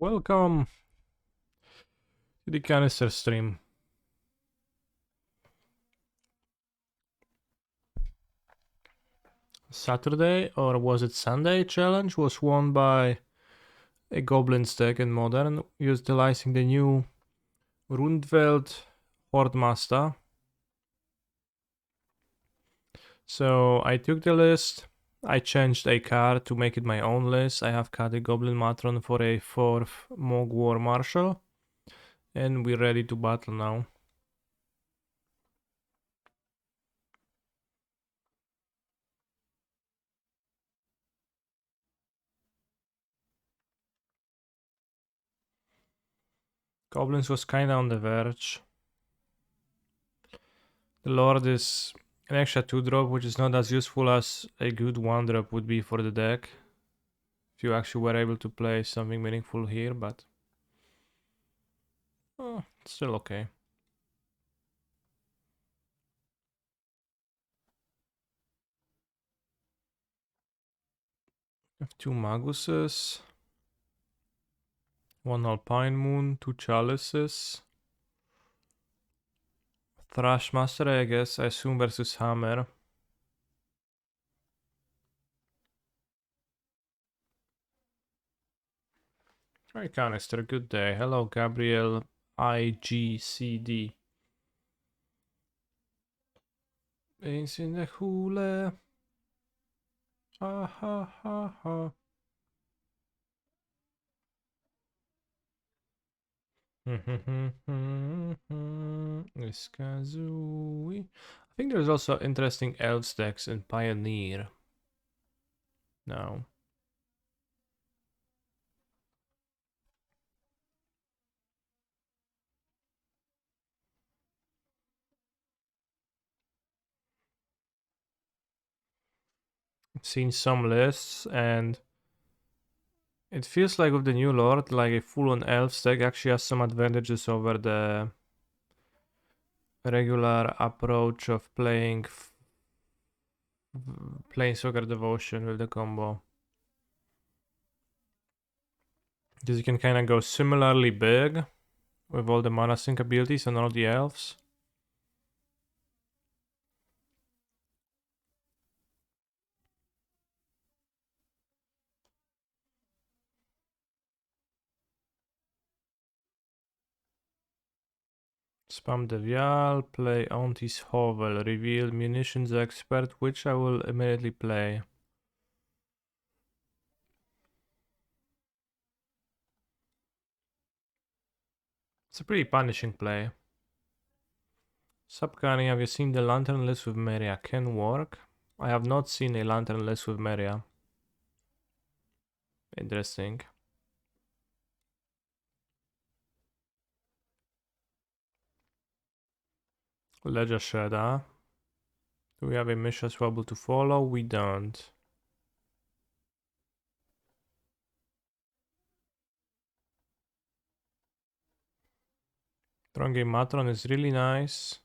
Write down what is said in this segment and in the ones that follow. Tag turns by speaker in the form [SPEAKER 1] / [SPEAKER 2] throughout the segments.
[SPEAKER 1] Welcome to the canister stream. Saturday, or was it Sunday, challenge was won by a Goblins deck in Modern, utilizing the new Rundvelt Hordemaster. So I took the list, I changed a card to make it my own list. I have cut a Goblin Matron for a 4th Mog War Marshal, and we're ready to battle now. Goblins was kinda on the verge. The Lord is an extra 2-drop, which is not as useful as a good 1-drop would be for the deck. If you actually were able to play something meaningful here, but it's still okay. I have 2 Maguses, 1 Alpine Moon, 2 Chalices. Thrashmaster, I guess, I assume versus Hammer. Hi Canister, good day. Hello Gabriel IGCD. Ace in the hule. Ha ha ha ha. Iskazui. I think there's also interesting elves decks in Pioneer. No. I've seen some lists and it feels like with the new lord, like a full-on elves deck actually has some advantages over the regular approach of playing Planeswalker Devotion with the combo. Because you can kind of go similarly big with all the mana sync abilities and all the elves. Spam the Vial, play Auntie's Hovel, reveal Munitions Expert, which I will immediately play. It's a pretty punishing play. Subcani, have you seen the Lantern list with Meria? Can work. I have not seen a Lantern list with Meria. Interesting. Ledger Shredder. Do we have a Mishra Swabble to follow? We don't. Tronge Matron is really nice.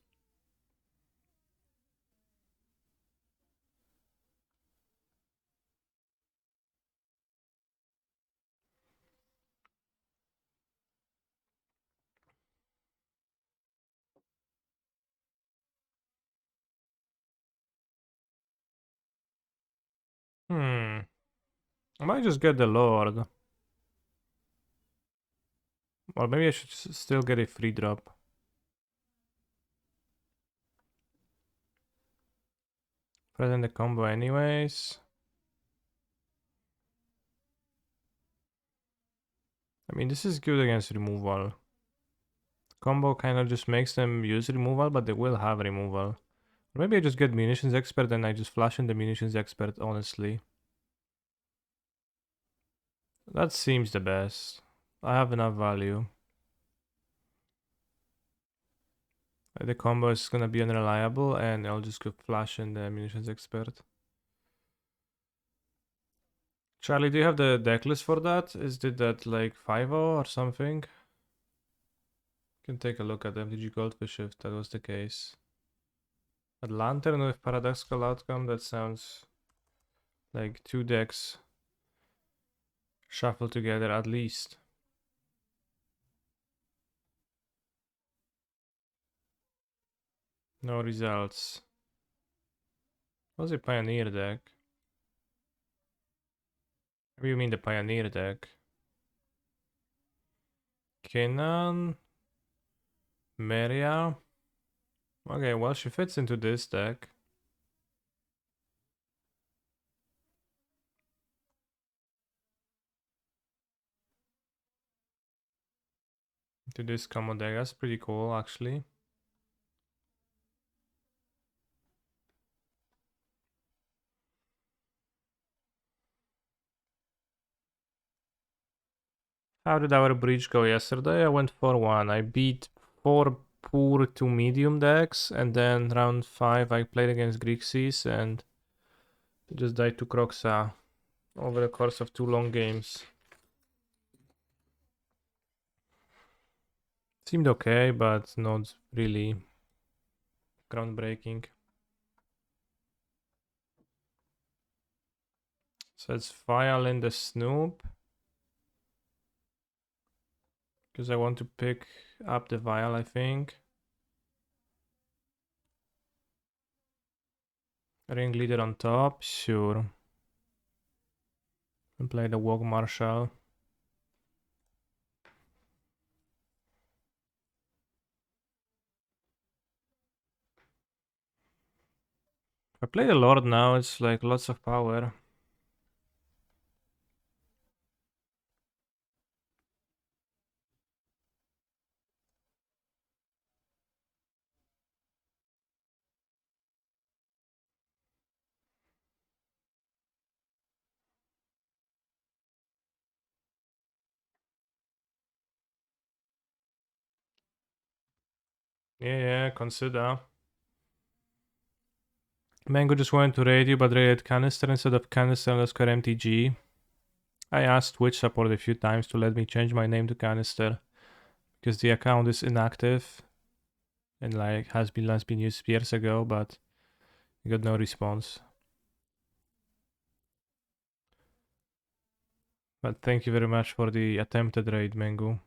[SPEAKER 1] I might just get the Lord. Or maybe I should still get a free drop. Present the combo anyways. I mean, this is good against removal. Combo kind of just makes them use removal, but they will have removal. Or maybe I just get Munitions Expert and I just flash in the Munitions Expert, honestly. That seems the best. I have enough value. The combo is gonna be unreliable and I'll just go flash in the Munitions Expert. Charlie, do you have the deck list for that? Is it that like 5-0 or something? You can take a look at MTG Goldfish if that was the case. A Lantern with Paradoxical Outcome, that sounds like 2 decks shuffled together at least. No results. What's a Pioneer deck? What do you mean the Pioneer deck? Kenan? Meria? Okay, well, she fits into this deck. To this combo deck. That's pretty cool, actually. How did our breach go yesterday? I went 4-1. I beat 4 poor to medium decks, and then round 5 I played against Grixis and just died to Croxa over the course of 2 long games. Seemed okay, but not really groundbreaking. So it's Vial in the Snoop. Because I want to pick up the Vial, I think. Ringleader on top, sure. And play the Walk Marshal. If I play the Lord now, it's like lots of power. Yeah, consider. Mango just wanted to raid you, but raided Canister instead of Canister underscore MTG. I asked Twitch support a few times to let me change my name to Canister because the account is inactive and like has been last been used years ago, but I got no response. But thank you very much for the attempted raid, Mango.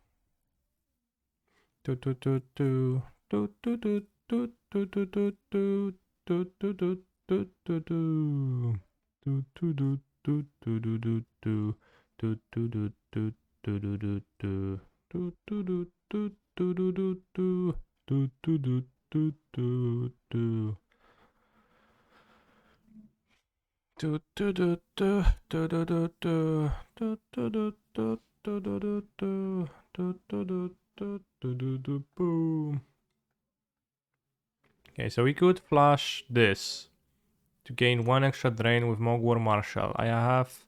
[SPEAKER 1] Okay, so we could flash this to gain 1 extra drain with Mogwar Marshal. I have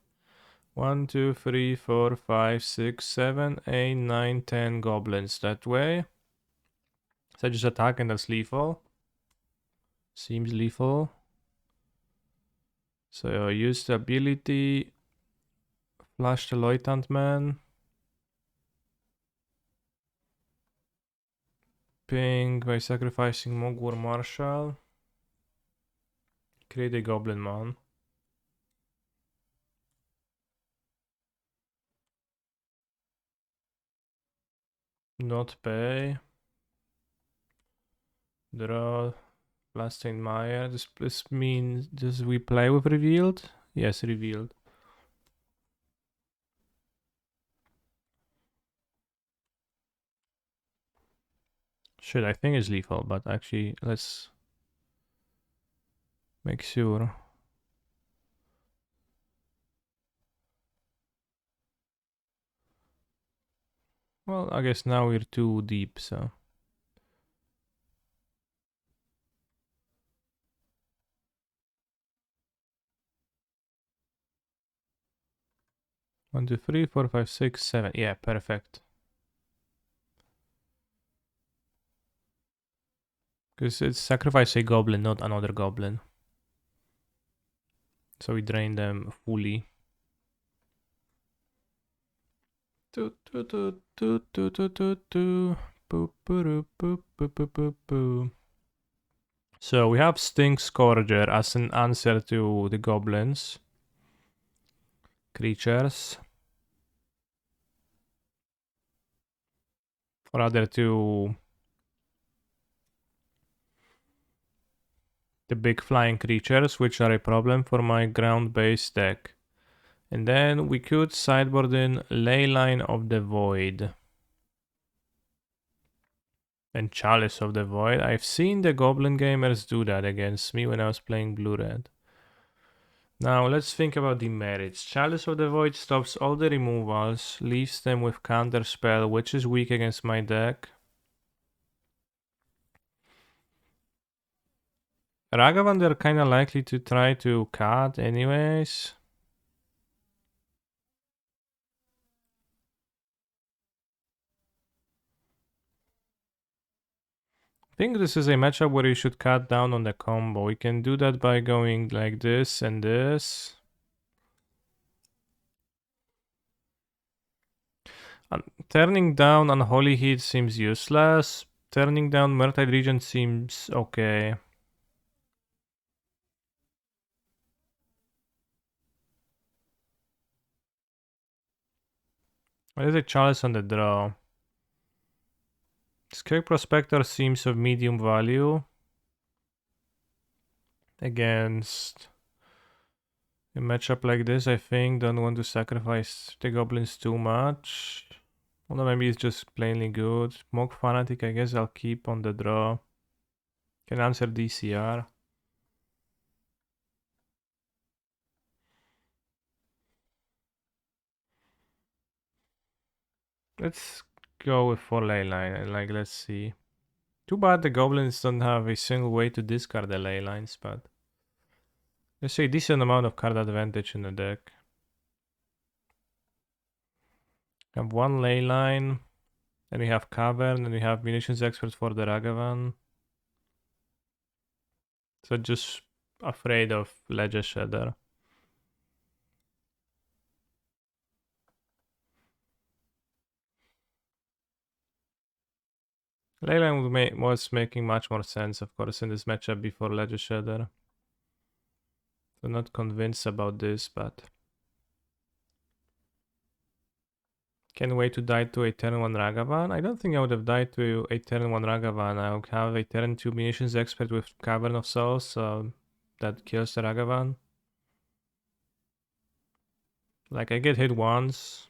[SPEAKER 1] 1, 2, 3, 4, 5, 6, 7, 8, 9, 10 goblins that way. So I just attack and that's lethal. Seems lethal. So I use the ability, flash the Lieutenant Man, ping by sacrificing Mogwar Marshal, create a Goblin Man. Not pay. Draw. Blasting Maya. This means, does we play with revealed? Yes, revealed. Shit, I think it's lethal, but actually, let's make sure. Well, I guess now we're too deep, so. One, two, three, four, five, six, seven. Yeah, perfect. Because it's sacrifice a goblin, not another goblin. So we drain them fully. So we have Stink Scourger as an answer to the goblins. Creatures. Or rather to the big flying creatures, which are a problem for my ground-based deck. And then we could sideboard in Leyline of the Void. And Chalice of the Void. I've seen the Goblin gamers do that against me when I was playing Blue-Red. Now let's think about the merits. Chalice of the Void stops all the removals, leaves them with counter spell, which is weak against my deck. Ragavan they're kinda likely to try to cut anyways. I think this is a matchup where you should cut down on the combo. We can do that by going like this and this. Turning down Unholy Heat seems useless. Turning down Murktide Regent seems okay. What is a Chalice on the draw? Scale Prospector seems of medium value against a matchup like this. I think don't want to sacrifice the goblins too much. Although maybe it's just plainly good. Mog Fanatic, I guess I'll keep on the draw. Can answer DCR. Let's go with 4 Leyline and like let's see. Too bad the goblins don't have a single way to discard the ley lines, but there's a decent amount of card advantage in the deck. Have one ley line, then we have Cavern, and we have Munitions Expert for the Ragavan. So just afraid of Ledger Shredder. Leyline was making much more sense, of course, in this matchup before Ledger Shredder. So not convinced about this, but can't wait to die to a turn 1 Ragavan. I don't think I would have died to a turn 1 Ragavan. I would have a turn 2 Munitions Expert with Cavern of Souls, so that kills the Ragavan. Like I get hit once,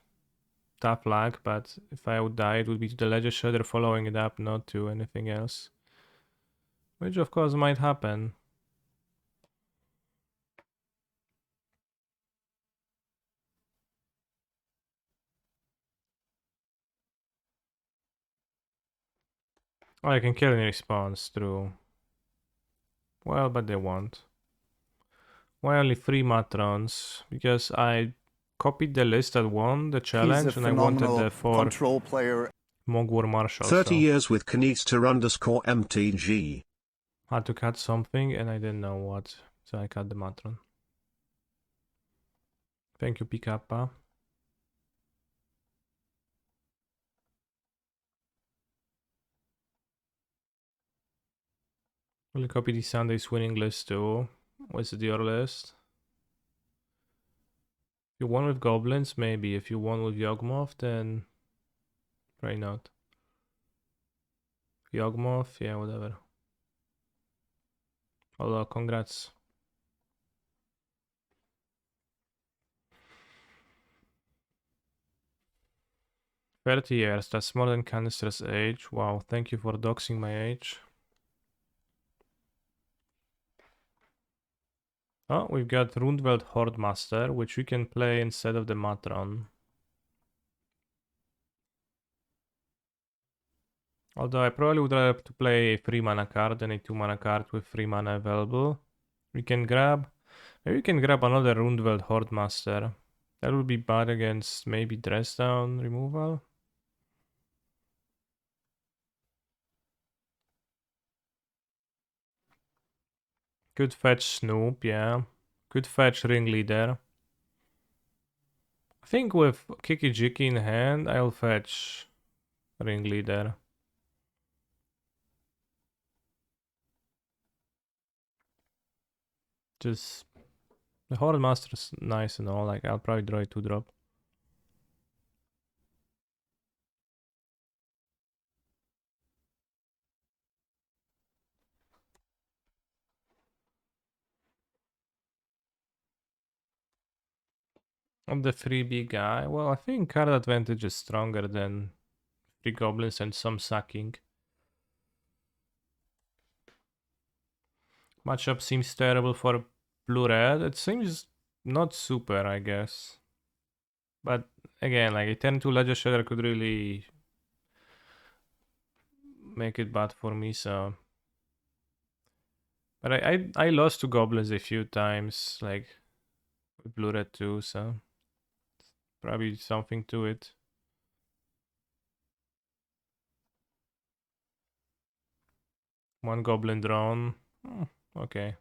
[SPEAKER 1] tough luck, but if I would die it would be to the Ledger Shredder following it up, not to anything else. Which of course might happen. Oh, I can kill in response, true. Well, but they won't. Why only 3 Matrons? Because I copied the list that won the challenge and I wanted the 4
[SPEAKER 2] control player.
[SPEAKER 1] Mogwar Marshal.
[SPEAKER 3] 30 years with Kanister_MTG.
[SPEAKER 1] Had to cut something and I didn't know what, so I cut the Matron. Thank you, Picappa. Will copy the Sunday's winning list too. What's your list? If you won with Goblins, maybe. If you won with Yawgmoth, then probably not. Yawgmoth, yeah, whatever. Although, congrats. $30, that's more than Canister's age. Wow, thank you for doxing my age. Oh, we've got Rundvelt Hordemaster, which we can play instead of the Matron. Although I probably would rather to play a 3 mana card than a 2 mana card with 3 mana available. We can grab... Maybe we can grab another Rundvelt Hordemaster. That would be bad against maybe Dress Down removal. Could fetch Snoop, yeah. Could fetch Ringleader. I think with Kiki Jiki in hand, I'll fetch Ringleader. Just... The Hordemaster is nice and all, like I'll probably draw a 2-drop. Of the freebie guy, well, I think card advantage is stronger than 3 goblins and some sacking. Matchup seems terrible for blue-red. It seems not super, I guess. But again, like a turn 2 Ledger Shredder could really make it bad for me, so... But I lost to goblins a few times, like with blue-red too, so... Probably something to it. One goblin drawn. Okay.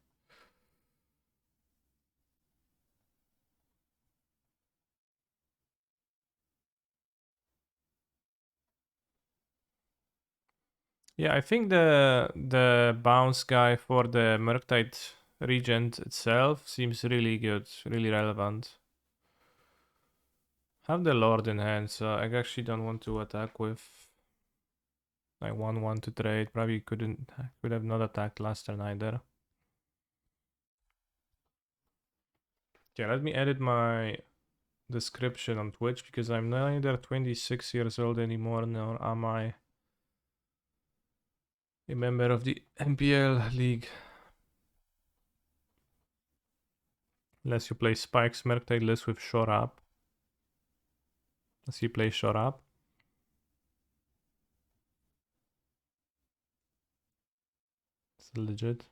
[SPEAKER 1] Yeah, I think the bounce guy for the Murktide Regent itself seems really good, really relevant. Have the Lord in hand, so I actually don't want to attack with. I want one to trade. Probably could have not attacked last turn either. Okay, let me edit my description on Twitch because I'm neither 26 years old anymore nor am I a member of the MPL League. Unless you play Spikes Murktide list with Shore Up. Unless you play Shore Up. It's legit.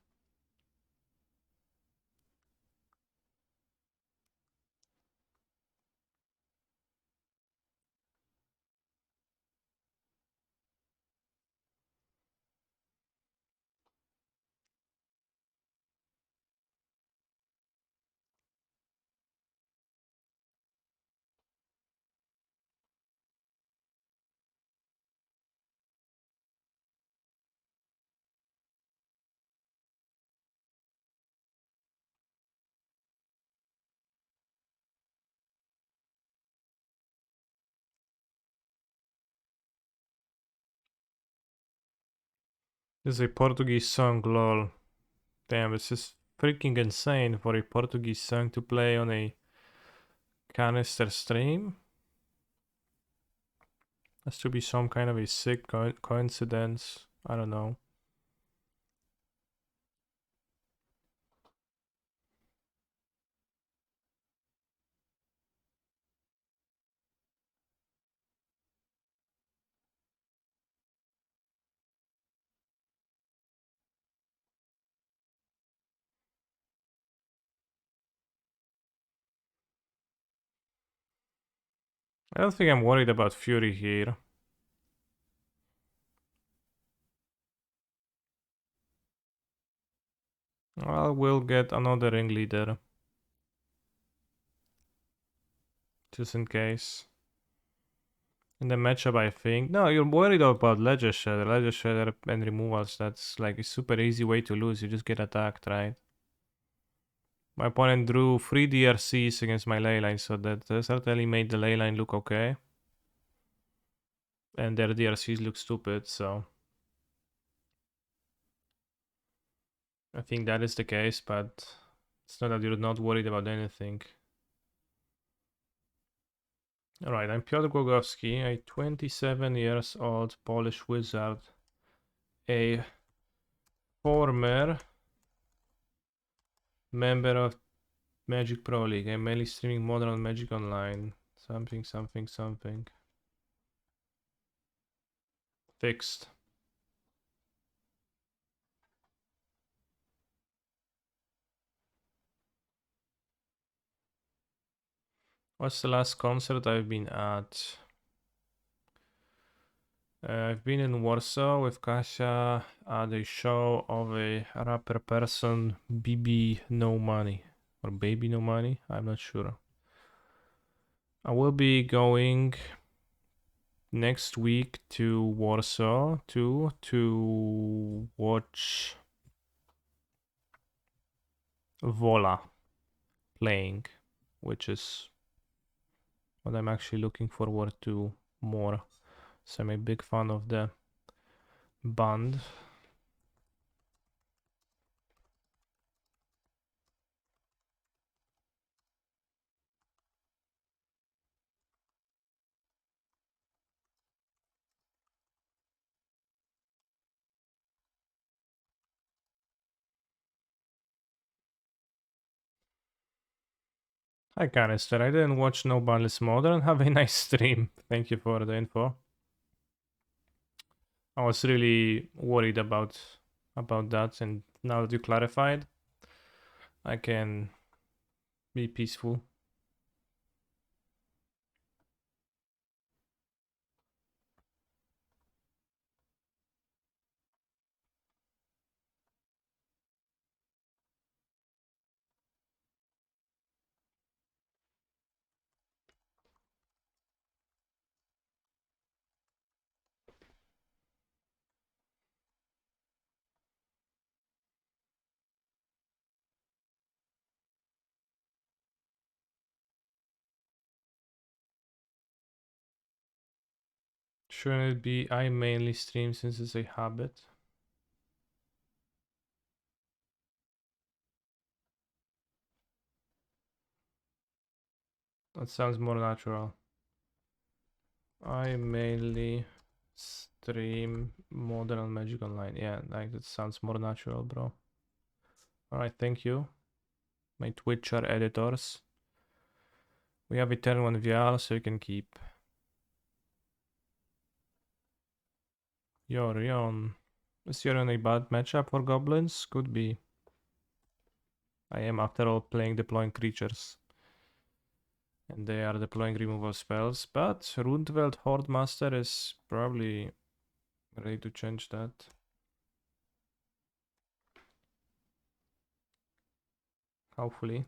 [SPEAKER 1] This is a Portuguese song, lol. Damn, this is freaking insane for a Portuguese song to play on a canister stream. Has to be some kind of a sick coincidence. I don't know. I don't think I'm worried about Fury here. Well, we'll get another ringleader. Just in case. In the matchup, I think. No, you're worried about Ledger Shredder. Ledger Shredder and removals. That's like a super easy way to lose. You just get attacked, right? My opponent drew 3 DRCs against my leyline, so that certainly made the leyline look okay. And their DRCs look stupid, so... I think that is the case, but it's not that you're not worried about anything. Alright, I'm Piotr Głogowski, a 27 years old Polish wizard, a former member of Magic Pro League. I'm mainly streaming Modern Magic Online. Something, something, something. Fixed. What's the last concert I've been at? I've been in Warsaw with Kasia at a show of a rapper person, BB No Money. Or Baby No Money? I'm not sure. I will be going next week to Warsaw too to watch Vola playing, which is what I'm actually looking forward to more. So I'm a big fan of the band. Hi Canister, I didn't watch No Boundless Modern. Have a nice stream. Thank you for the info. I was really worried about that, and now that you clarified, I can be peaceful. Shouldn't it be I mainly stream since it's a habit? That sounds more natural. I mainly stream Modern Magic Online. Yeah, like that sounds more natural, bro. Alright, thank you. My Twitcher editors. We have a turn 1 Vial, so you can keep. Yorion. Is Yorion a bad matchup for goblins? Could be. I am, after all, playing deploying creatures. And they are deploying removal spells. But Rundvelt Hordemaster is probably ready to change that. Hopefully.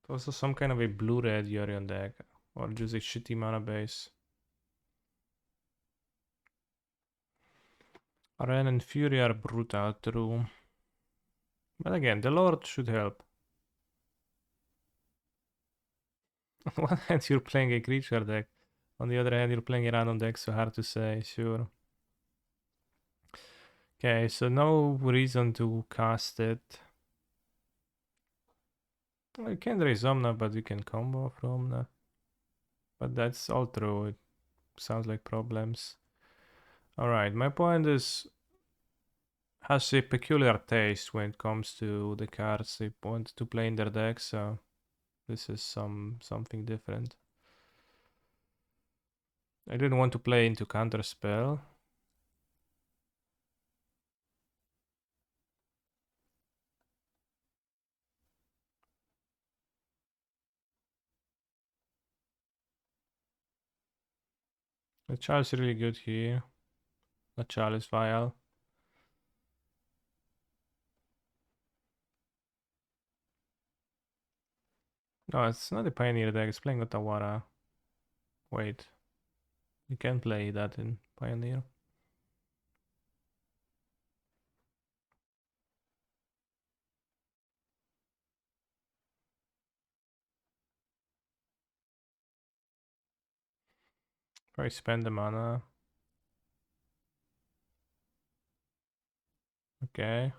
[SPEAKER 1] Also some kind of a blue-red Yorion deck. Or just a shitty mana base. Ren and Fury are brutal, true. But again, the Lord should help. On one hand, you're playing a creature deck. On the other hand, you're playing a random deck, so hard to say, sure. Okay, so no reason to cast it. Well, you can raise Omna, but you can combo from Omna. But that's all true. It sounds like problems. Alright, my point is has a peculiar taste when it comes to the cards they want to play in their deck, so this is something different. I didn't want to play into counter spell. The child is really good here. The child is vile. No, it's not a pioneer deck, it's playing Otawara. Wait. You can play that in Pioneer. Probably spend the mana. Okay.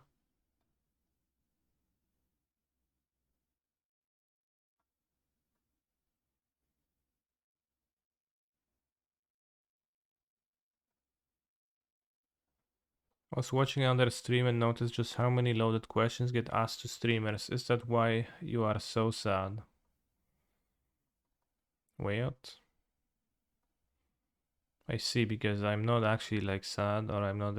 [SPEAKER 1] I was watching another stream and noticed just how many loaded questions get asked to streamers. Is that why you are so sad? Wait. I see, because I'm not actually like sad, or I'm not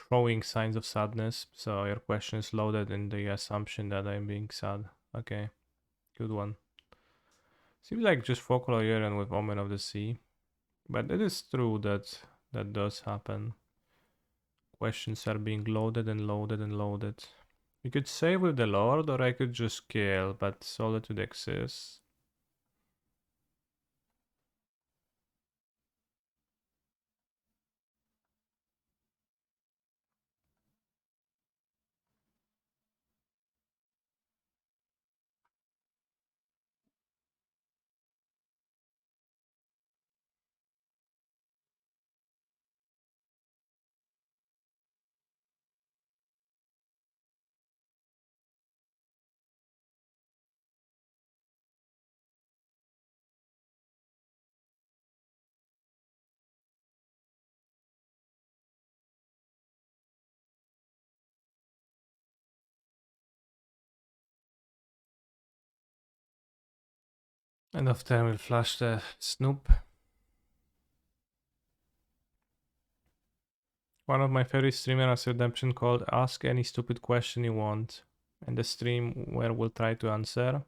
[SPEAKER 1] showing signs of sadness, so your question is loaded in the assumption that I'm being sad. Okay, good one. Seems like just folklore and with Omen of the Sea. But it is true that that does happen. Questions are being loaded and loaded and loaded. You could save with the Lord, or I could just kill, but Solitude exists. End of turn will flash the Snoop. One of my favorite streamers has a redemption called Ask Any Stupid Question You Want. And the stream where we'll try to answer.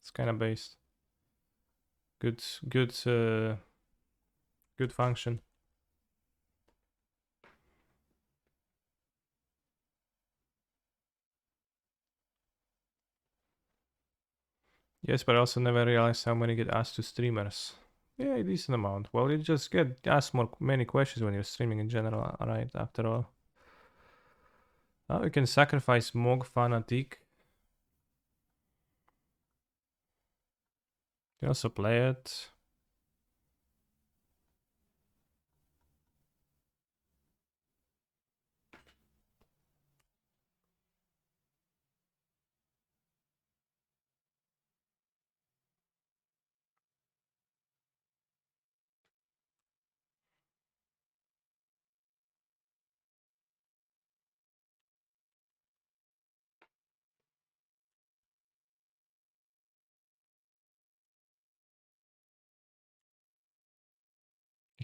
[SPEAKER 1] It's kind of based. Good function. Yes, but I also never realized how many get asked to streamers. Yeah, a decent amount. Well, you just get asked many questions when you're streaming in general, right? After all. Oh, you can sacrifice Mog Fanatic. You can also play it.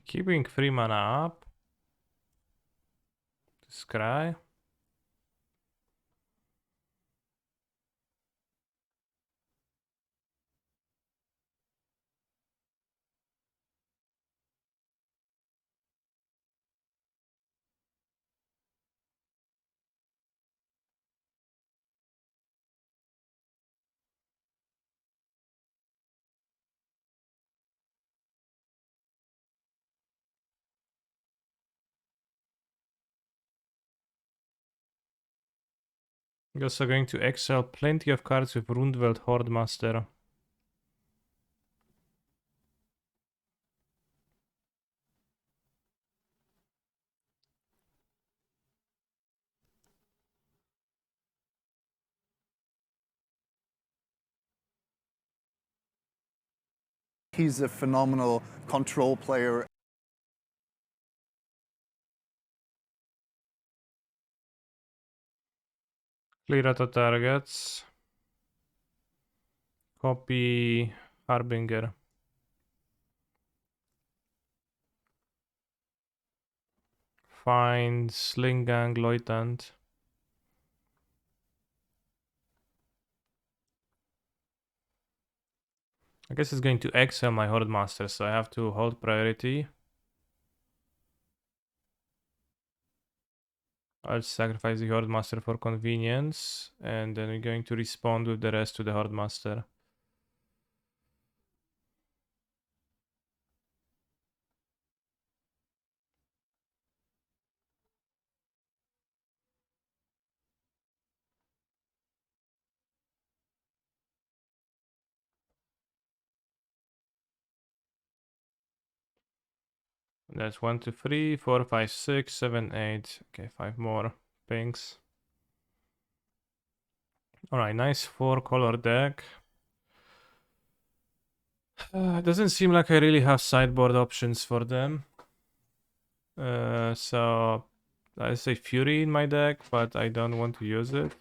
[SPEAKER 1] Keeping 3 mana up. Scry. You're also going to exile plenty of cards with Rundvelt Hordemaster.
[SPEAKER 2] He's a phenomenal control player.
[SPEAKER 1] Clear auto targets. Copy Harbinger. Find Slingang Loitant. I guess it's going to exile my Hordemaster, so I have to hold priority. I'll sacrifice the Hordemaster for convenience, and then we're going to respond with the rest to the Hordemaster. That's 1, 2, 3, 4, 5, 6, 7, 8. Okay, 5 more pinks. Alright, nice 4-color deck. It doesn't seem like I really have sideboard options for them. So I say Fury in my deck, but I don't want to use it.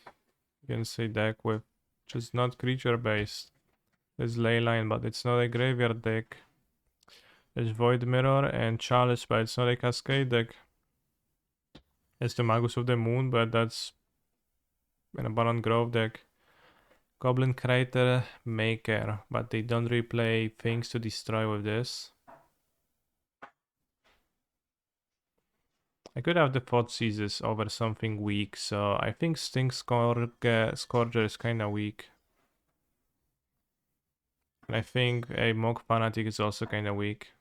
[SPEAKER 1] You can say deck with just not creature based. There's Leyline, but it's not a graveyard deck. There's Void Mirror and Chalice, but it's not a Cascade deck. It's the Magus of the Moon, but that's an Abandoned Grove deck. Goblin Crater Maker, but they don't really play things to destroy with this. I could have the Thoughtseizes over something weak, so I think Sting Scourger is kinda weak. And I think a Mog Fanatic is also kinda weak.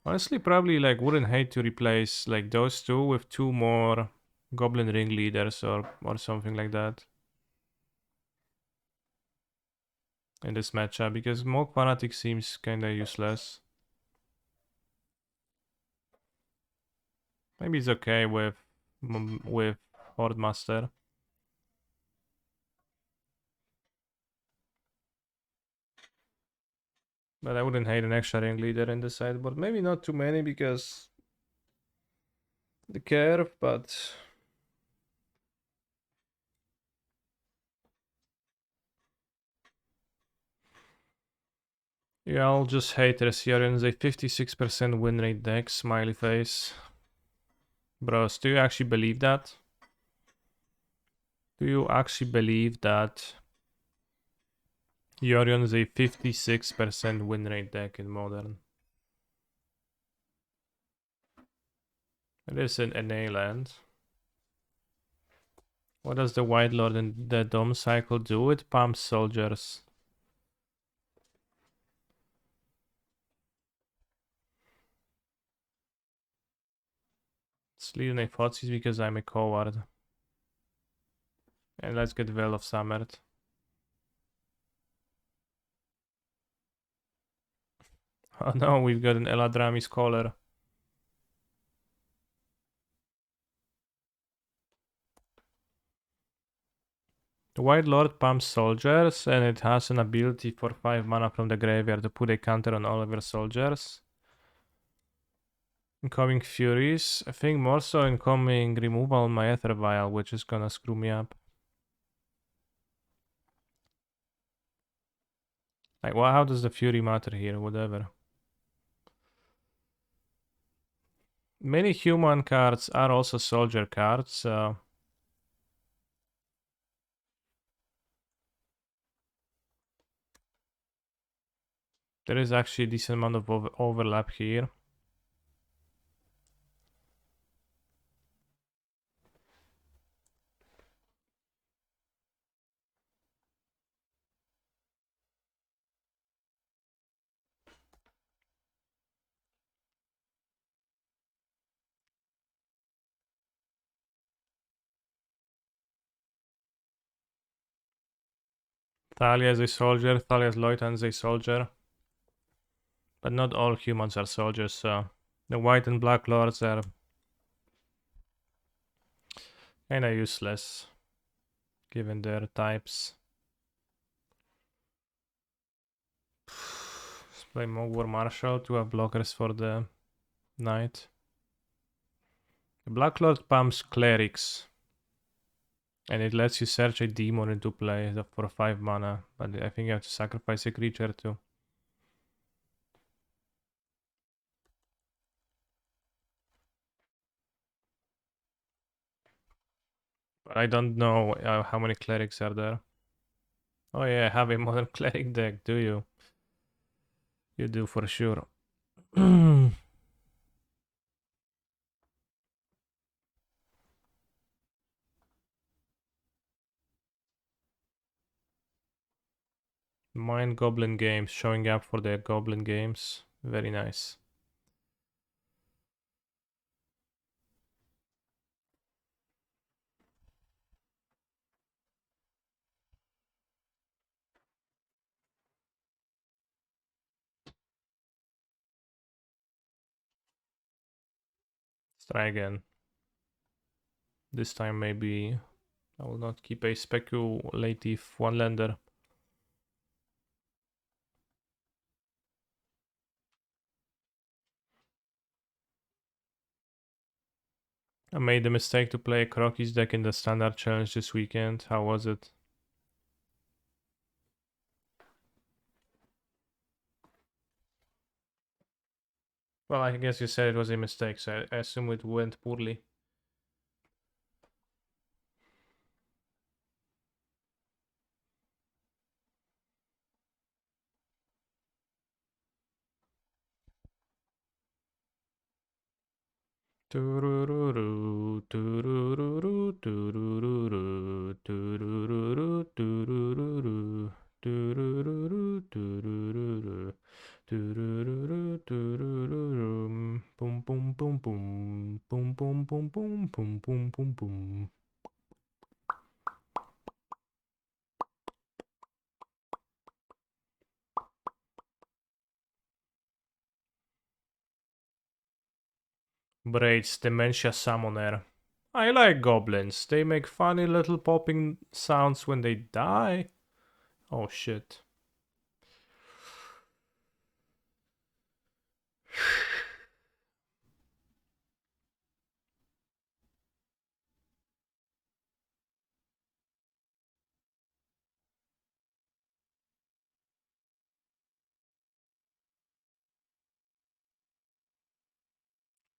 [SPEAKER 1] Honestly, probably like wouldn't hate to replace like those two with 2 more Goblin Ringleaders or something like that. In this matchup, because Mog Fanatic seems kinda useless. Maybe it's okay with Hordemaster. But I wouldn't hate an extra Ringleader in the sideboard. Maybe not too many because the curve, but Yeah, I'll just hate Resirian's a 56% win rate deck, smiley face. Bros, do you actually believe that? Do you actually believe that Yorion is a 56% win rate deck in Modern? It is an NA land. What does the White Lord in the Dome cycle do? It pumps soldiers. It's leading a Fotsis because I'm a coward. And let's get Veil of Summert. Oh no, we've got an Eladrami Scholar. The White Lord pumps soldiers, and it has an ability for 5 mana from the graveyard to put a counter on all of your soldiers. Incoming Furies. I think more so incoming removal on my Ether Vial, which is gonna screw me up. Like, well, how does the Fury matter here? Whatever. Many human cards are also soldier cards, so... there is actually a decent amount of overlap here. Thalia is a soldier, Thalia's Loitan is a soldier. But not all humans are soldiers, so... the White and Black Lords are... kinda useless, given their types. Let's play Mogwar Marshal to have blockers for the Knight. The Black Lord pumps Clerics. And it lets you search a demon into play for 5 mana. But I think you have to sacrifice a creature too. But I don't know how many clerics are there. Oh yeah, have a modern cleric deck, do you? You do for sure. Mind Goblin Games showing up for their Goblin Games. Very nice. Let's try again. This time maybe I will not keep a speculative one-lander. I made the mistake to play a Crocky's deck in the Standard Challenge this weekend. How was it? Well, I guess you said it was a mistake, so I assume it went poorly. Turururu, turururu, turururu, turururu, turururu, turururu, turururu, turururu, turururu, pum pum pum pum, pum pum pum pum, pum pum pum pum. Braids, Dementia Summoner. I like goblins. They make funny little popping sounds when they die. Oh shit.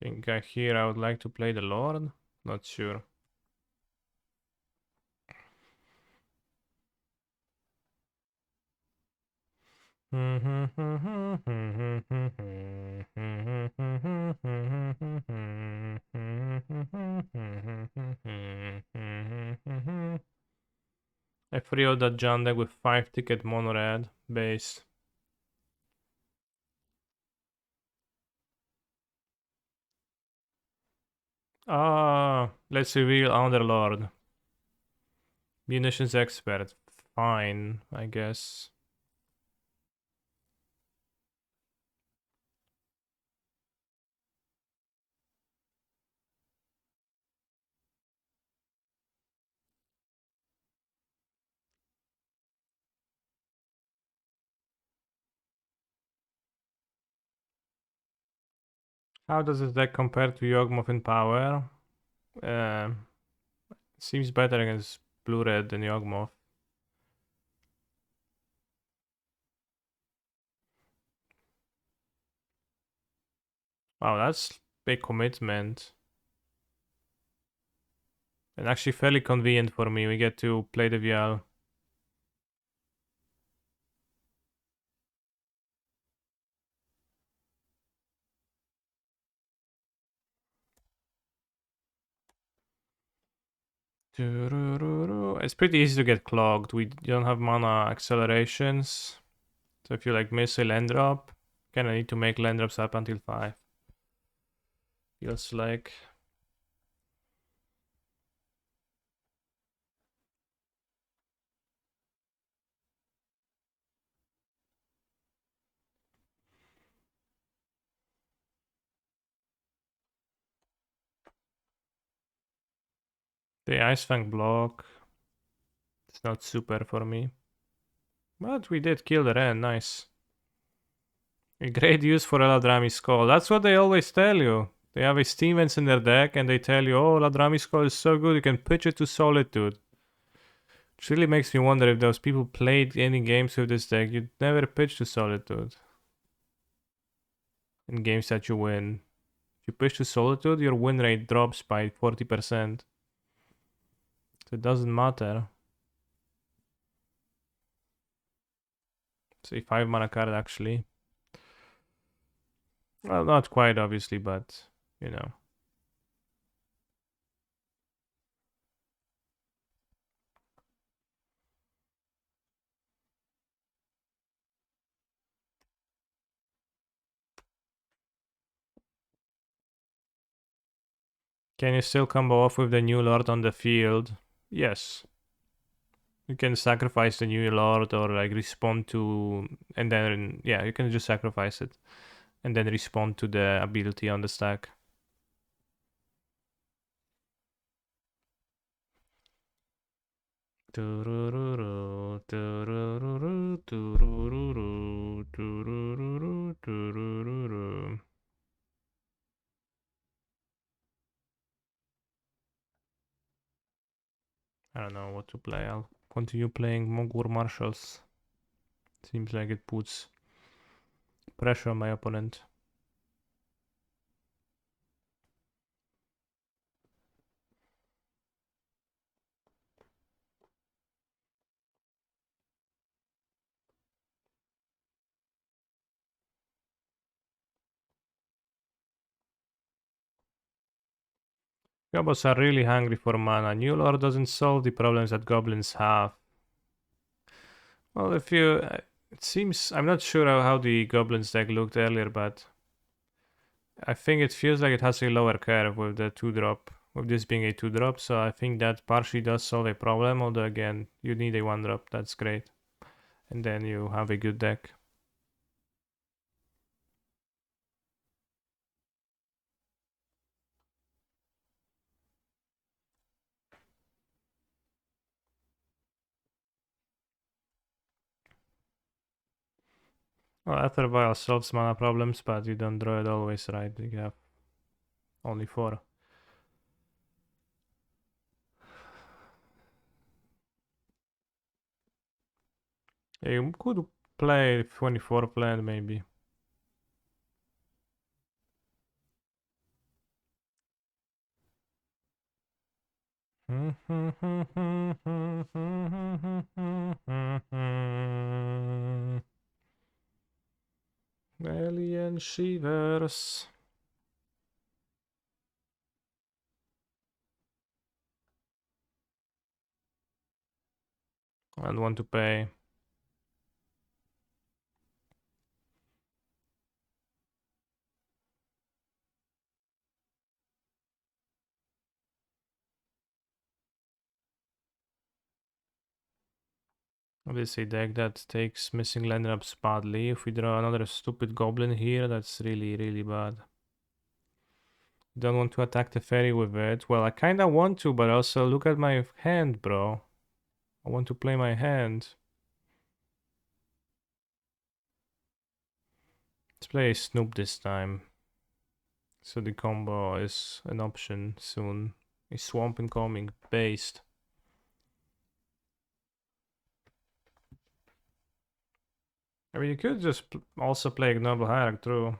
[SPEAKER 1] think here I would like to play the Lord. Not sure. I free out that John deck with 5 ticket mono red base. Ah, let's reveal Underlord. Munitions expert. Fine, I guess. How does this deck compare to Yawgmoth in power? Seems better against blue-red than Yawgmoth. Wow, that's big commitment. And actually fairly convenient for me. We get to play the VL. It's pretty easy to get clogged. We don't have mana accelerations. So if you like miss a land drop, kinda need to make land drops up until 5. Feels like. The Ice Fang block. It's not super for me. But we did kill the Ren, nice. A great use for Eladrami's Skull. That's what they always tell you. They have a Stevens in their deck and they tell you, oh, Eladrami's Skull is so good you can pitch it to Solitude. Which really makes me wonder if those people played any games with this deck, you'd never pitch to Solitude. In games that you win. If you pitch to Solitude, your win rate drops by 40%. So it doesn't matter. It's a 5 mana card actually. Well, not quite obviously, but you know. Can you still combo off with the new lord on the field? Yes. You can sacrifice the new lord or like respond to, and then yeah, you can just sacrifice it and then respond to the ability on the stack. I don't know what to play. I'll continue playing Mogur Marshals. Seems like it puts pressure on my opponent. Goblins are really hungry for mana. New lore doesn't solve the problems that goblins have. Well, if you... it seems... I'm not sure how the goblins deck looked earlier, but... I think it feels like it has a lower curve with the 2-drop. With this being a 2-drop, so I think that partially does solve a problem, although again, you need a 1-drop, that's great. And then you have a good deck. Well, Ether Vial solves mana problems, but you don't draw it always, right? You have only 4. Yeah, you could play 24 land maybe. Alien shivers. I don't want to pay. Obviously deck that takes missing land ups badly. If we draw another stupid goblin here, that's really bad. Don't want to attack the fairy with it. Well, I kinda want to, but also look at my hand, bro. I want to play my hand. Let's play Snoop this time. So the combo is an option soon. A swamp incoming based. I mean, you could just also play Ignoble Hierarch through.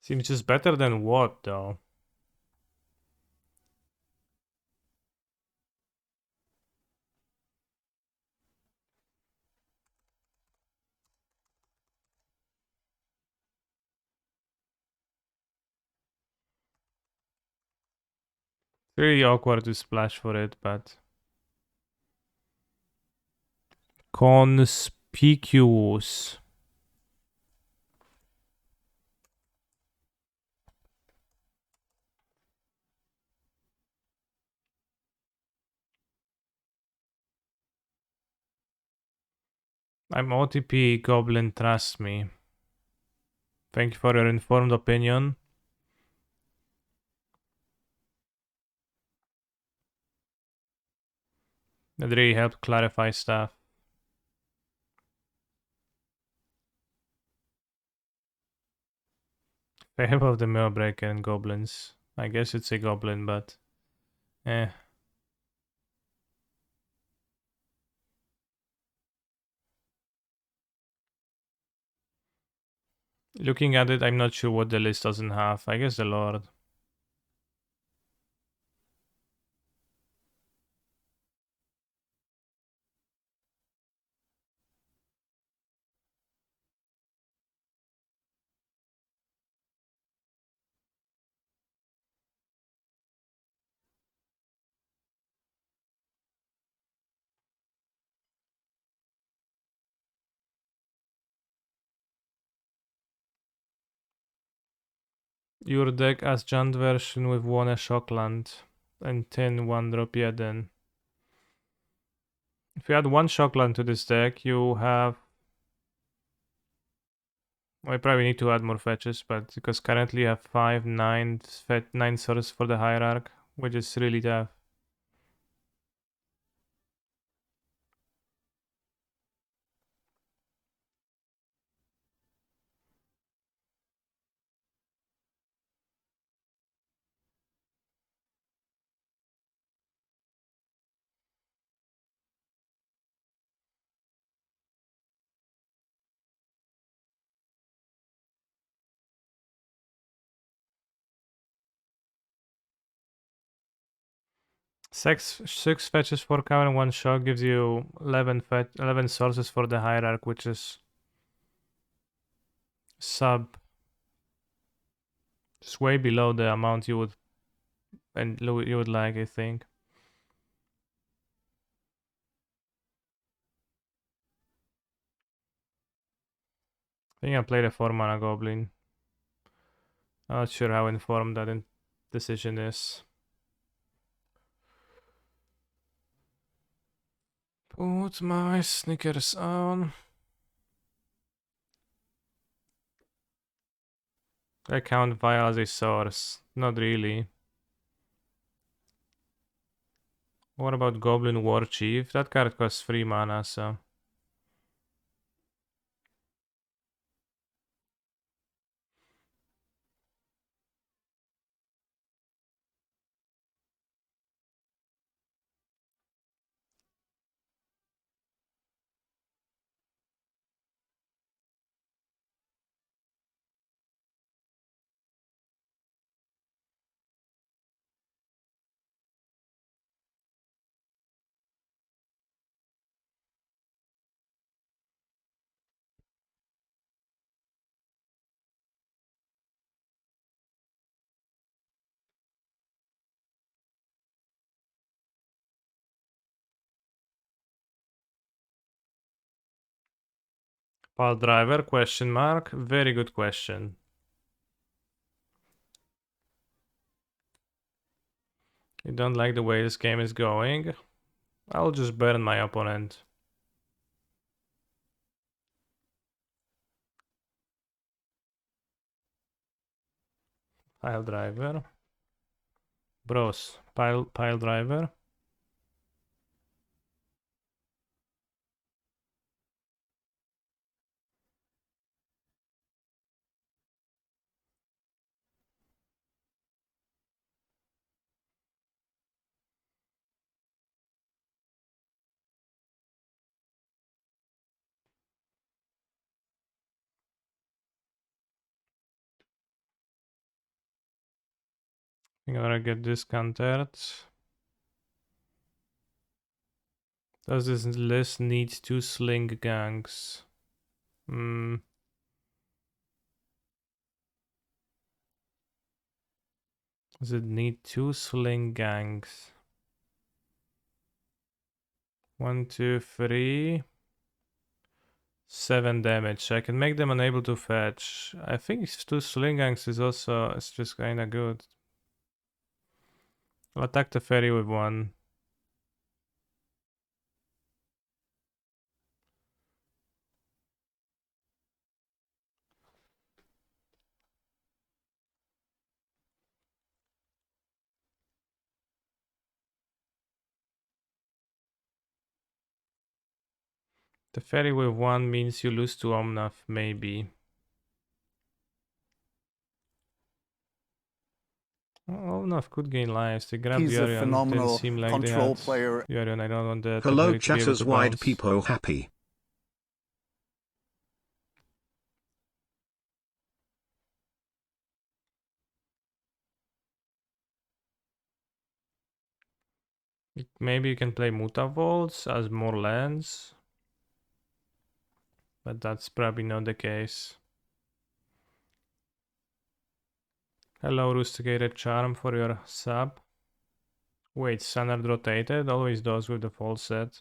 [SPEAKER 1] Seems just better than what, though? It's really awkward to splash for it, but... Conspicuous. I'm OTP, Goblin, trust me. Thank you for your informed opinion. That really helped clarify stuff. Favor of the Millbreaker and Goblins. I guess it's a Goblin, but... Eh. Looking at it, I'm not sure what the list doesn't have. I guess the Lord. Your deck as Jund version with one Shockland and 10 1-drop jeden. If you add one Shockland to this deck, you have... I probably need to add more fetches, but because currently you have 5, 9, 9 sources for the Hierarch, which is really tough. Six fetches for cover and 1 shock gives you 11 sources for the Hierarch, which is sub... It's way below the amount you would like, I think. I think I played a 4 mana Goblin. I'm not sure how informed that decision is. Put my sneakers on. I count Vial as a source. Not really. What about Goblin War Chief? That card costs 3 mana, so... Pile driver, question mark. Very good question. You don't like the way this game is going? I'll just burn my opponent. Pile driver. Bros, pile driver. I'm gonna get discounted. Does this list need 2 sling gangs? Does it need 2 sling gangs? 1, 2, 3. 7 damage. I can make them unable to fetch. I think 2 sling gangs is also, it's just kinda good. I'll attack the ferry with 1. The ferry with 1 means you lose to Omnath, maybe. Omnath could gain lives. They grabbed
[SPEAKER 2] He's a
[SPEAKER 1] Yarion. Didn't
[SPEAKER 2] phenomenal
[SPEAKER 1] seem like they
[SPEAKER 2] control
[SPEAKER 1] had
[SPEAKER 2] player.
[SPEAKER 1] Yarion. I don't want the
[SPEAKER 3] Hello
[SPEAKER 1] ferry to be able
[SPEAKER 3] chatters,
[SPEAKER 1] to
[SPEAKER 3] wide
[SPEAKER 1] bounce.
[SPEAKER 3] people happy.
[SPEAKER 1] Maybe you can play Mutavaults as more lands. But that's probably not the case. Hello, Rusticated Charm for your sub. Wait, standard rotated? Always does with the full set.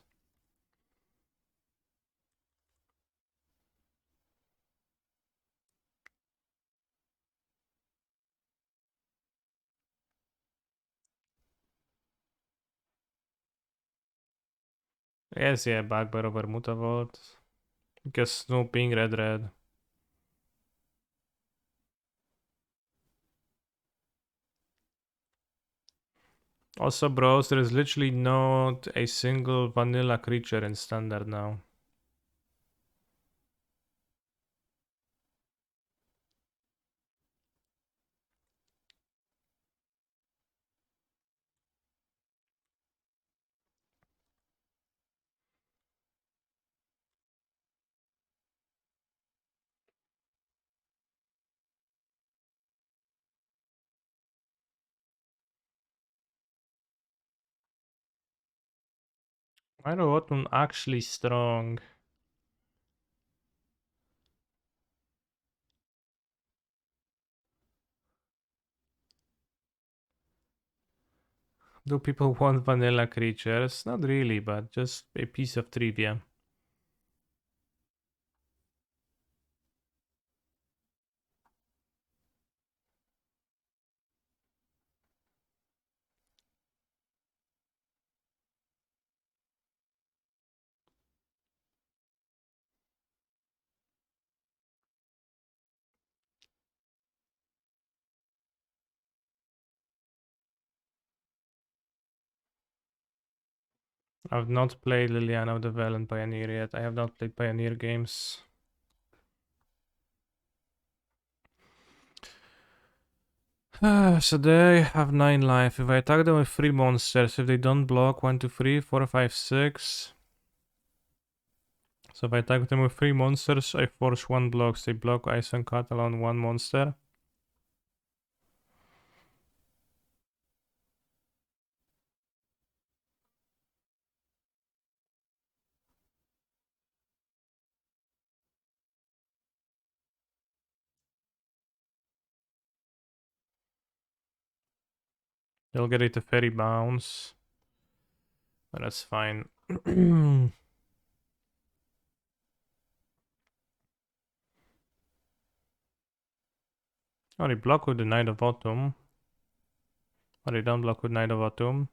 [SPEAKER 1] Yes, yeah, Bugbear over Mutavault. Because snooping red. Also, bros, there is literally not a single vanilla creature in standard now. I know what one actually strong. Do people want vanilla creatures? Not really, but just a piece of trivia. I've not played Liliana of the Valen Pioneer yet. I have not played Pioneer games. So they have 9 life. If I attack them with 3 monsters, if they don't block 1, 2, 3, 4, 5, 6. So if I attack them with 3 monsters, I force 1 block. So they block Ice and Cattle on 1 monster. They'll get it a fairy bounce. But that's fine. Oh, they block with the Knight of Autumn. Oh, they don't block with Knight of Autumn.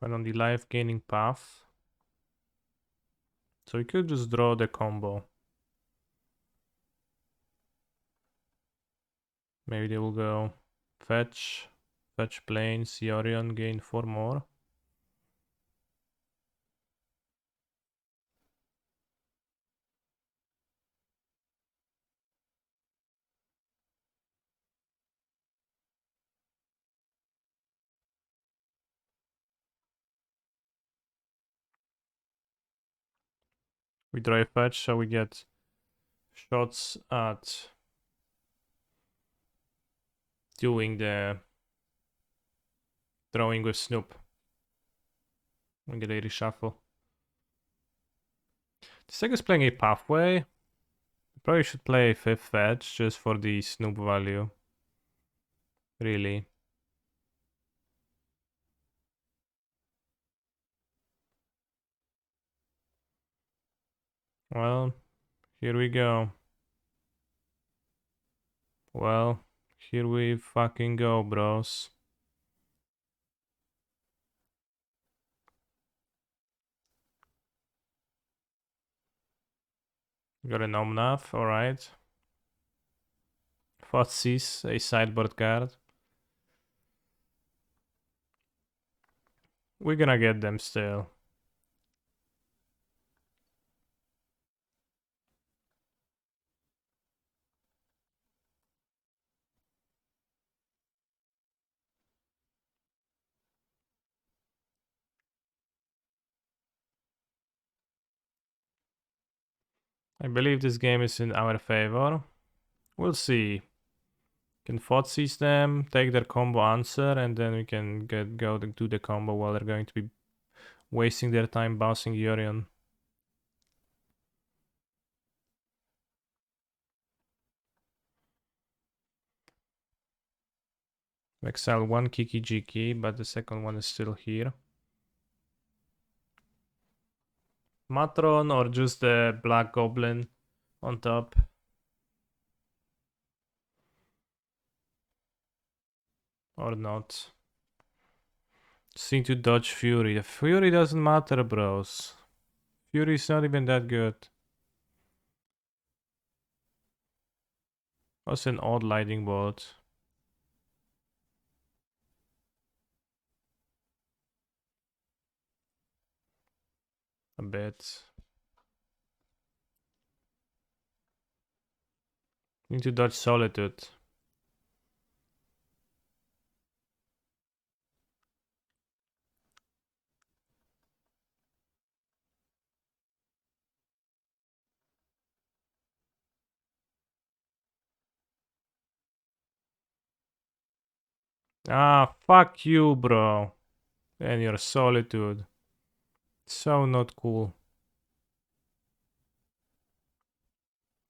[SPEAKER 1] But on the life gaining path. So you could just draw the combo. Maybe they will go fetch plains, Yorion, gain 4 more. We draw a fetch, so we get shots at doing the drawing with Snoop. We get a reshuffle. This deck is playing a pathway. Probably should play 5th fetch just for the Snoop value. Really. Well, here we go. Well, here we fucking go, bros. Got an Omnath, alright. Thoughtseize, a sideboard card. We're gonna get them still. I believe this game is in our favor. We'll see. Can Thoughtseize them, take their combo answer, and then we can go to do the combo while they're going to be wasting their time bouncing Yorion. Exile one Kiki Jiki, but the second one is still here. Matron or just the Black Goblin on top. Or not. Just need to dodge Fury. The Fury doesn't matter, bros. Fury's not even that good. What's an odd lightning bolt? A bit. Need to dodge Solitude. Ah, fuck you, bro. And your Solitude. So not cool.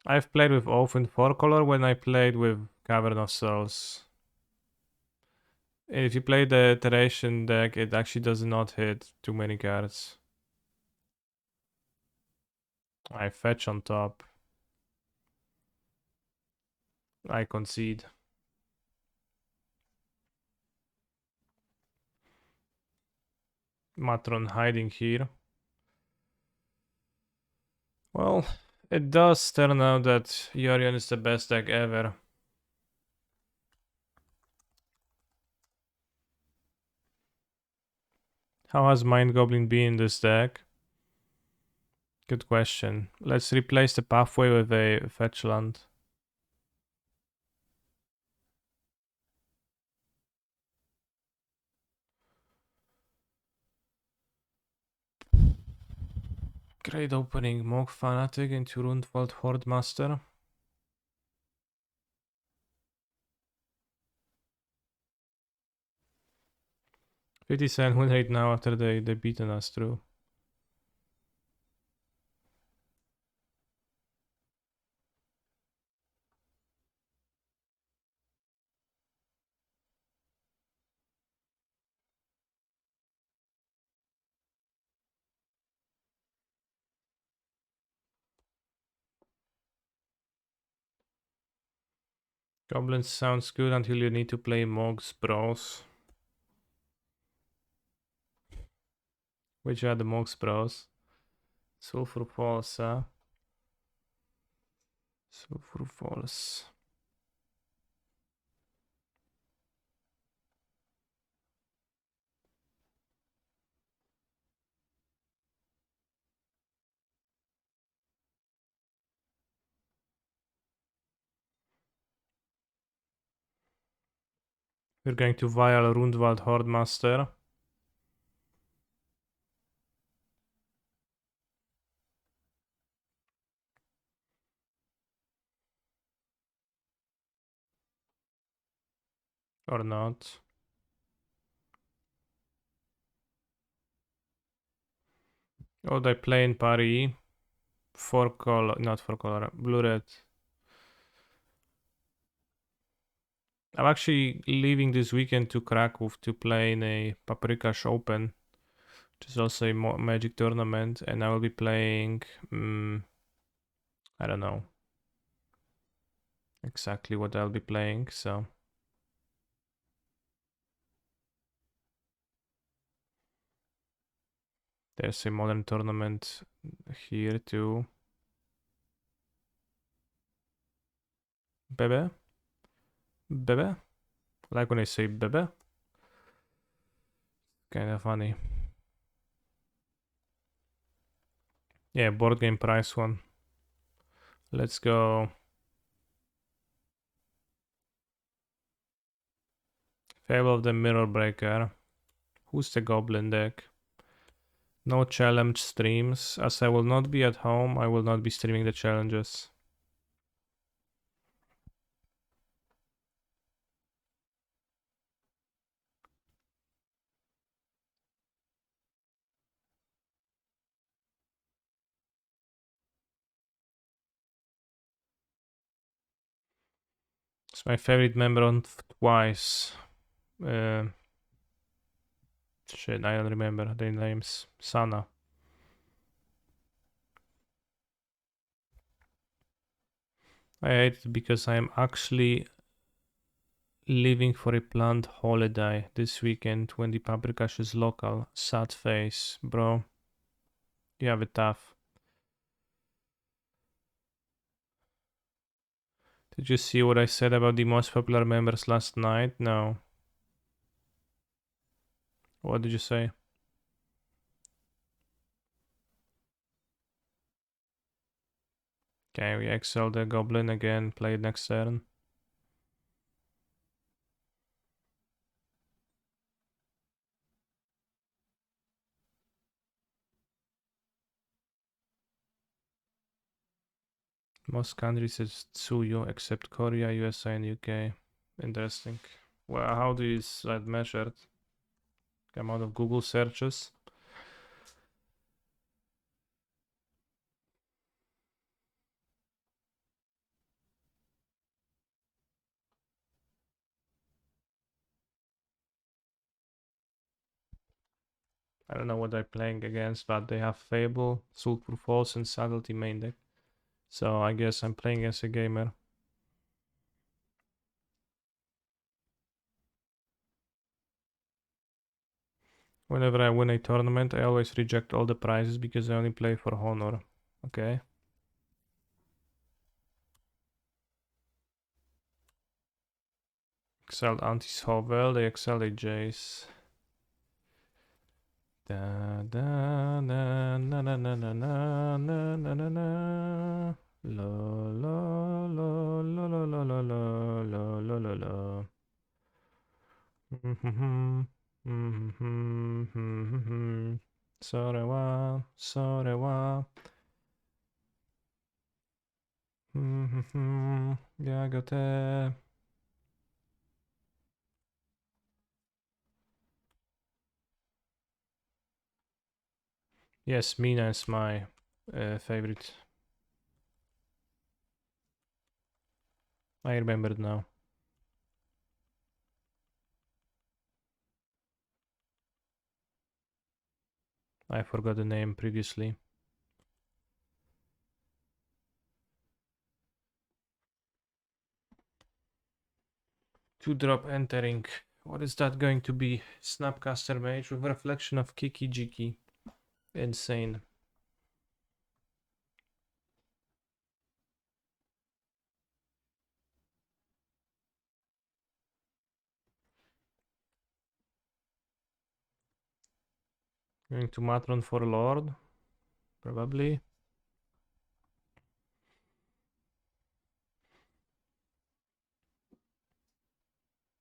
[SPEAKER 1] I've played with Oath 4-color when I played with Cavern of Souls. If you play the Iteration deck, it actually does not hit too many cards. I fetch on top. I concede. Matron hiding here. Well, it does turn out that Yorion is the best deck ever. How has Mind Goblin been in this deck? Good question. Let's replace the pathway with a fetch land. Great opening. Mog Fanatic into Rundvelt Hordemaster. 50% win rate now after they beaten us through. Goblins sounds good until you need to play Mogs Bros. Which are the Mogs Bros? Sulfur Falls, huh? Sulfur Falls. We're going to vial Rundvelt Hordemaster. Or not. Oh, they play in Paris. Not 4 color, blue red. I'm actually leaving this weekend to Krakow to play in a Paprika's Open, which is also a Magic tournament, and I will be playing. I don't know exactly what I'll be playing, so. There's a modern tournament here too. Bebe? Bebe? Like when I say bebe? Kinda funny. Yeah, board game price one. Let's go. Fable of the Mirror Breaker. Who's the Goblin deck? No challenge streams. As I will not be at home, I will not be streaming the challenges. It's my favorite member on twice. Shit, I don't remember their names. Sana. I hate it because I am actually leaving for a planned holiday this weekend when the Paprikash is local. Sad face, bro. You have it tough. Did you see what I said about the most popular members last night? No. What did you say? Okay, we exile the Goblin again, play it next turn. Most countries is Tsuyu except Korea, USA, and UK. Interesting. Well, how do you that measured? Come out of Google searches. I don't know what they're playing against, but they have Fable, Sulfur Falls, and Subtlety main deck. So I guess I'm playing as a gamer. Whenever I win a tournament, I always reject all the prizes because I only play for honor. Okay. Excelled Anti-Hovel, they excelled a Jace. Da da na na na na na na na na na na. La la la la la la la la la la la la. Sorewa, sorewa. Jagote. Yes, Mina is my favorite. I remember it now. I forgot the name previously. 2-drop entering. What is that going to be? Snapcaster Mage with reflection of Kiki Jiki. Insane. Going to Matron for Lord. Probably.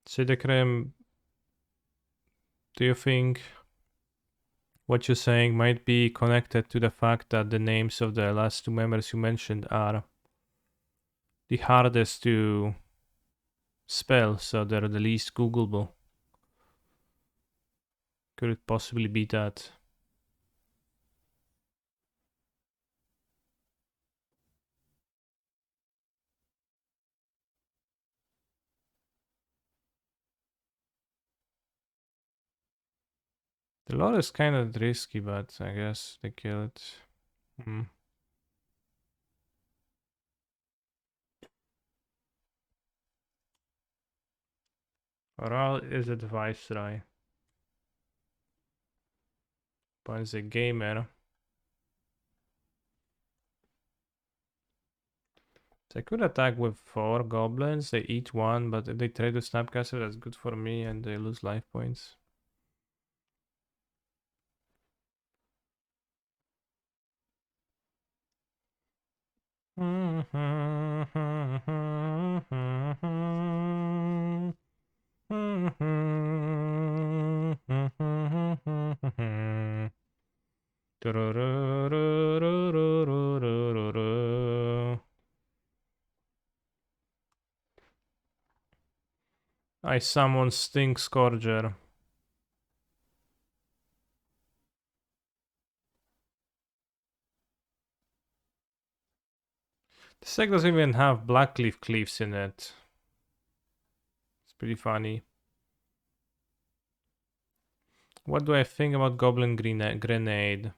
[SPEAKER 1] Sidecrem, do you think what you're saying might be connected to the fact that the names of the last two members you mentioned are the hardest to spell, so they're the least Googleable? Could it possibly be that? The lore is kind of risky, but I guess they kill it. Oral is it Viceroy. Points a gamer. They could attack with 4 goblins. They eat 1, but if they trade with Snapcaster, that's good for me, and they lose life points. I summon Stink Scourger. This deck doesn't even have Blackleaf Cleaves in it. It's pretty funny. What do I think about Goblin Grenade?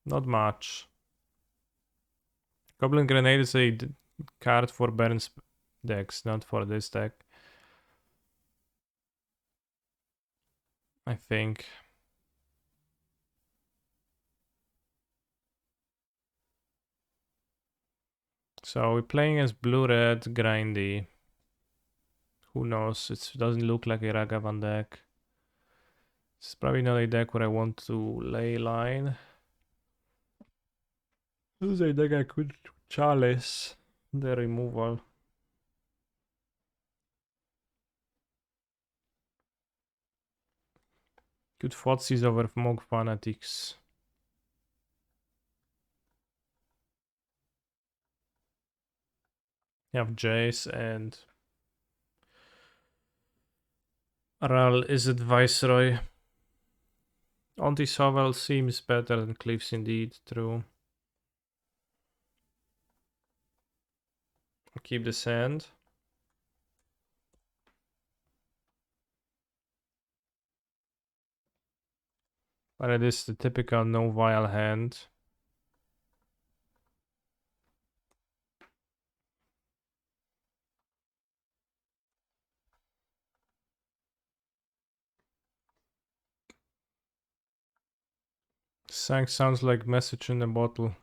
[SPEAKER 1] Not much. Goblin Grenade is a card for Burns decks, not for this deck. I think. So we're playing as blue-red grindy. Who knows? It doesn't look like a Ragavan deck. It's probably not a deck where I want to lay line. This is a deck I could chalice the removal. Good Thoughtseize over Mog Fanatics. You have Jace and Ral is it Viceroy. Anti-Sovel seems better than Cliffs indeed, true. I'll keep the sand. But it is the typical no vial hand. Sounds like message in a bottle.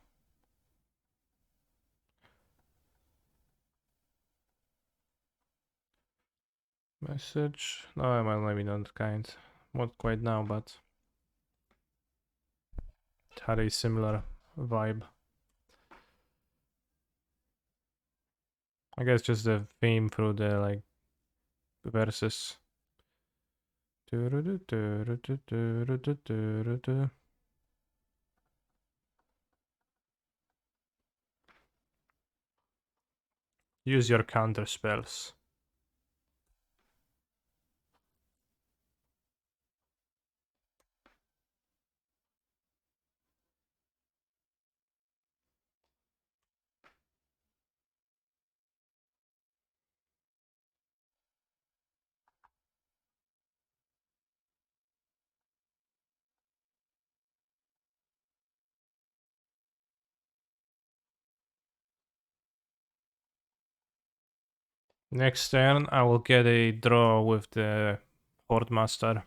[SPEAKER 1] Message? No, well, maybe not kind. Not quite now, but it had a similar vibe. I guess just the theme through the like verses. Use your counter spells. Next turn, I will get a draw with the Hordemaster.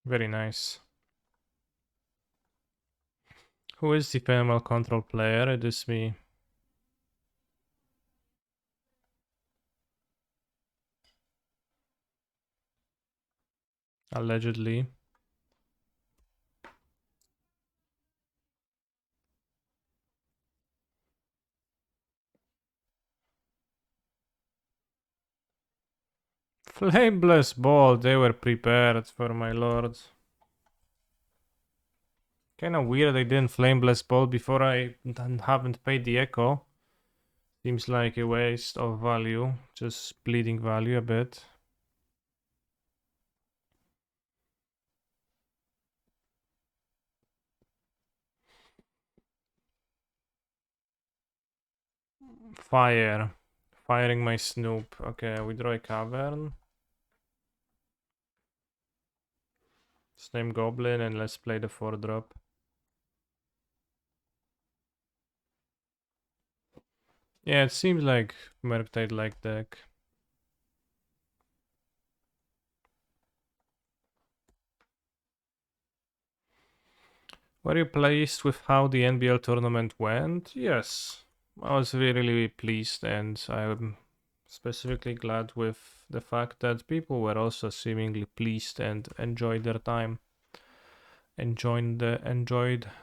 [SPEAKER 1] Very nice. Who is the female control player? It is me. Allegedly. Flameless ball, they were prepared for my lord. Kinda weird I didn't flameless ball before I haven't paid the echo. Seems like a waste of value, just bleeding value a bit. Fire. Firing my Snoop. Okay, we draw a cavern. Let's name Goblin and let's play the 4-drop. Yeah, it seems like Murktide-like deck. Were you pleased with how the NBL tournament went? Yes, I was really pleased, and I'm specifically glad with the fact that people were also seemingly pleased and enjoyed their time, enjoyed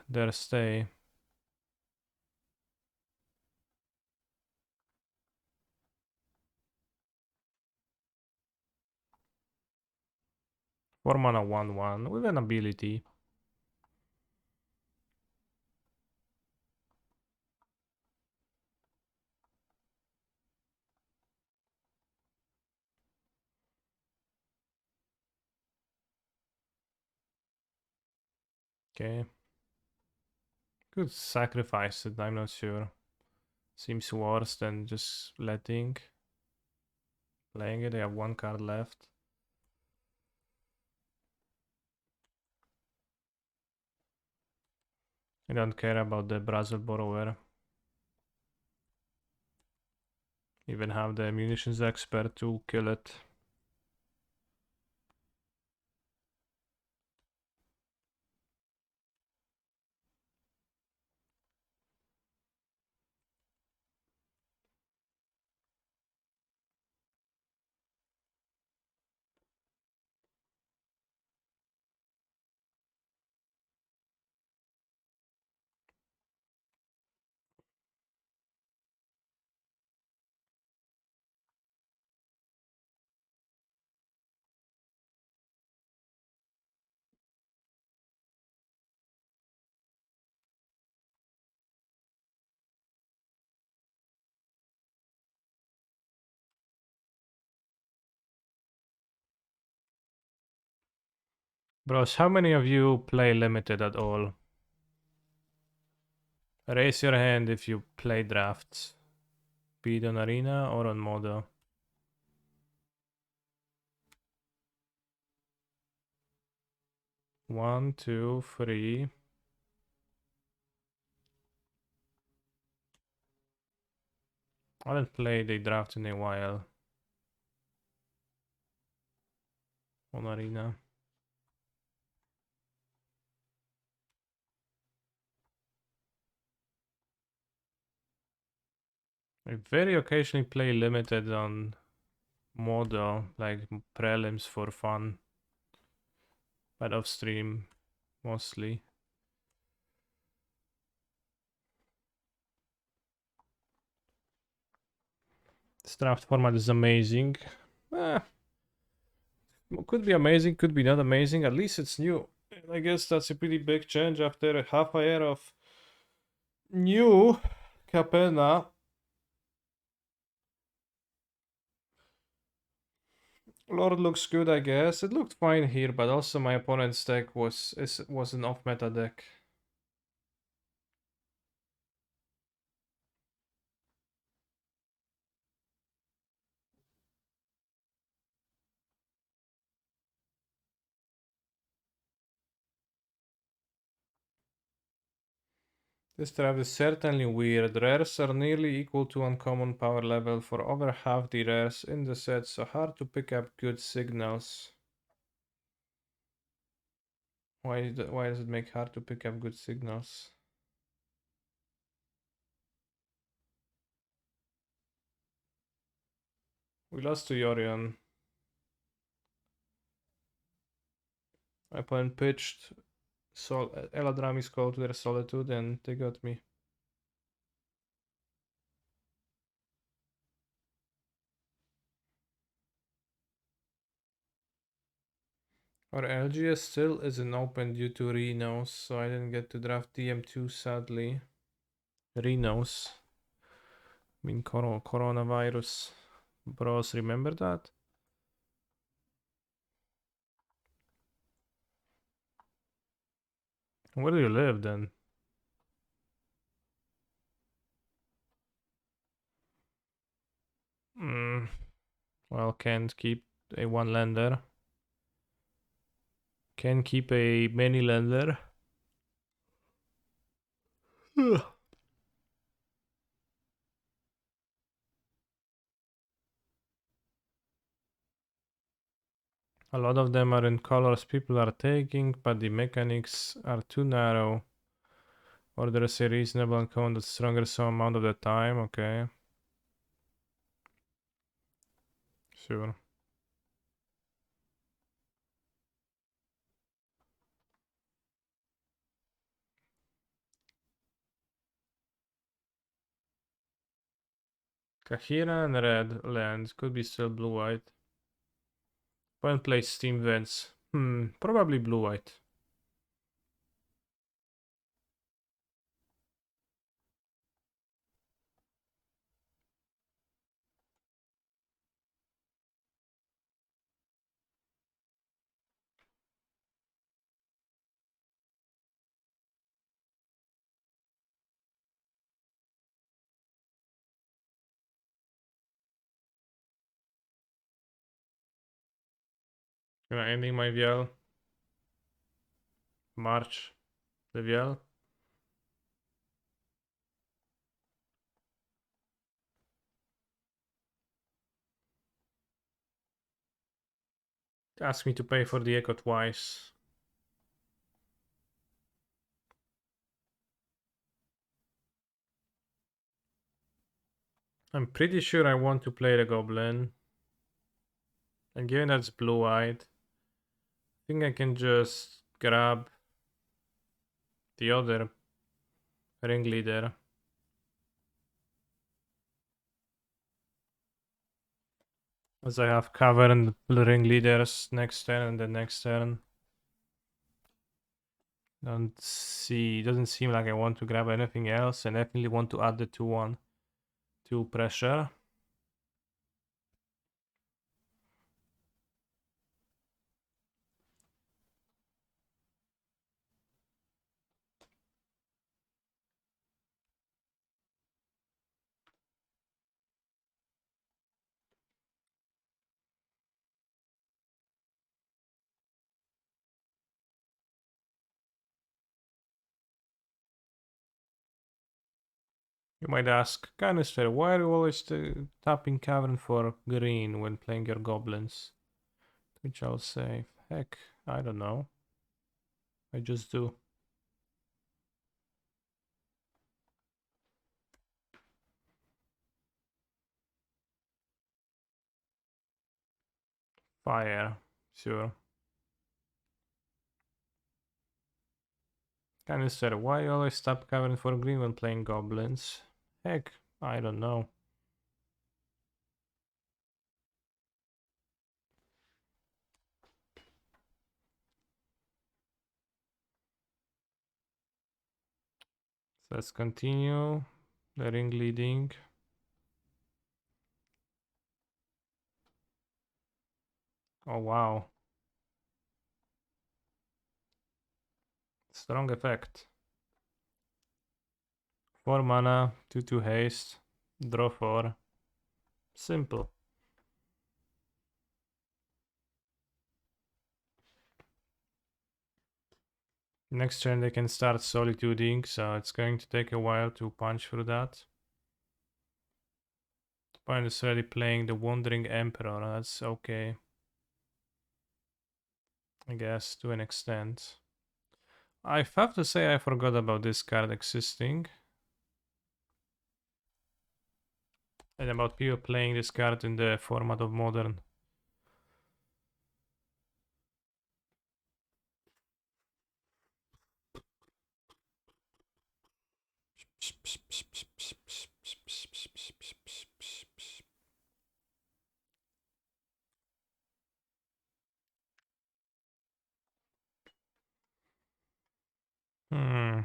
[SPEAKER 1] their stay. For mana 1/1 with an ability. Okay. Could sacrifice it, I'm not sure. Seems worse than just playing it. I have one card left. I don't care about the Brazil borrower. Even have the munitions expert to kill it. Bros, how many of you play limited at all? Raise your hand if you play drafts. Be it on Arena or on Modo. One, two, three. I haven't played a draft in a while. On Arena. I very occasionally play limited on Modo, like prelims for fun. But off stream, mostly. This draft format is amazing. Could be amazing, could be not amazing. At least it's new. And I guess that's a pretty big change after a half a year of new Capenna. Lord looks good, I guess. It looked fine here, but also my opponent's deck was an off-meta deck. This draft is certainly weird. Rares are nearly equal to uncommon power level for over half the rares in the set, so hard to pick up good signals. Why does it make hard to pick up good signals? We lost to Yorion. My opponent pitched Eladrami's Call to their Solitude and they got me. Our LGS still isn't open due to Renos, so I didn't get to draft DM2 sadly. Renos. I mean coronavirus. Bros, remember that? Where do you live then? Well, can't keep a one lander. Can keep a many lander. A lot of them are in colors people are taking, but the mechanics are too narrow. Or there is a reasonable uncommon that's stronger some amount of the time, okay. Sure. Kahira and red land could be still blue-white. Point place steam vents. Probably blue-white. Ending my Vial. March. The Vial. Ask me to pay for the echo twice. I'm pretty sure I want to play the Goblin. And given that's blue-eyed, I think I can just grab the other ringleader. As I have covered the ringleaders next turn and the next turn. Doesn't seem like I want to grab anything else, and definitely want to add the 2-1 to pressure. You might ask, Canister, why are you always tapping Cavern for green when playing your goblins? Which I'll say, heck, I don't know. I just do. Fire, sure. Canister, why you always tap Cavern for green when playing goblins? Heck, I don't know. So let's continue. The ring leading. Oh wow. Strong effect. 4 mana, 2/2 haste, draw 4. Simple. Next turn they can start solituding, so it's going to take a while to punch through that. Opponent is already playing the Wandering Emperor, that's okay. I guess, to an extent. I have to say I forgot about this card existing. And about people playing this card in the format of Modern. Hmm.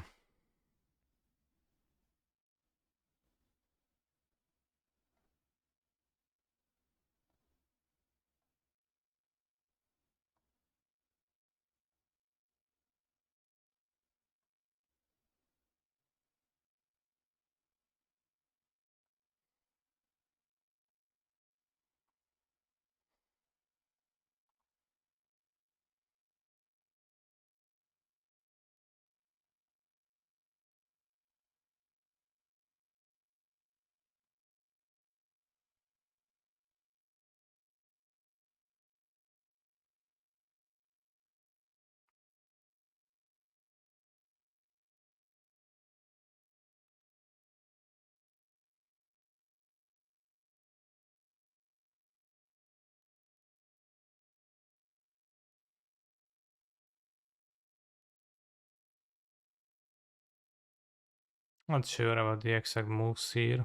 [SPEAKER 1] Not sure about the exact moves here.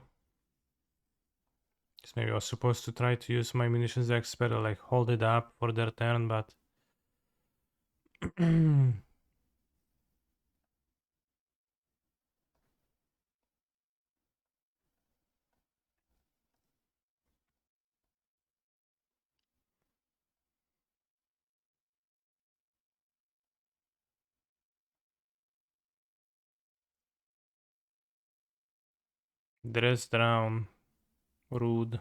[SPEAKER 1] Because maybe I was supposed to try to use my munitions expert or like hold it up for their turn, but dress down. Rude.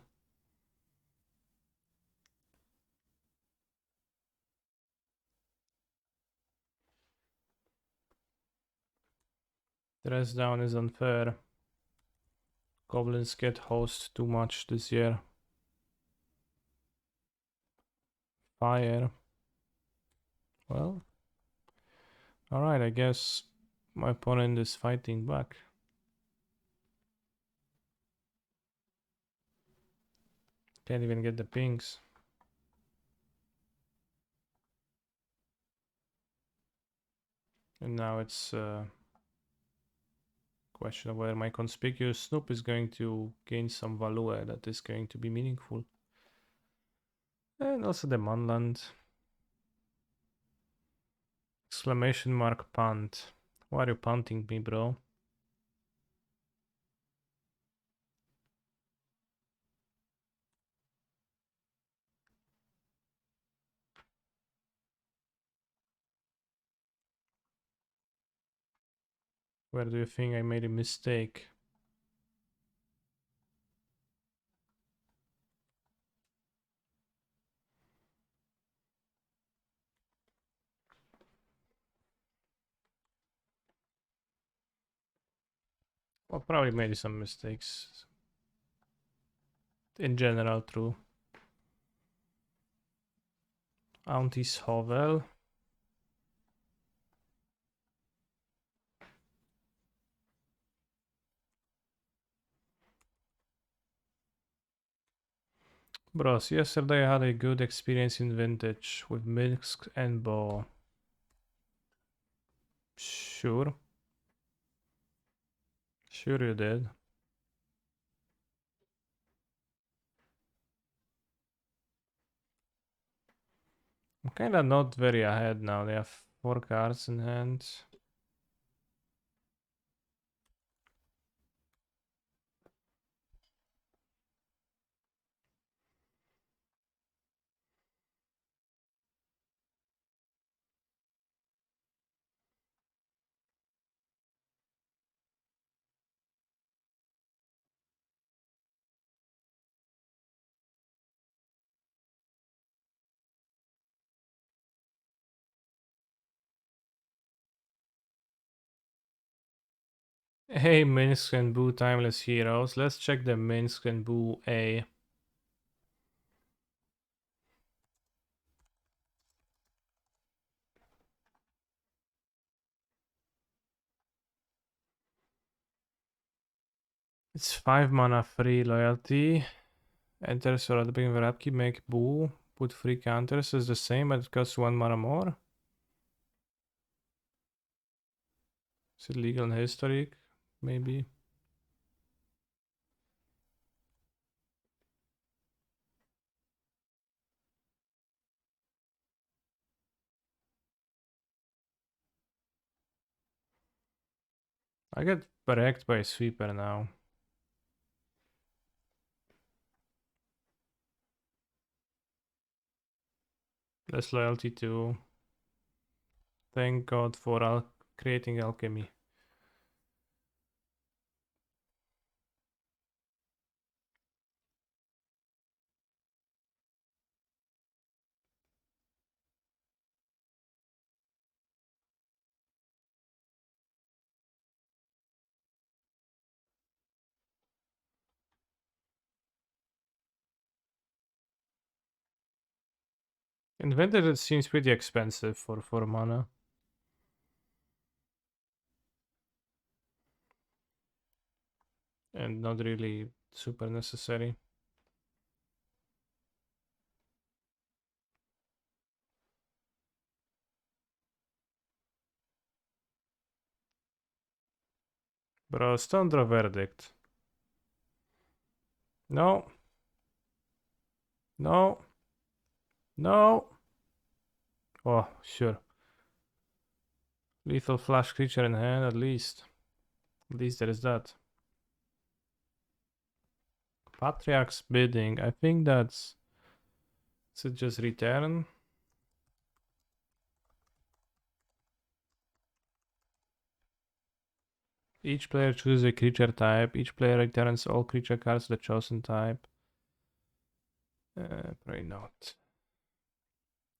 [SPEAKER 1] Dress down is unfair. Goblins get host too much this year. Fire. Well, alright, I guess my opponent is fighting back. Can't even get the pings. And now it's question of whether my conspicuous snoop is going to gain some value that is going to be meaningful. And also the Manland. Exclamation mark punt. Why are you punting me, bro? Where do you think I made a mistake? Well, probably made some mistakes. In general, true. Auntie's Hovel. Bros, yesterday I had a good experience in Vintage with Milk and Bow. Sure. Sure you did. I'm kinda not very ahead now. They have 4 cards in hand. Hey, Minsk and Boo Timeless Heroes. Let's check the Minsk and Boo A. It's 5 mana free loyalty. Enter so at the beginning of the upkeep, make Boo. Put free counters is the same, but it costs 1 mana more. Is it legal and historic? Maybe. I get wrecked by Sweeper now. Less loyalty too. Thank God for creating alchemy. Invented it seems pretty expensive for 4 mana. And not really super necessary. Bro, Stondra Verdict. No. No. No. Oh, sure. Lethal flash creature in hand, at least. At least there is that. Patriarch's Bidding. I think that's... Is it just return? Each player chooses a creature type. Each player returns all creature cards of the chosen type. Probably not.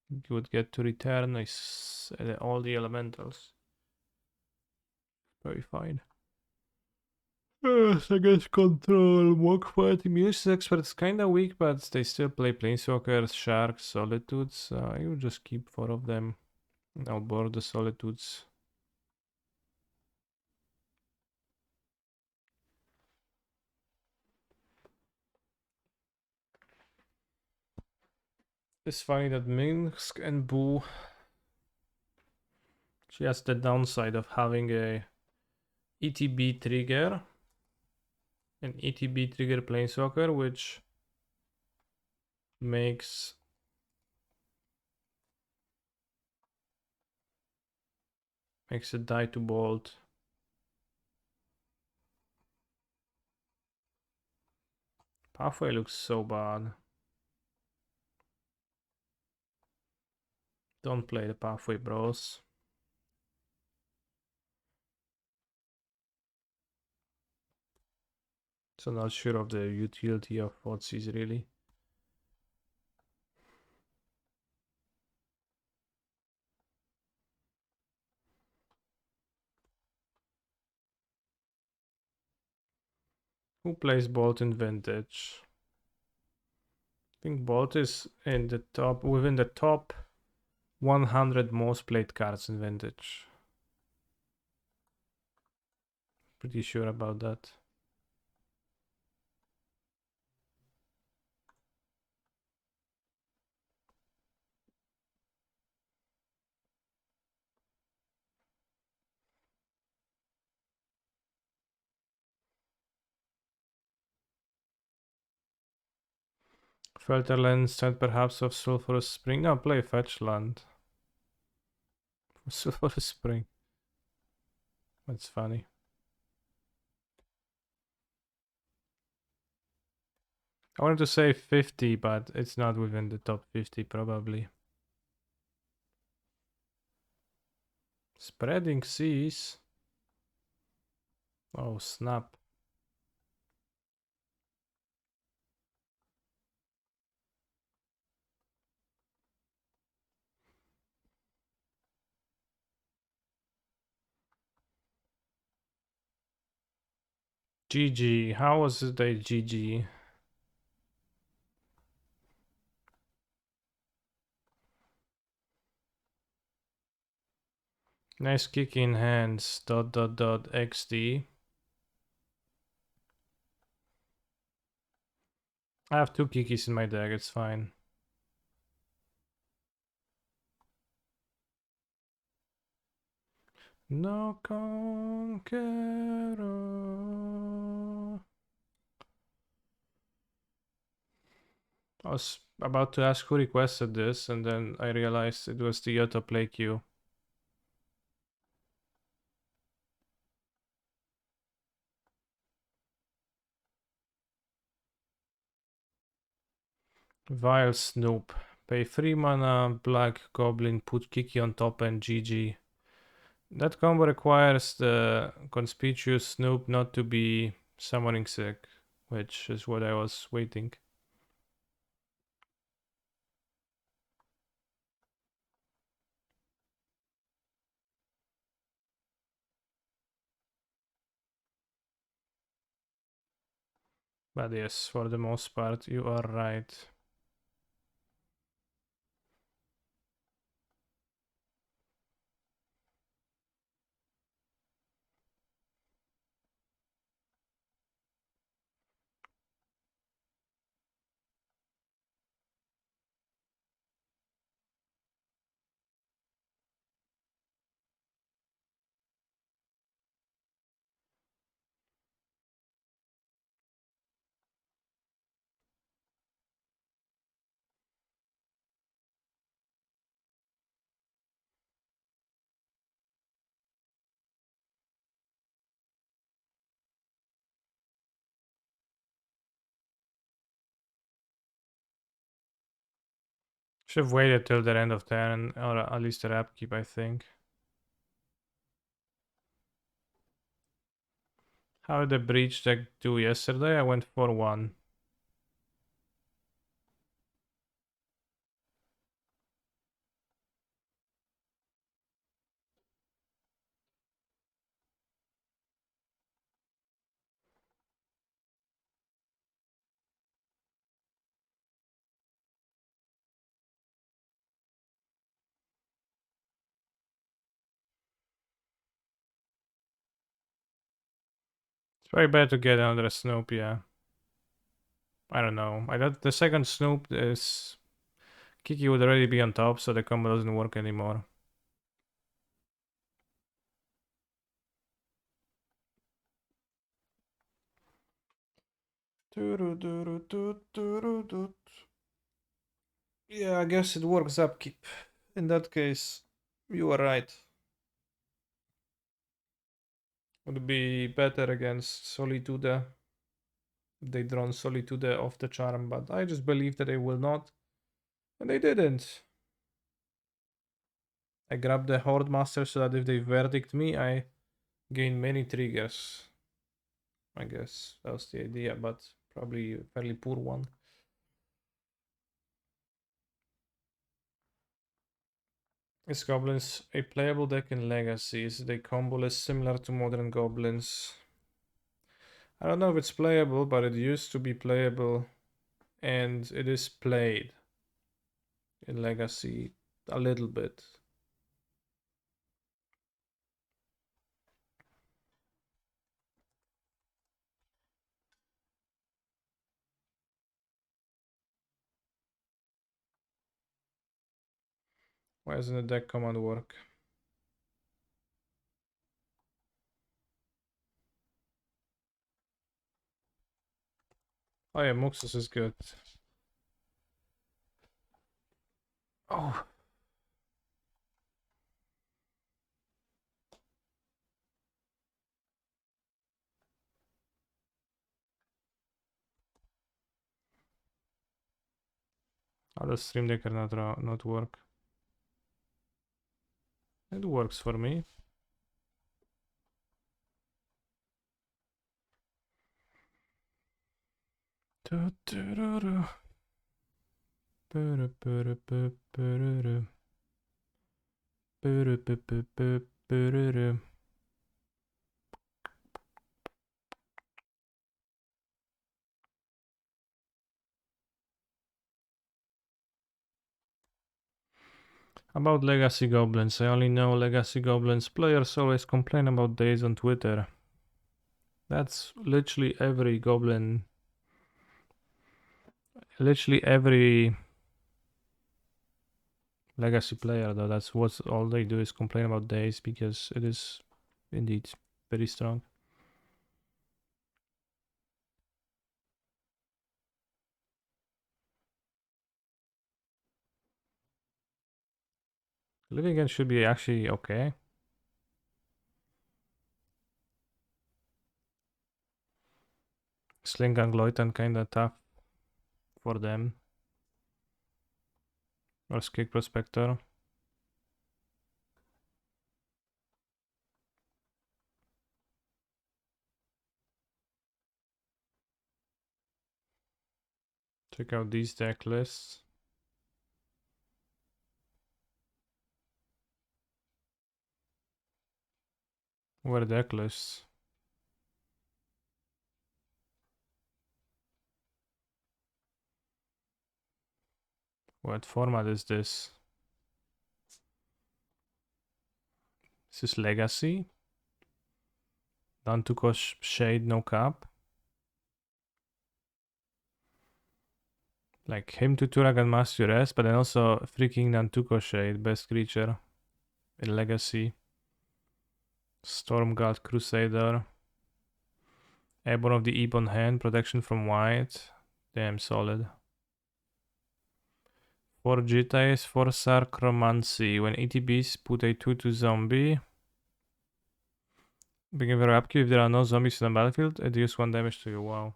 [SPEAKER 1] You would get to return all the elementals. Probably fine. I guess control, walk fighting, music experts kinda weak, but they still play planeswalkers, sharks, solitudes. You just keep 4 of them. I'll board the solitudes. It's funny that Minsk and Boo, she has the downside of having a ETB trigger, an ETB trigger planeswalker, which makes it die to bolt. Pathway looks so bad. Don't play the Pathway, bros. So not sure of the utility of What's really. Who plays Bolt in Vintage? I think Bolt is in the top, within the top 100 most played cards in Vintage. Pretty sure about that. Felterland instead perhaps of Sulphurous Spring. No, play Fetch Land. Sulphurous Spring. That's funny. I wanted to say 50, but it's not within the top 50 probably. Spreading Seas. Oh, snap. GG. How was it a GG? Nice kick in hands. ... XD. I have 2 kikis in my deck, it's fine. No conqueror. I was about to ask who requested this, and then I realized it was the autoplay queue. Vile Snoop. Pay 3 mana, black goblin, put Kiki on top and GG. That combo requires the conspicuous Snoop not to be summoning sick, which is what I was waiting. But yes, for the most part, you are right. Should have waited till the end of turn, or at least the upkeep, I think. How did the breach deck do yesterday? I went for 1. It's very bad to get another Snoop, yeah. I don't know. I thought the second Snoop is... Kiki would already be on top, so the combo doesn't work anymore. Yeah, I guess it works upkeep. In that case, you are right. Would be better against Solitude. They drawn Solitude off the charm, but I just believe that they will not. And they didn't. I grabbed the Hordemaster so that if they verdict me, I gain many triggers. I guess that was the idea, but probably a fairly poor one. Is Goblins a playable deck in Legacy? Is the combo list similar to Modern Goblins? I don't know if it's playable, but it used to be playable, and it is played in Legacy a little bit. Why doesn't the deck command work? Oh yeah, Muxus is good. Oh. How does Stream Decker not work? It works for me. About Legacy Goblins, I only know Legacy Goblins. Players always complain about days on Twitter. That's literally every goblin. Literally every Legacy player, though. That's what all they do is complain about days because it is indeed very strong. Living End should be actually okay. Sling and Gloitan kinda tough for them. Or Skig Prospector. Check out these deck lists. Where deck lists? What format is this? This is Legacy. Dantuko Shade, no cap. Like him to Turag and Master S, but then also freaking Nantuko Shade, best creature in Legacy. Stormguard Crusader. Airborne of the Ebon Hand, protection from white. Damn solid. 4 Jitais, 4 Sarchromancy. When ETBs put a 2/2 zombie. Begin very upkeep. If there are no zombies in the battlefield, it deals 1 damage to you. Wow.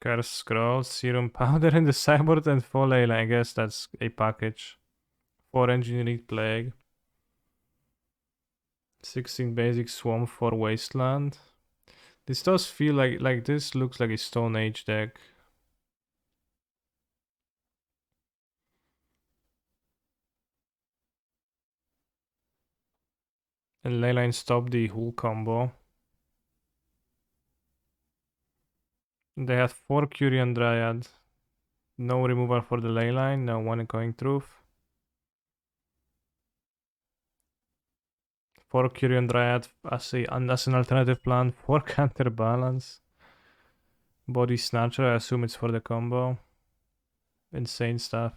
[SPEAKER 1] Curse Scroll, Serum Powder in the sideboard, and 4 Layla. I guess that's a package. 4 Engineering Plague. 16 basic Swarm for Wasteland. This does feel like this looks like a Stone Age deck. And Leyline stopped the Hull combo. They had 4 Curian Dryad. No removal for the Leyline, no one going Truth. 4 Curian Dryad as an alternative plan, 4 Counterbalance. Body Snatcher, I assume it's for the combo. Insane stuff.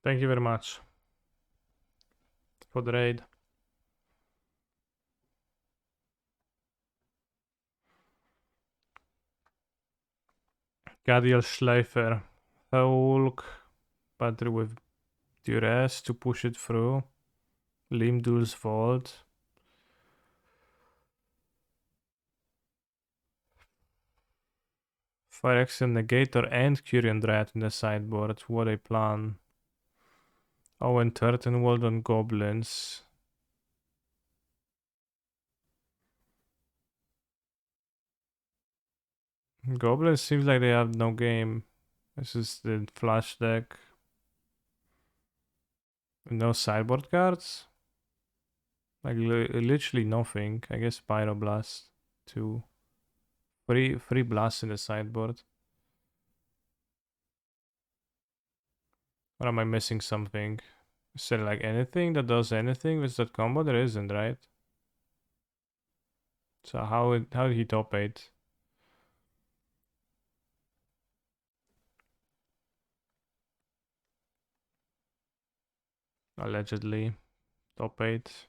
[SPEAKER 1] Thank you very much for the raid. Gadiel Schleifer. Hulk. Battery with duress to push it through. Limdul's Vault. Fire Action Negator and Curian Dryad in the sideboard. What a plan. Oh, and Turtenwald on Goblins. Goblins seems like they have no game. This is the flash deck. No sideboard cards? Like literally nothing. I guess Pyroblast. 2. Free blasts in the sideboard. Or am I missing something? Is there like anything that does anything with that combo? There isn't, right? So how did he top 8? Allegedly. Top 8.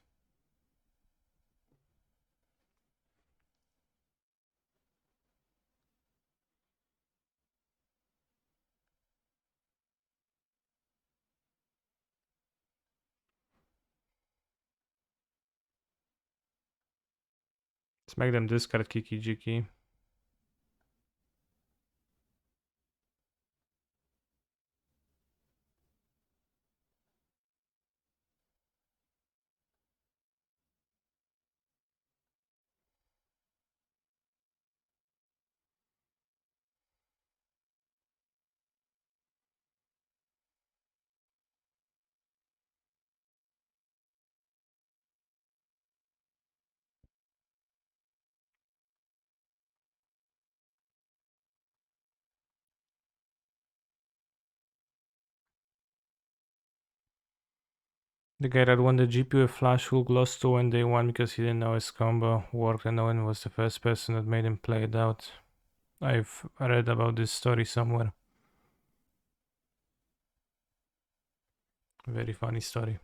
[SPEAKER 1] Let's make them discard Kiki Jiki. The guy that won the GPU Flash Hulk lost to when day one because he didn't know his combo worked and no one was the first person that made him play it out. I've read about this story somewhere. Very funny story.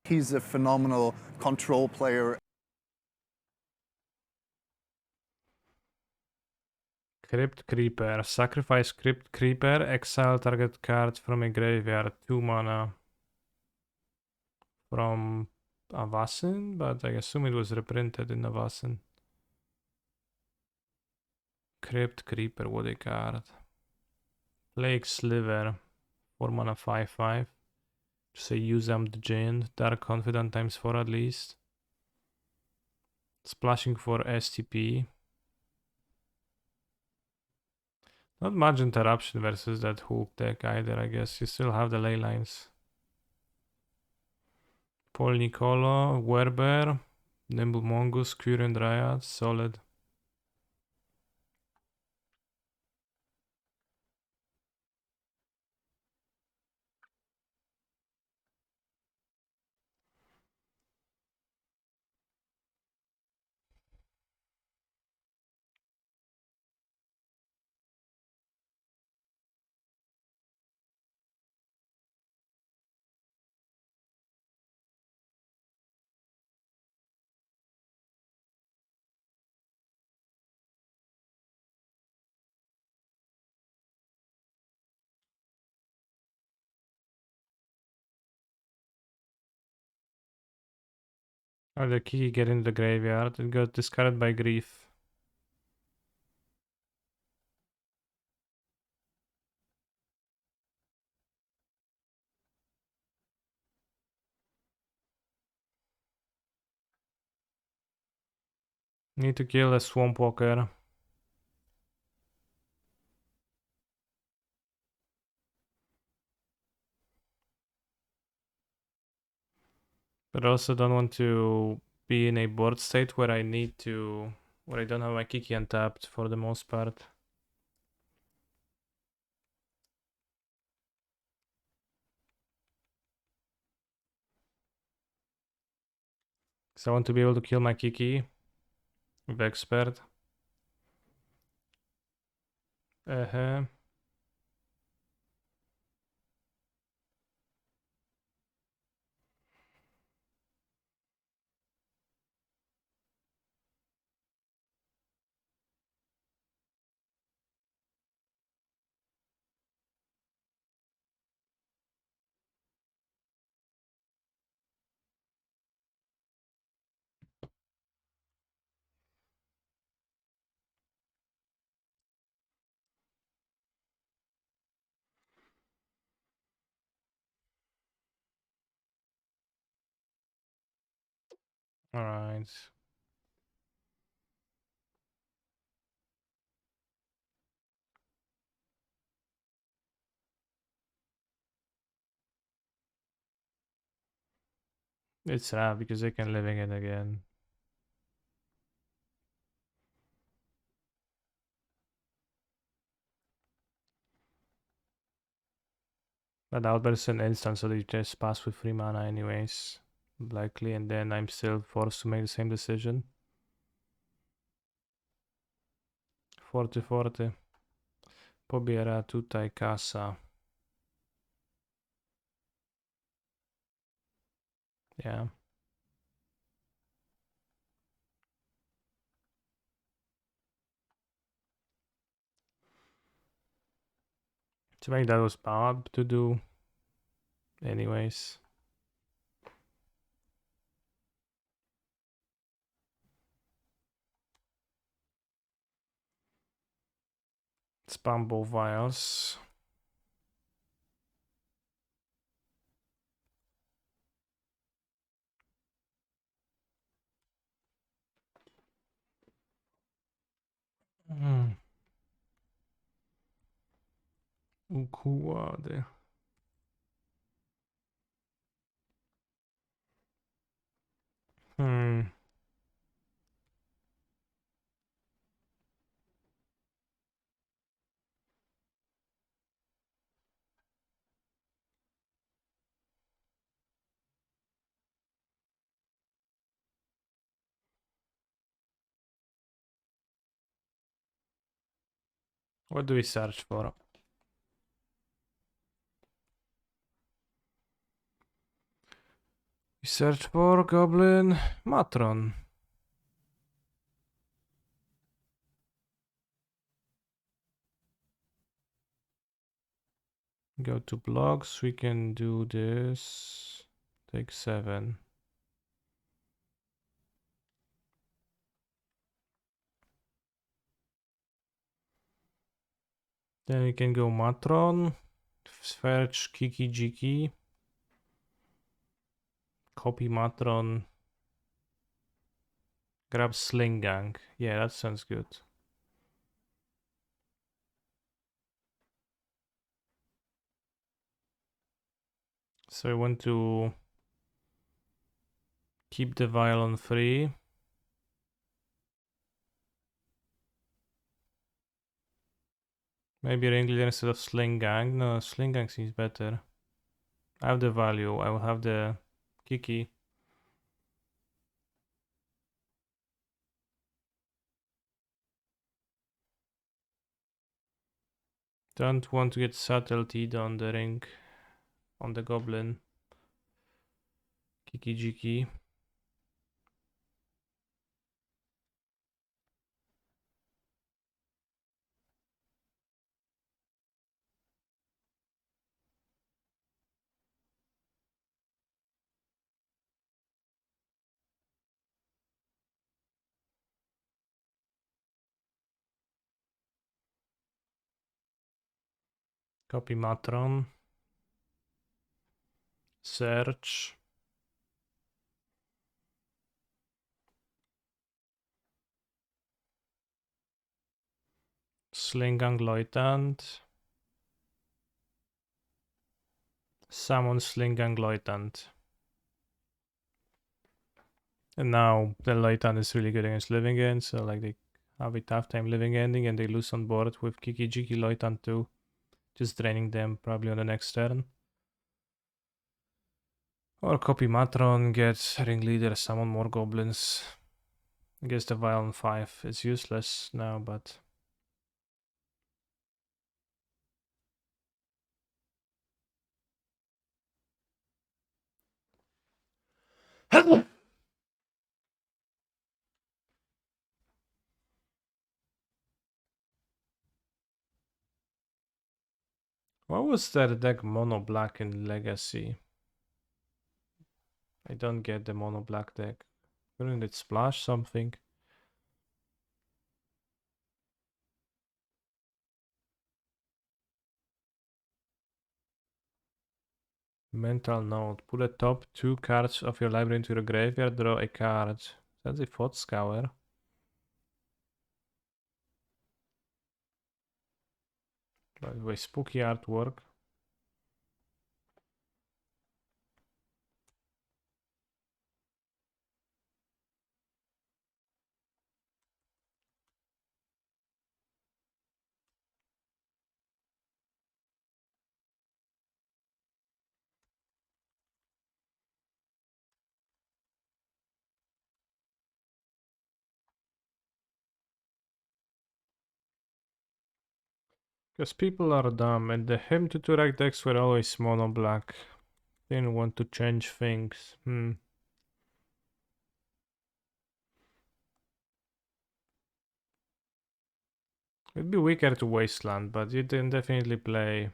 [SPEAKER 2] He's a phenomenal control player.
[SPEAKER 1] Crypt Creeper. Sacrifice Crypt Creeper. Exile target card from a graveyard. 2 mana. From Avacyn, but I assume it was reprinted in Avacyn. Crypt Creeper, what a card. Plague Sliver. 4 mana 5/5. Say use the Giant. Dark Confidant times 4 at least. Splashing for STP. Not much interruption versus that Hulk deck either, I guess. You still have the ley lines. Paul Nicolo, Werber, Nimble Mongoose, Quirion Dryad, solid. How the key get into the graveyard? It got discarded by Grief. Need to kill a Swamp Walker. But also don't want to be in a board state where I need to... where I don't have my Kiki untapped for the most part. So I want to be able to kill my Kiki with Expert. Uh-huh. Alright. It's sad because I can living it again. But Outburst is an instant, so they just pass with 3 mana anyways. Likely, and then I'm still forced to make the same decision. 40-40. Pobiera tutaj kasa. Yeah. So maybe that was bad to do. Anyways. Spam both vials. Układy. What do we search for? We search for Goblin Matron. Go to blogs, we can do this. Take 7. Then we can go Matron, search Kiki Jiki, copy Matron, grab Sling Gang. Yeah, that sounds good. So I want to keep the violin free. Maybe Ringleader instead of Sling Gang. No, Sling Gang seems better. I have the value. I will have the Kiki. Don't want to get subtlety on the ring, on the goblin. Kiki Jiki. Copy Matron. Search. Slingang Leutant. Summon Slingang Leutant. And now the Leutant is really good against Living End, so like they have a tough time Living Ending and they lose on board with Kiki Jiki Leutant too. Just draining them probably on the next turn. Or copy Matron, get Ringleader, summon more goblins. I guess the Violent 5 is useless now, but... What was that deck mono black in Legacy? I don't get the mono black deck. Couldn't it splash something? Mental note. Put the top 2 cards of your library into your graveyard, draw a card. That's a Thought Scour. By the way, spooky artwork. Because people are dumb, and the Hymn to Turak decks were always mono black. Didn't want to change things. It'd be weaker to Wasteland, but you can definitely play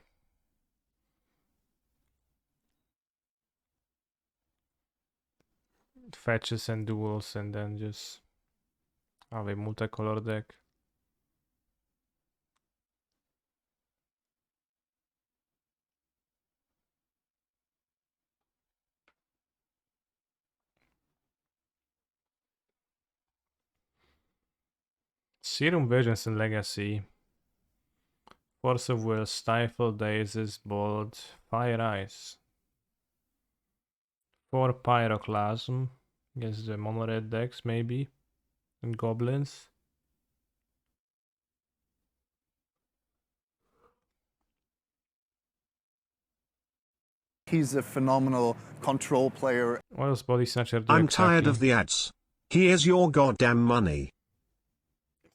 [SPEAKER 1] fetches and duels and then just have a multicolor deck. Serum Visions and Legacy. Force of Will, Stifle, Dazes, Bolt, Fire Ice. 4 Pyroclasm against the mono red decks, maybe. And Goblins.
[SPEAKER 2] He's a phenomenal control player.
[SPEAKER 1] What does Body Snatcher do
[SPEAKER 3] I'm
[SPEAKER 1] exactly?
[SPEAKER 3] tired of the ads. Here's your goddamn money.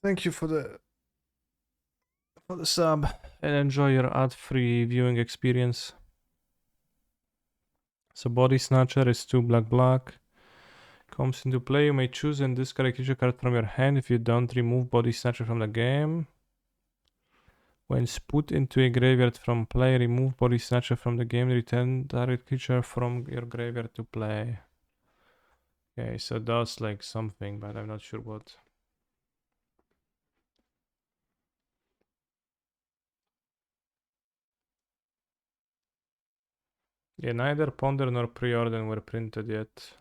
[SPEAKER 1] Thank you for for the sub and enjoy your ad-free viewing experience. So Body Snatcher is 2 black. Comes into play, you may choose and discard a creature card from your hand. If you don't, remove Body Snatcher from the game. When put into a graveyard from play, remove Body Snatcher from the game. Return target creature from your graveyard to play. Okay, so it does like something, but I'm not sure what. Yeah, neither Ponder nor Preordain were printed yet.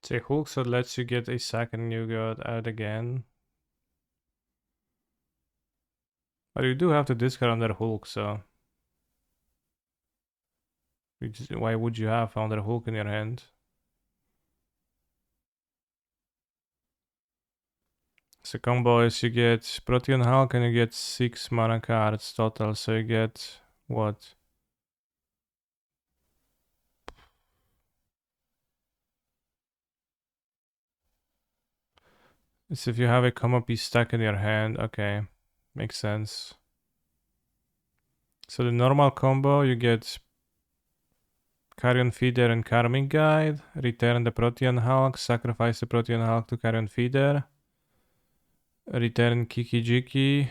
[SPEAKER 1] It's a hook, so it lets you get a second you got out again. But you do have to discard under Hulk, so why would you have under Hulk in your hand? So combo is you get Protean Hulk and you get 6 mana cards total, so you get what? It's if you have a combo piece stuck in your hand, okay, makes sense. So the normal combo, you get Carrion Feeder and Karmic Guide, return the Protean Hulk, sacrifice the Protean Hulk to Carrion Feeder, return Kiki Jiki,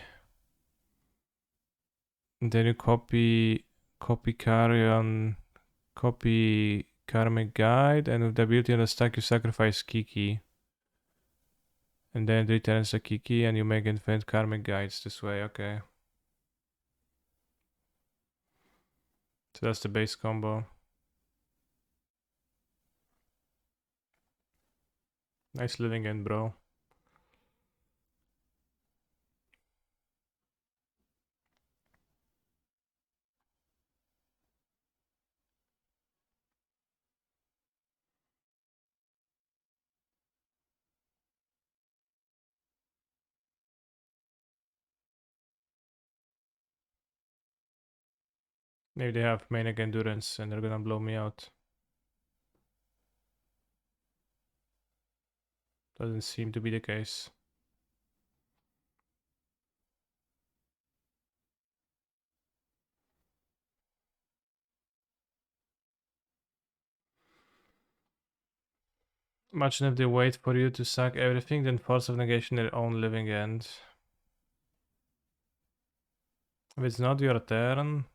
[SPEAKER 1] then you copy Carrion, copy Karmic Guide, and with the ability on the stack you sacrifice Kiki. And then it returns a Kiki and you make infinite Karmic Guides this way, okay. So that's the base combo. Nice living end, bro. Maybe they have Manic Endurance and they're gonna blow me out. Doesn't seem to be the case. Imagine if they wait for you to sack everything, then Force of Negation their own living end. If it's not your turn...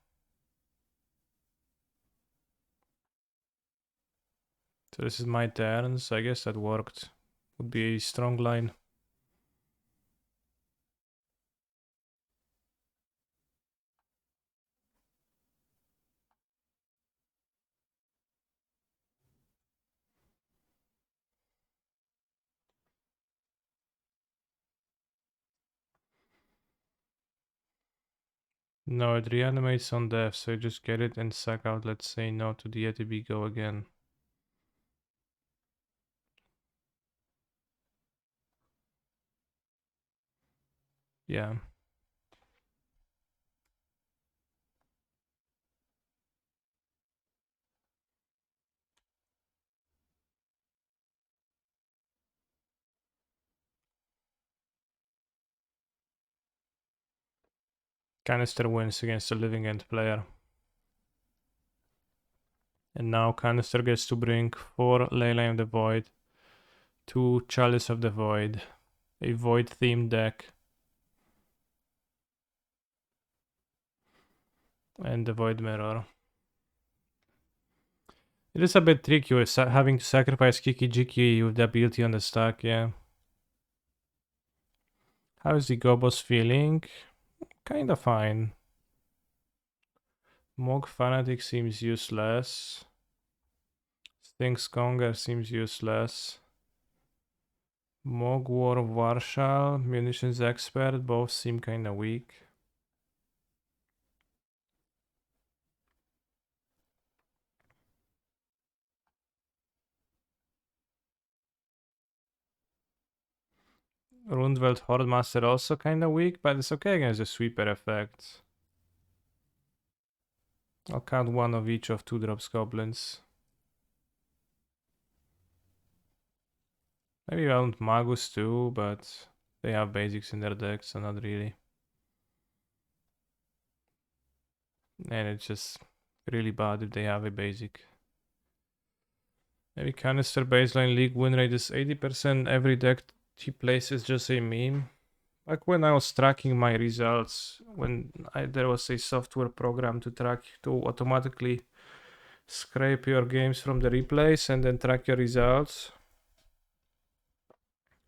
[SPEAKER 1] So this is my turn, so I guess that worked. Would be a strong line. No, it reanimates on death, so you just get it and sack out, let's say, no to the ATB, go again. Yeah. Canister wins against a living end player. And now Canister gets to bring 4 Leyline of the Void, 2 Chalice of the Void, a Void themed deck, and the Void Mirror. It is a bit tricky with having to sacrifice Kiki Jiki with the ability on the stack, yeah. How is the Gobos feeling? kinda fine. Mog Fanatic seems useless. Stinks Conger seems useless. Mog War Marshal, Munitions Expert, both seem kinda weak. Rundvelt Hordemaster also kinda weak, but it's okay against the sweeper effect. I'll count one of each of 2 drops Goblins. Maybe I want Magus too, but they have basics in their deck, so not really. And it's just really bad if they have a basic. Maybe Canister baseline league win rate is 80%. Every deck he plays is just a meme. Like when I was tracking my results, there was a software program to automatically scrape your games from the replays and then track your results.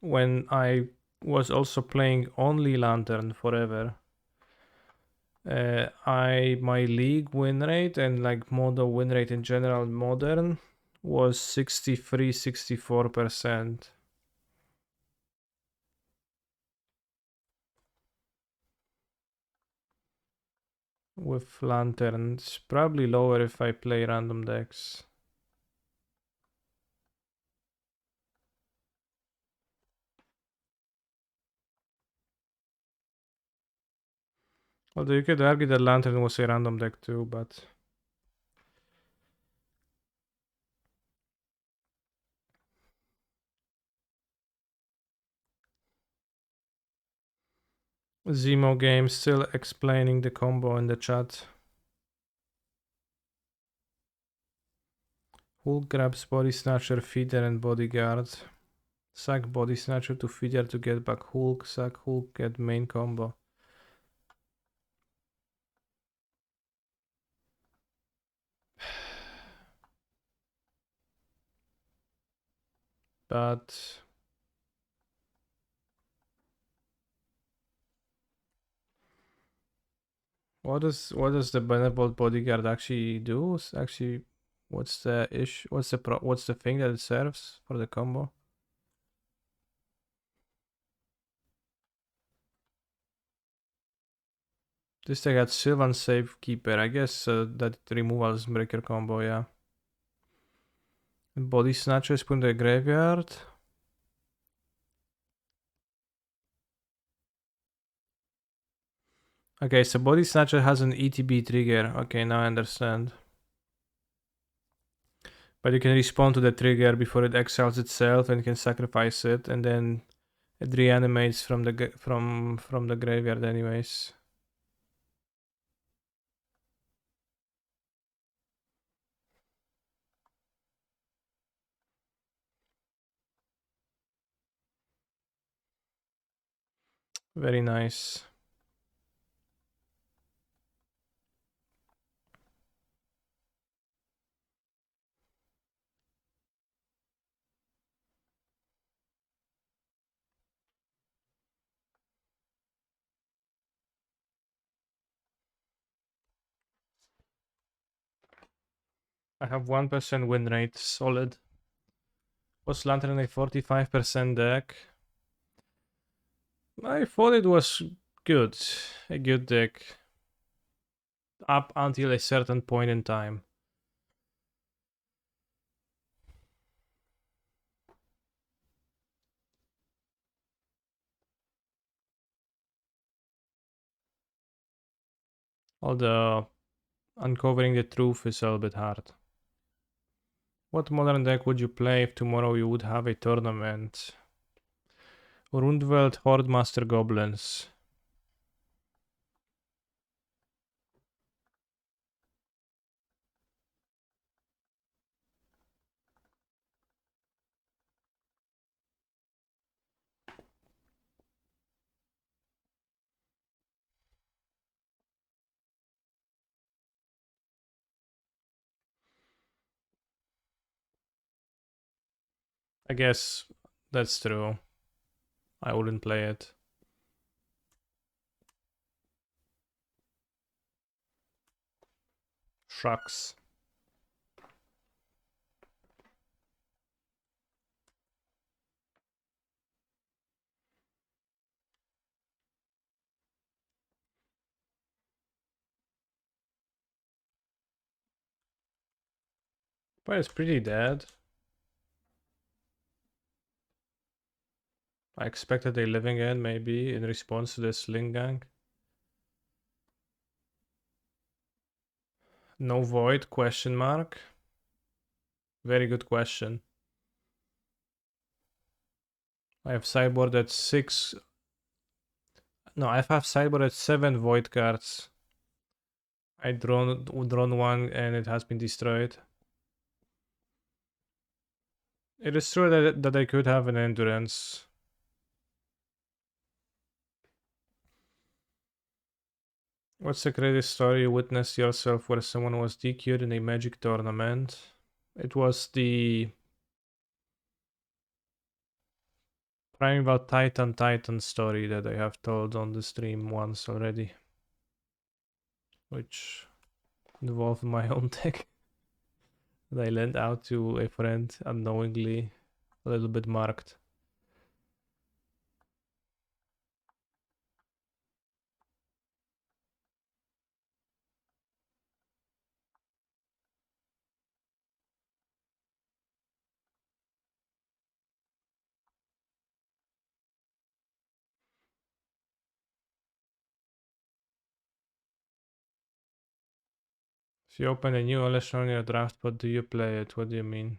[SPEAKER 1] When I was also playing only Lantern forever, my league win rate and like modo win rate in general modern was 63-64%. With lanterns, probably lower if I play random decks. Although you could argue that lantern was a random deck too, but Zemo game still explaining the combo in the chat. Hulk grabs Body Snatcher, Feeder, and Bodyguard. Sack Body Snatcher to Feeder to get back Hulk. Sack Hulk, get main combo. But what does the Benevolent Bodyguard actually do? Actually, what's the issue? What's the thing that it serves for the combo? This thing had Sylvan Safekeeper. I guess that removals breaker combo, yeah. Body Snatcher is put in the graveyard. Okay, so Body Snatcher has an ETB trigger. Okay, now I understand. But you can respond to the trigger before it exiles itself and you can sacrifice it, and then it reanimates from the graveyard anyways. Very nice. I have 1% win rate, solid. Was Lantern a 45% deck? I thought it was good. A good deck. Up until a certain point in time. Although uncovering the truth is a little bit hard. What modern deck would you play if tomorrow you would have a tournament? Rundvelt, Hordemaster, Goblins. I guess that's true. I wouldn't play it. Shucks. But it's pretty dead. I expected a living end maybe in response to the sling gang. No void question mark. Very good question. I have sideboard at 6. No, I have sideboard at 7 void cards. I drawn one and it has been destroyed. It is true that I could have an endurance. What's the greatest story you witnessed yourself where someone was DQ'd in a Magic tournament? It was the Primeval Titan story that I have told on the stream once already, which involved my own deck that I lent out to a friend unknowingly, a little bit marked. If you open a new election on your draft, what do you play it? What do you mean?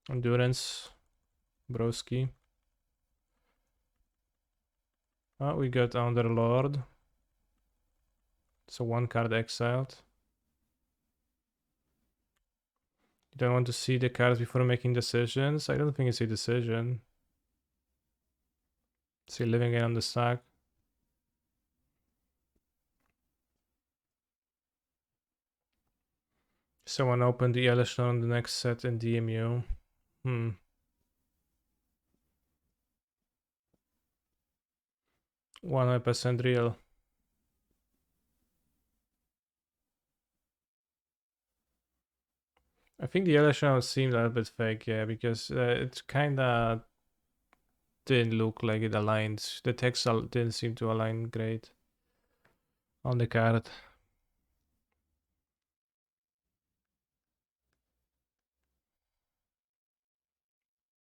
[SPEAKER 1] Endurance, broski. Oh, we got Underlord. So 1 card exiled. You don't want to see the cards before making decisions? I don't think it's a decision. See living it on the stack. Someone opened the election on the next set in DMU. 100% real. I think the election seemed a little bit fake, yeah, because it kinda didn't look like it aligned. The text didn't seem to align great on the card.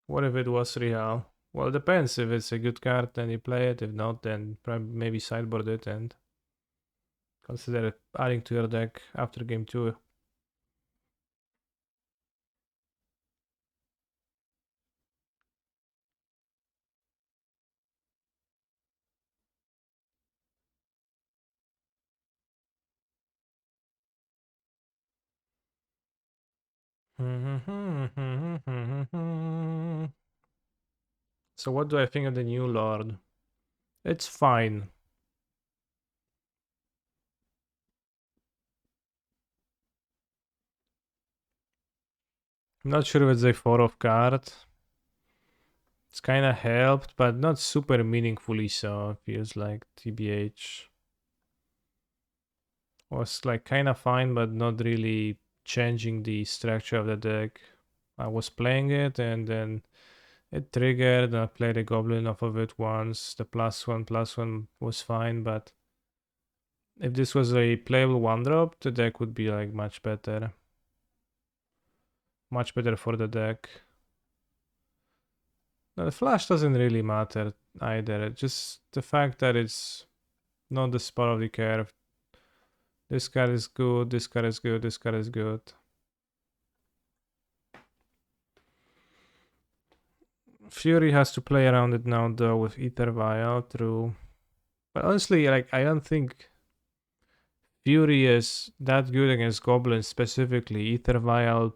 [SPEAKER 1] What if it was real? Well, it depends. If it's a good card, then you play it. If not, then maybe sideboard it and consider it adding to your deck after game 2. So what do I think of the new Lord? It's fine. I'm not sure if it's a 4 of card. It's kind of helped, but not super meaningfully so. Feels like TBH was like kind of fine, but not really changing the structure of the deck. I was playing it and then it triggered and I played a goblin off of it once. The +1/+1 was fine, but if this was a playable 1-drop, the deck would be like much better. Much better for the deck. No, the flash doesn't really matter either. Just the fact that it's not the spot of the curve. This card is good, this card is good, this card is good. Fury has to play around it now though with Ether Vial, true. But honestly, like I don't think Fury is that good against Goblins specifically. Ether Vial,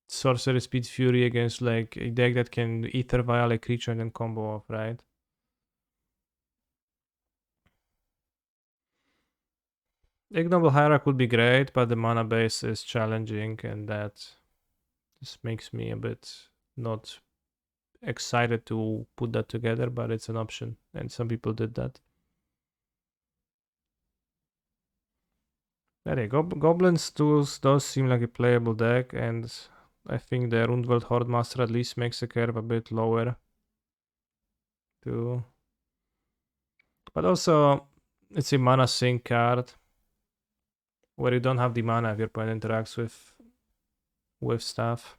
[SPEAKER 1] Sorcerer Speed Fury against like a deck that can Ether Vial a creature and then combo off, right? Ignoble Hierarch would be great, but the mana base is challenging and that just makes me a bit not excited to put that together, but it's an option and some people did that. Yeah, Goblins does seem like a playable deck, and I think the Rundvelt Hordemaster at least makes the curve a bit lower too. But also, it's a mana sink card where you don't have the mana if your opponent interacts with stuff.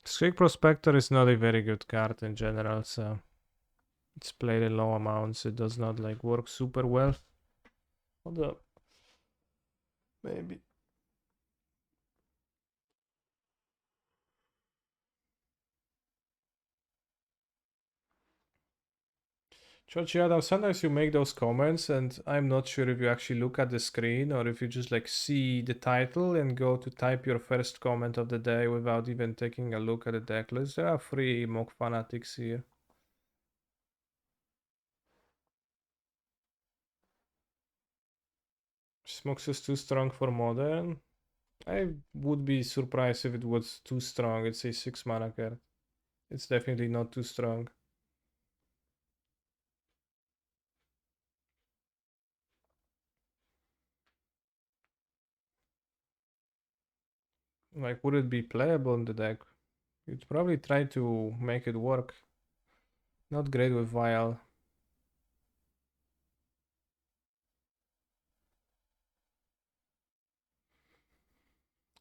[SPEAKER 1] Skrik Prospector is not a very good card in general, so it's played in low amounts. It does not like work super well. Although maybe. Georgie Adam, sometimes you make those comments and I'm not sure if you actually look at the screen or if you just like see the title and go to type your first comment of the day without even taking a look at the deck list. There are 3 mock fanatics here. Smokes is too strong for modern. I would be surprised if it was too strong. It's a 6 mana card. It's definitely not too strong. Like, would it be playable in the deck? You'd probably try to make it work. Not great with Vial.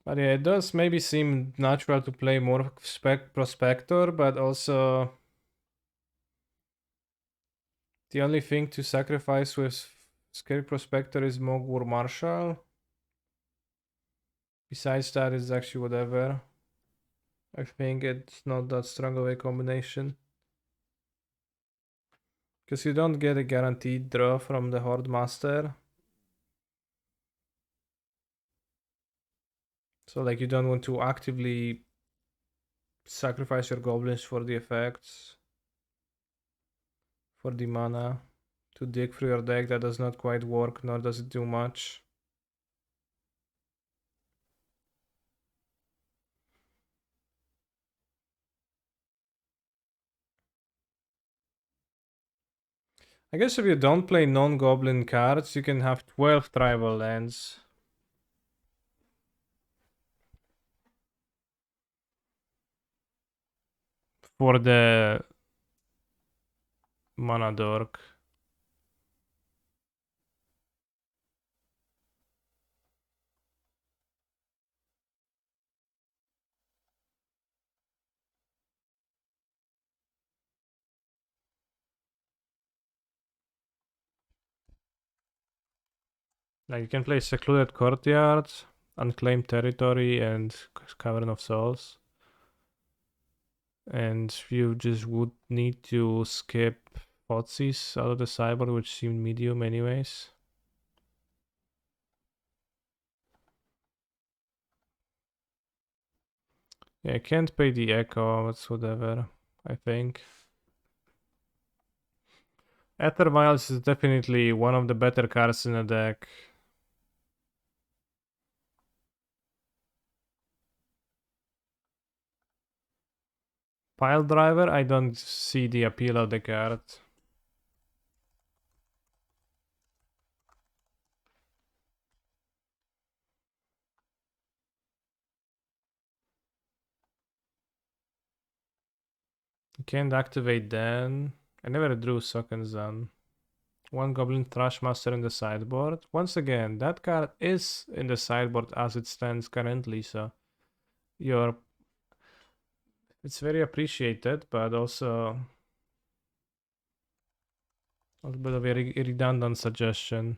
[SPEAKER 1] But yeah, it does maybe seem natural to play more Prospector, but also the only thing to sacrifice with Scary Prospector is Mogwur Marshal. Besides that, it's actually whatever. I think it's not that strong of a combination. Because you don't get a guaranteed draw from the Hordemaster. So like you don't want to actively sacrifice your goblins for the effects. For the mana. To dig through your deck that does not quite work, nor does it do much. I guess if you don't play non-goblin cards, you can have 12 tribal lands. For the mana dork. Like you can play Secluded Courtyard, Unclaimed Territory, and Cavern of Souls. And you just would need to skip Thoughtseize out of the sideboard, which seemed medium anyways. Yeah, I can't pay the Echo, it's whatever, I think. Ether Vials is definitely one of the better cards in the deck. Pile Driver, I don't see the appeal of the card. You can't activate then. I never drew Sokken. One Goblin Thrashmaster in the sideboard. Once again, that card is in the sideboard as it stands currently, so it's very appreciated, but also a little bit of a redundant suggestion.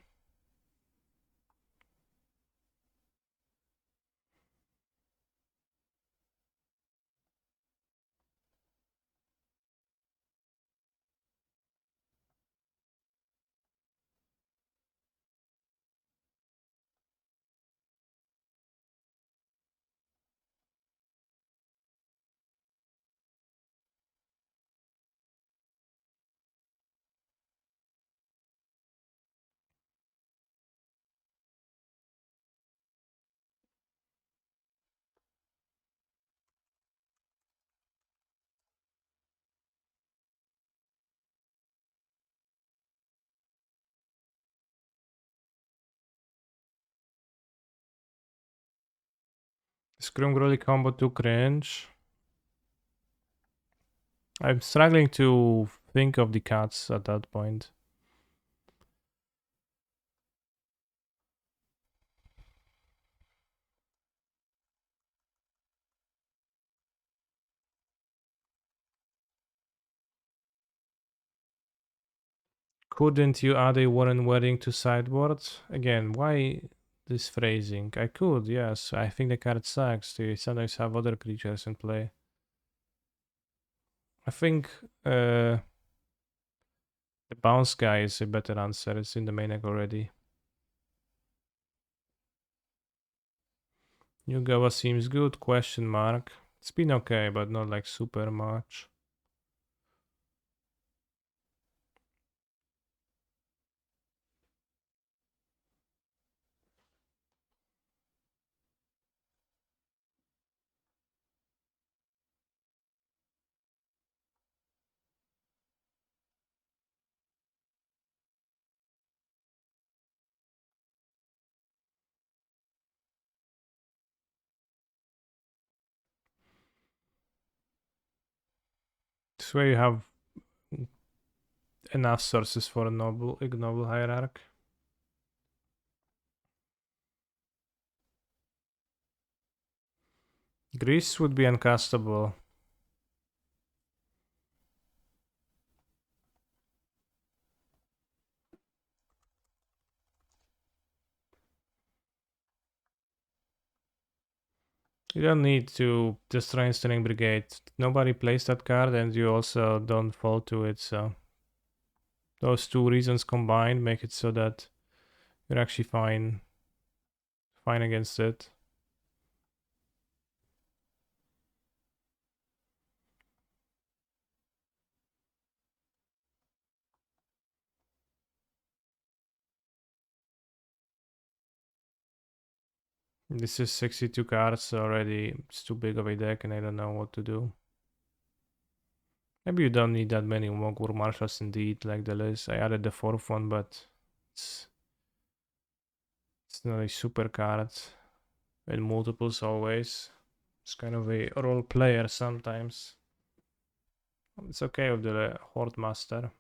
[SPEAKER 1] Scrum combo too cringe. I'm struggling to think of the cards at that point. Couldn't you add a Warren Wedding to sideboard? Again, why this phrasing? I could, yes. I think the card sucks. They sometimes have other creatures in play. I think the bounce guy is a better answer. It's in the main deck already. Yugawa seems good, question mark. It's been okay, but not like super much. This way you have enough sources for a ignoble hierarch. Grease would be uncastable. You don't need to destroy Instant Brigade. Nobody plays that card and you also don't fall to it, so those two reasons combined make it so that you're actually fine against it. This is 62 cards already. It's too big of a deck and I don't know what to do. Maybe you don't need that many Mogwur Marshals indeed, like the list. I added the fourth one, but it's not a super card. And multiples always. It's kind of a role player sometimes. It's okay with the Hordemaster.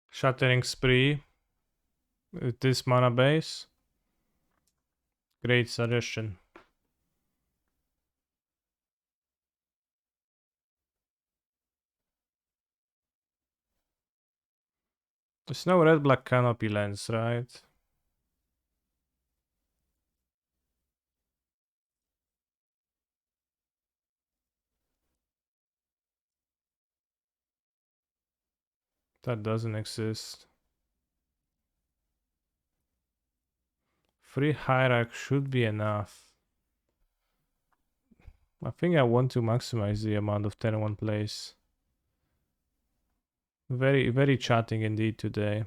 [SPEAKER 1] Shattering Spree with this mana base. Great suggestion. There's no red-black canopy lens, right? That doesn't exist. Free hierarch should be enough. I think I want to maximize the amount of turn 1 plays. Very, very chatting indeed today.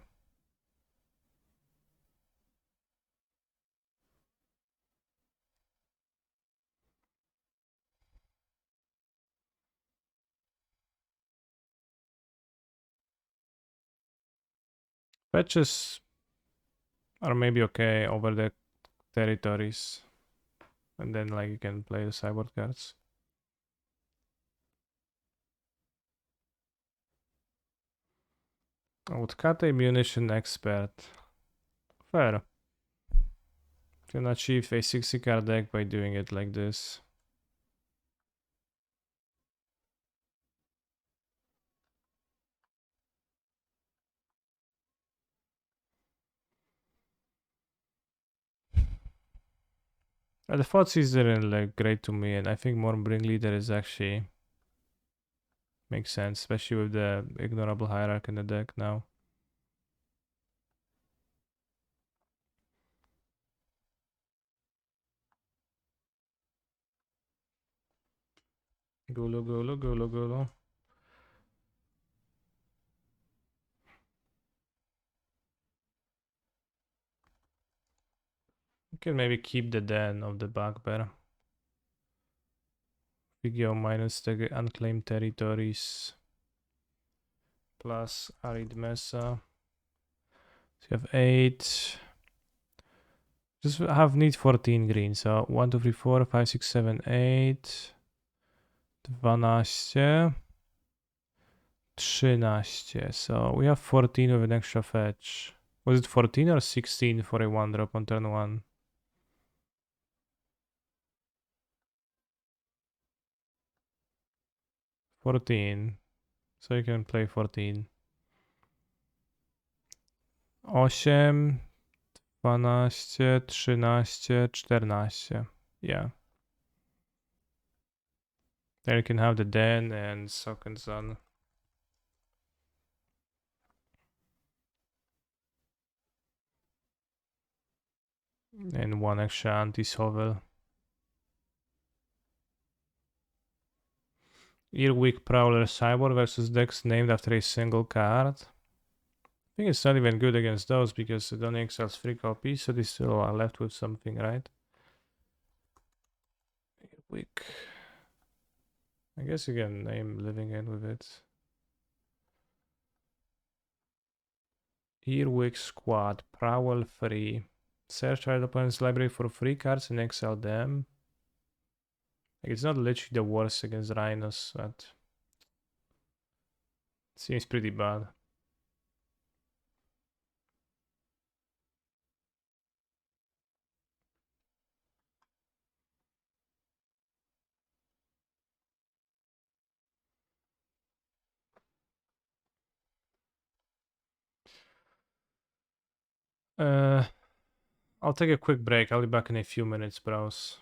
[SPEAKER 1] Fetches are maybe okay over the territories. And then like you can play the sideboard cards. I would cut a munition expert. Fair. Can achieve a 60 card deck by doing it like this. The thoughts didn't look great to me, and I think more Bring Leader is actually makes sense, especially with the ignorable hierarch in the deck now. Gulu, gulu, gulu, gulu. You can maybe keep the den of the bugbear. We go minus the unclaimed territories. Plus arid mesa. So you have 8. Just have need 14 green. So 1, 2, 3, 4, 5, 6, 7, 8. 12. 13. So we have 14 with an extra fetch. Was it 14 or 16 for a 1-drop on turn 1? 14. So you can play 14. 8, 12, 13, 14. Yeah. There you can have the den and Sock and Sun. And 1 extra anti-Sovel. Earwig Prowler Cyborg versus decks named after a single card. I think it's not even good against those because it only exiles 3 copies, so they still are left with something, right? Earwig. I guess you can name Living End with it. Earwig Squad, Prowl free. Search our opponent's library for 3 cards and exile them. Like, it's not literally the worst against Rhinos, but seems pretty bad. I'll take a quick break. I'll be back in a few minutes, bros.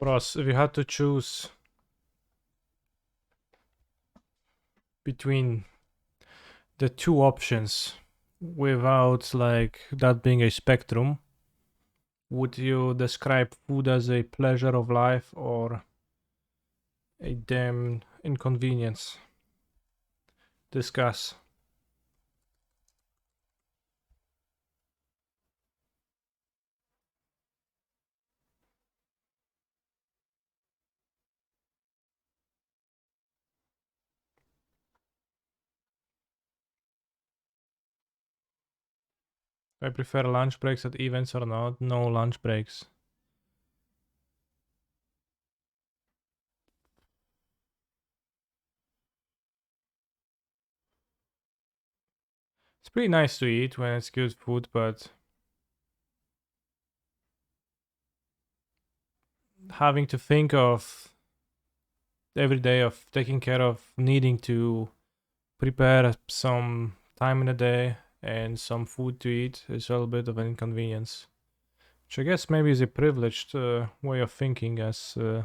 [SPEAKER 1] Ross, if you had to choose between the two options without like that being a spectrum, would you describe food as a pleasure of life or a damn inconvenience? Discuss. I prefer lunch breaks at events or not. No lunch breaks. It's pretty nice to eat when it's good food, but having to think of every day of taking care of needing to prepare some time in a day and some food to eat is a little bit of an inconvenience. Which I guess maybe is a privileged way of thinking, as I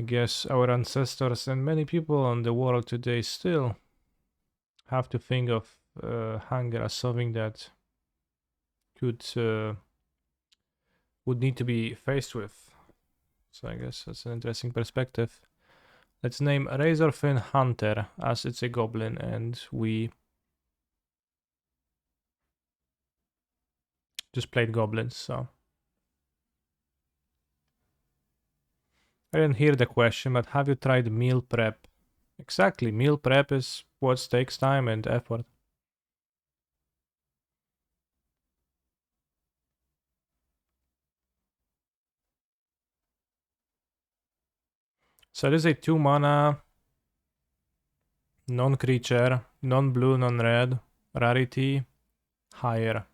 [SPEAKER 1] guess our ancestors and many people in the world today still have to think of hunger as something that could would need to be faced with. So I guess that's an interesting perspective. Let's name Razorfin Hunter as it's a goblin, and we just played goblins, so. I didn't hear the question, but have you tried meal prep? Exactly, meal prep is what takes time and effort. So it is a 2 mana, non-creature, non-blue, non-red, rarity, higher.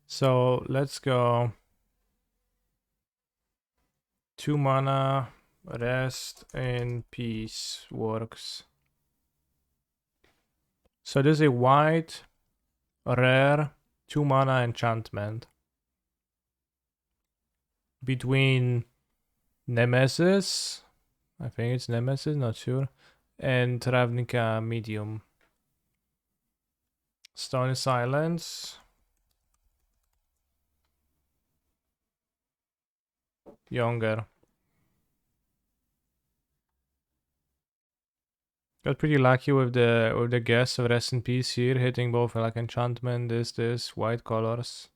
[SPEAKER 1] So let's go 2 mana, rest in peace works. So it is a white, rare, 2 mana enchantment. Between Nemesis, I think it's Nemesis, not sure, and Ravnica medium. Stony Silence. Younger. Got pretty lucky with the guess of Rest in Peace here, hitting both like enchantment, this, white colors.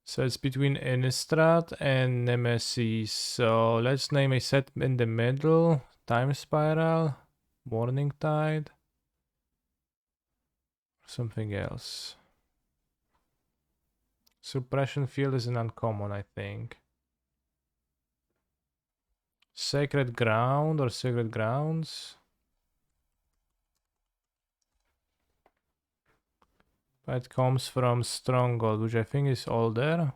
[SPEAKER 1] So it's between Innistrad and Nemesis. So let's name a set in the middle. Time Spiral, Morning Tide, something else. Suppression Field is an uncommon, I think. Sacred Ground or Sacred Grounds. It comes from Stronghold, which I think is older.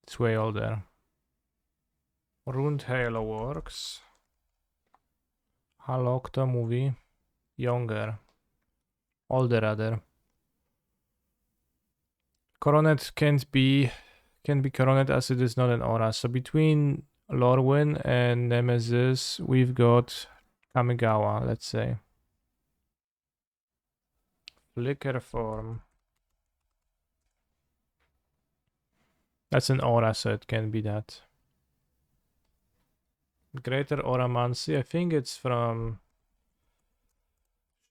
[SPEAKER 1] It's way older. Rund Halo works. Halokta movie. Younger. Older rather. Coronet can be Coronet as it is not an aura. So between Lorwyn and Nemesis, we've got Kamigawa, let's say. Flicker form. That's an aura, so it can be that. Greater Auramancy, I think it's from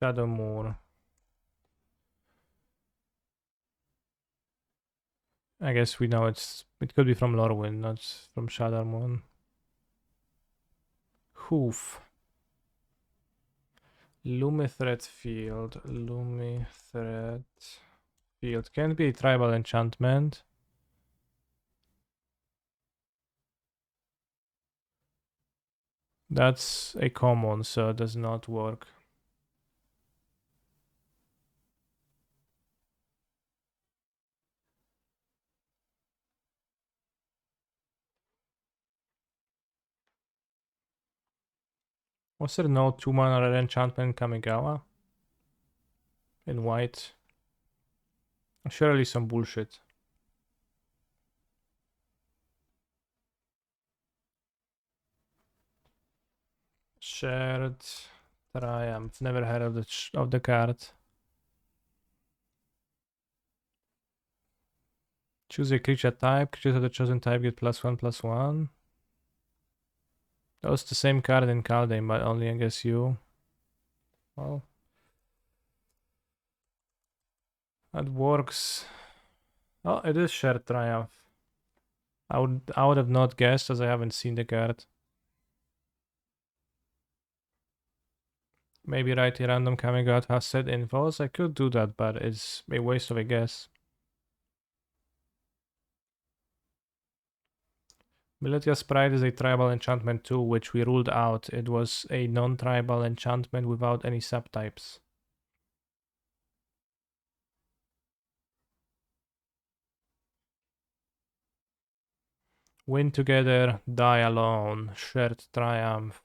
[SPEAKER 1] Shadowmoor. I guess we know it could be from Lorwyn, not from Shadowmoor. Hoof. Lumithread Field. Lumithread Field. Can be a tribal enchantment. That's a common, so it does not work. Was there no 2 mana red enchantment Kamigawa? In white? Surely some bullshit. Shared Triumph. Never heard of the card. Choose a creature type. Creatures of the chosen type get +1/+1. That was the same card in Kaldheim, but only against you. Well, that works. Oh, it is Shared Triumph. I would have not guessed, as I haven't seen the card. Maybe write a random coming out has set infos. I could do that, but it's a waste of a guess. Militia Sprite is a tribal enchantment too, which we ruled out. It was a non-tribal enchantment without any subtypes. Win together, die alone. Shared Triumph.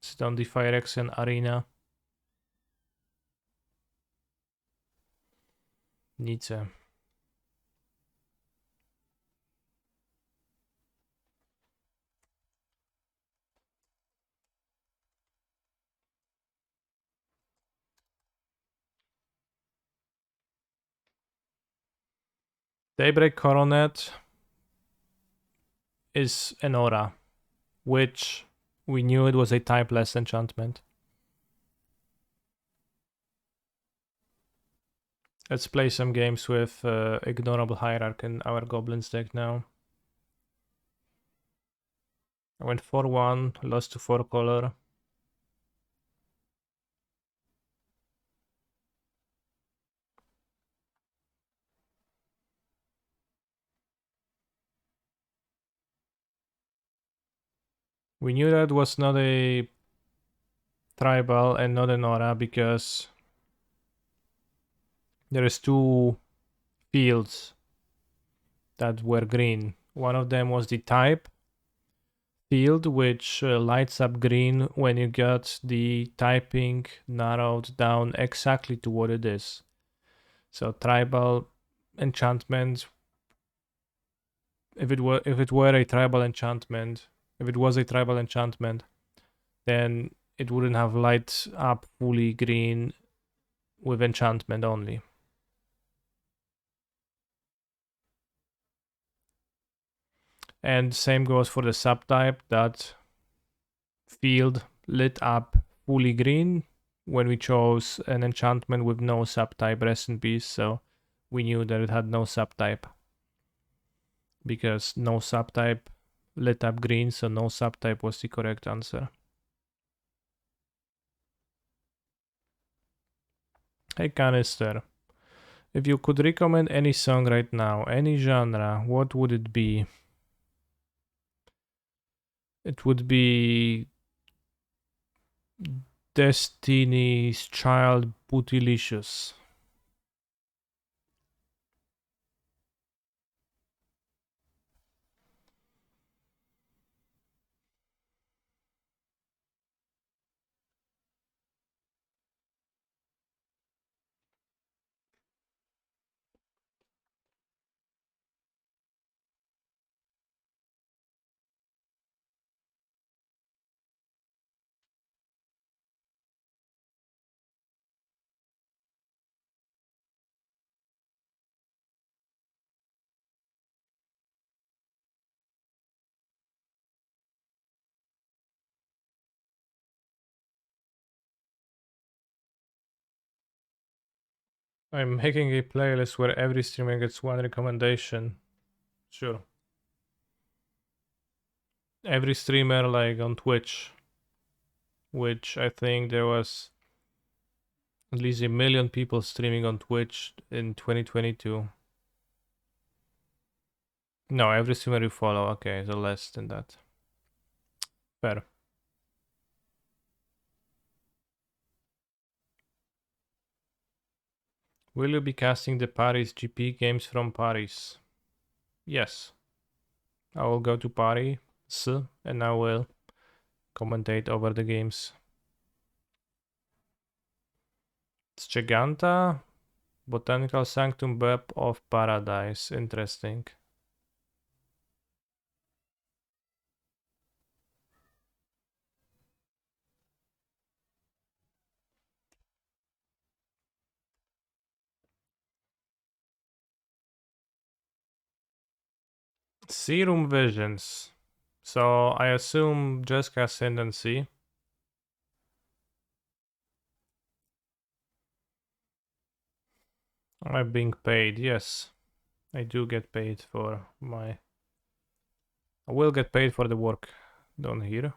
[SPEAKER 1] Sit on the Phyrexian Arena. Nietzsche. Daybreak Coronet is an aura, which we knew it was a typeless enchantment. Let's play some games with Ignorable Hierarch in our Goblins deck now. I went 4-1, lost to 4 color. We knew that was not a tribal and not an aura because there is 2 fields that were green. One of them was the type field, which lights up green when you get the typing narrowed down exactly to what it is. So tribal enchantment, if it was a tribal enchantment, then it wouldn't have light up fully green with enchantment only. And same goes for the subtype. That field lit up fully green when we chose an enchantment with no subtype. Rest in peace. So we knew that it had no subtype because no subtype lit up green, so no subtype was the correct answer. Hey Canister, if you could recommend any song right now, any genre, what would it be? It would be Destiny's Child Bootylicious. I'm making a playlist where every streamer gets one recommendation. Sure. Every streamer like on Twitch, which I think there was at least 1 million people streaming on Twitch in 2022. No, every streamer you follow. Okay, so less than that. Fair. Will you be casting the Paris GP games from Paris? Yes. I will go to Paris and I will commentate over the games. It's Giganta, Botanical Sanctum Web of Paradise. Interesting. Serum Visions. So I assume just cast Ascendancy. Am I being paid? Yes. I do get paid for my... I will get paid for the work done here.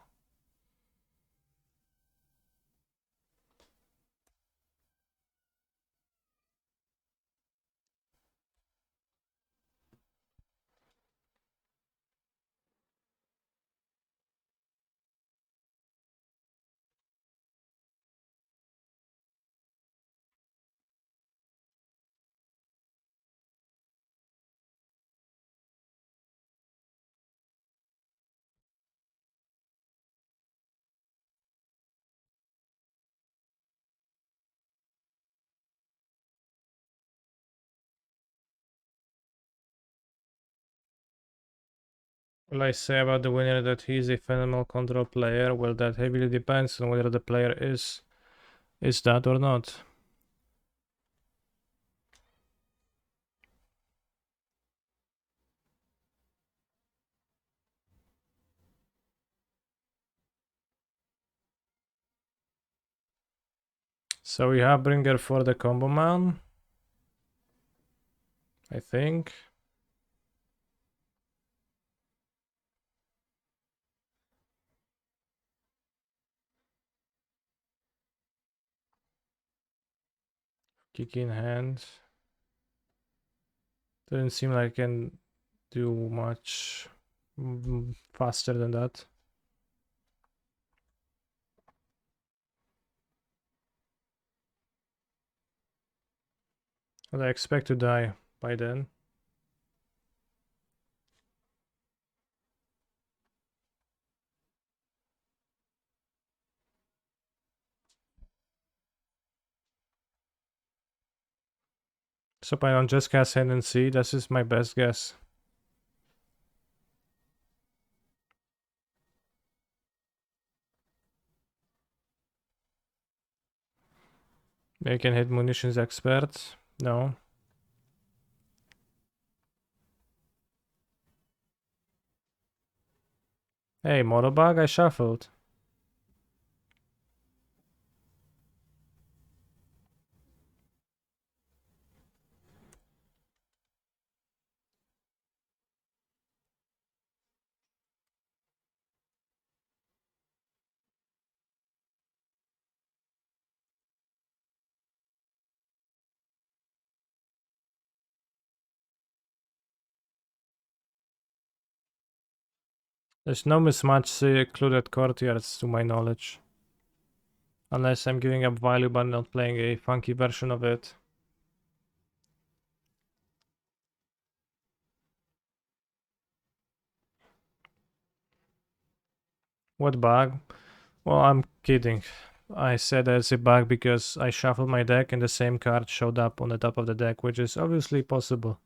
[SPEAKER 1] Will I say about the winner that he is a phenomenal control player? Well, that heavily depends on whether the player is that or not. So we have Bringer for the combo man, I think. Kick in hand. Doesn't seem like I can do much faster than that. But I expect to die by then. So I don't just cast Ascendancy. This is my best guess. They can hit Munitions Expert. No. Hey, Motobug, I shuffled. There's no mismatch secluded courtyards to my knowledge. Unless I'm giving up value but not playing a funky version of it. What bug? Well, I'm kidding. I said there's a bug because I shuffled my deck and the same card showed up on the top of the deck, which is obviously possible.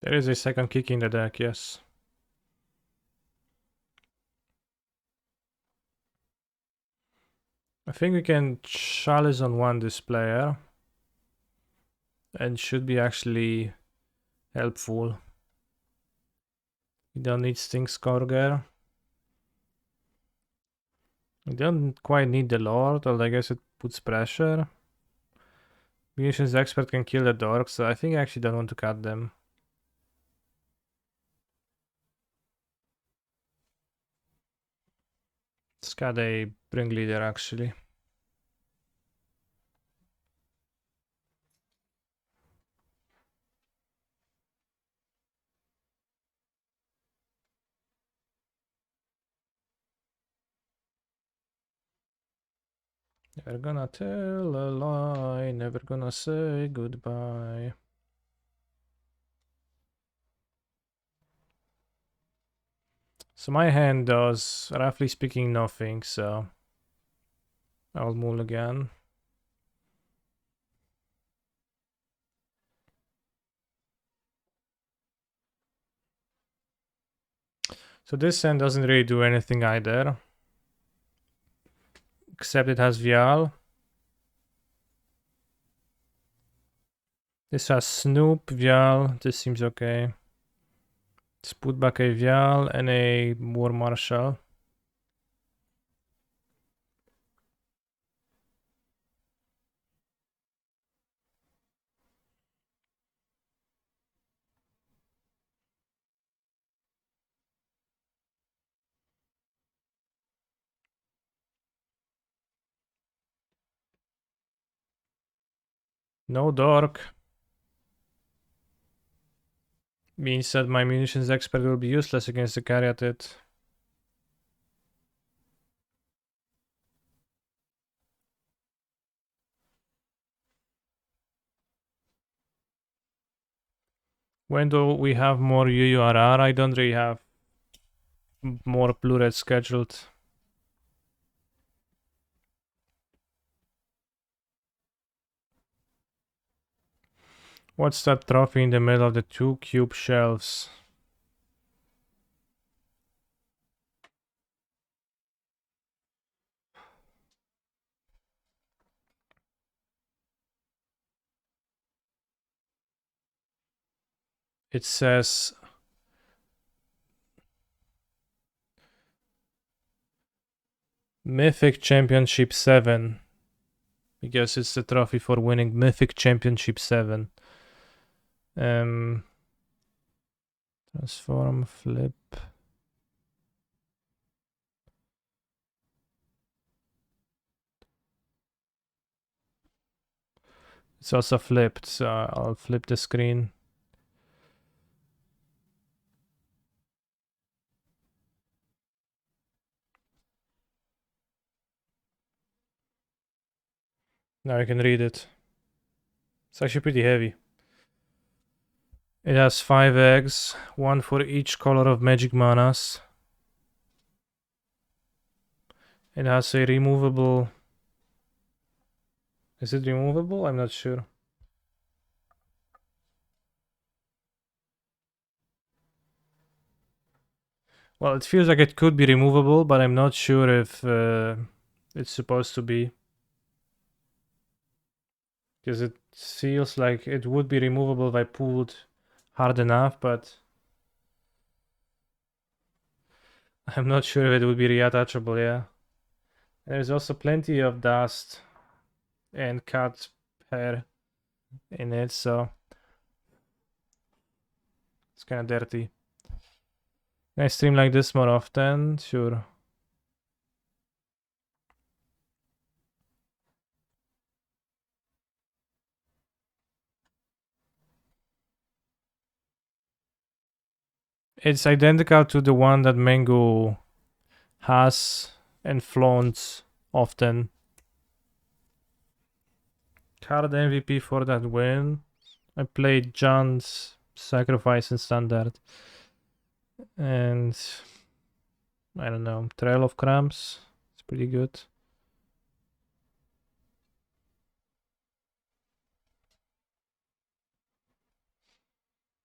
[SPEAKER 1] There is a second kick in the deck, yes. I think we can chalice on one this player. And should be actually helpful. We don't need Sting Scourger. We don't quite need the Lord, although I guess it puts pressure. Munitions Expert can kill the Dorks, so I think I actually don't want to cut them. It's got a bring leader actually. Never gonna tell a lie, never gonna say goodbye. So my hand does, roughly speaking, nothing, so I'll mull again. So this hand doesn't really do anything either. Except it has Vial. This has Snoop, Vial, this seems okay. Let's put back a Vial and a War Marshal. No Dork. Means that my munitions expert will be useless against the Caryatid. When do we have more UURR? I don't really have more blue red scheduled. What's that trophy in the middle of the two cube shelves? It says Mythic Championship 7. Because it's the trophy for winning Mythic Championship 7. Transform, flip. It's also flipped, so I'll flip the screen. Now you can read it. It's actually pretty heavy. It has 5 eggs, 1 for each color of magic manas. It has a removable... Is it removable? I'm not sure. Well, it feels like it could be removable, but I'm not sure if it's supposed to be. Because it feels like it would be removable if I pulled hard enough, but I'm not sure if it would be reattachable, yeah. There's also plenty of dust and cat hair in it, so it's kind of dirty. Can I stream like this more often? Sure. It's identical to the one that Mango has and flaunts often. Card MVP for that win. I played John's Sacrifice in Standard. And I don't know, Trail of Cramps. It's pretty good.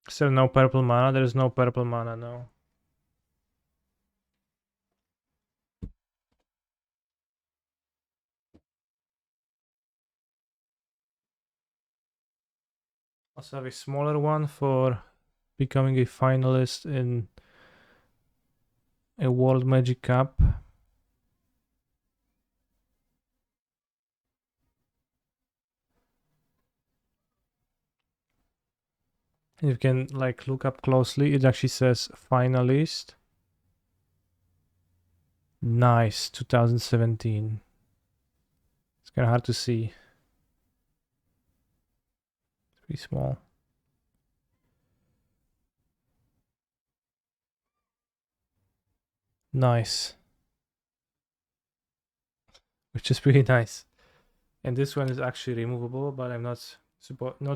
[SPEAKER 1] Still no purple mana. There is no purple mana, no. Also have a smaller one for becoming a finalist in a World Magic Cup. You can like look up closely. It actually says finalist. Nice, 2017. It's kind of hard to see. It's pretty small. Nice. Which is pretty nice. And this one is actually removable, but I'm not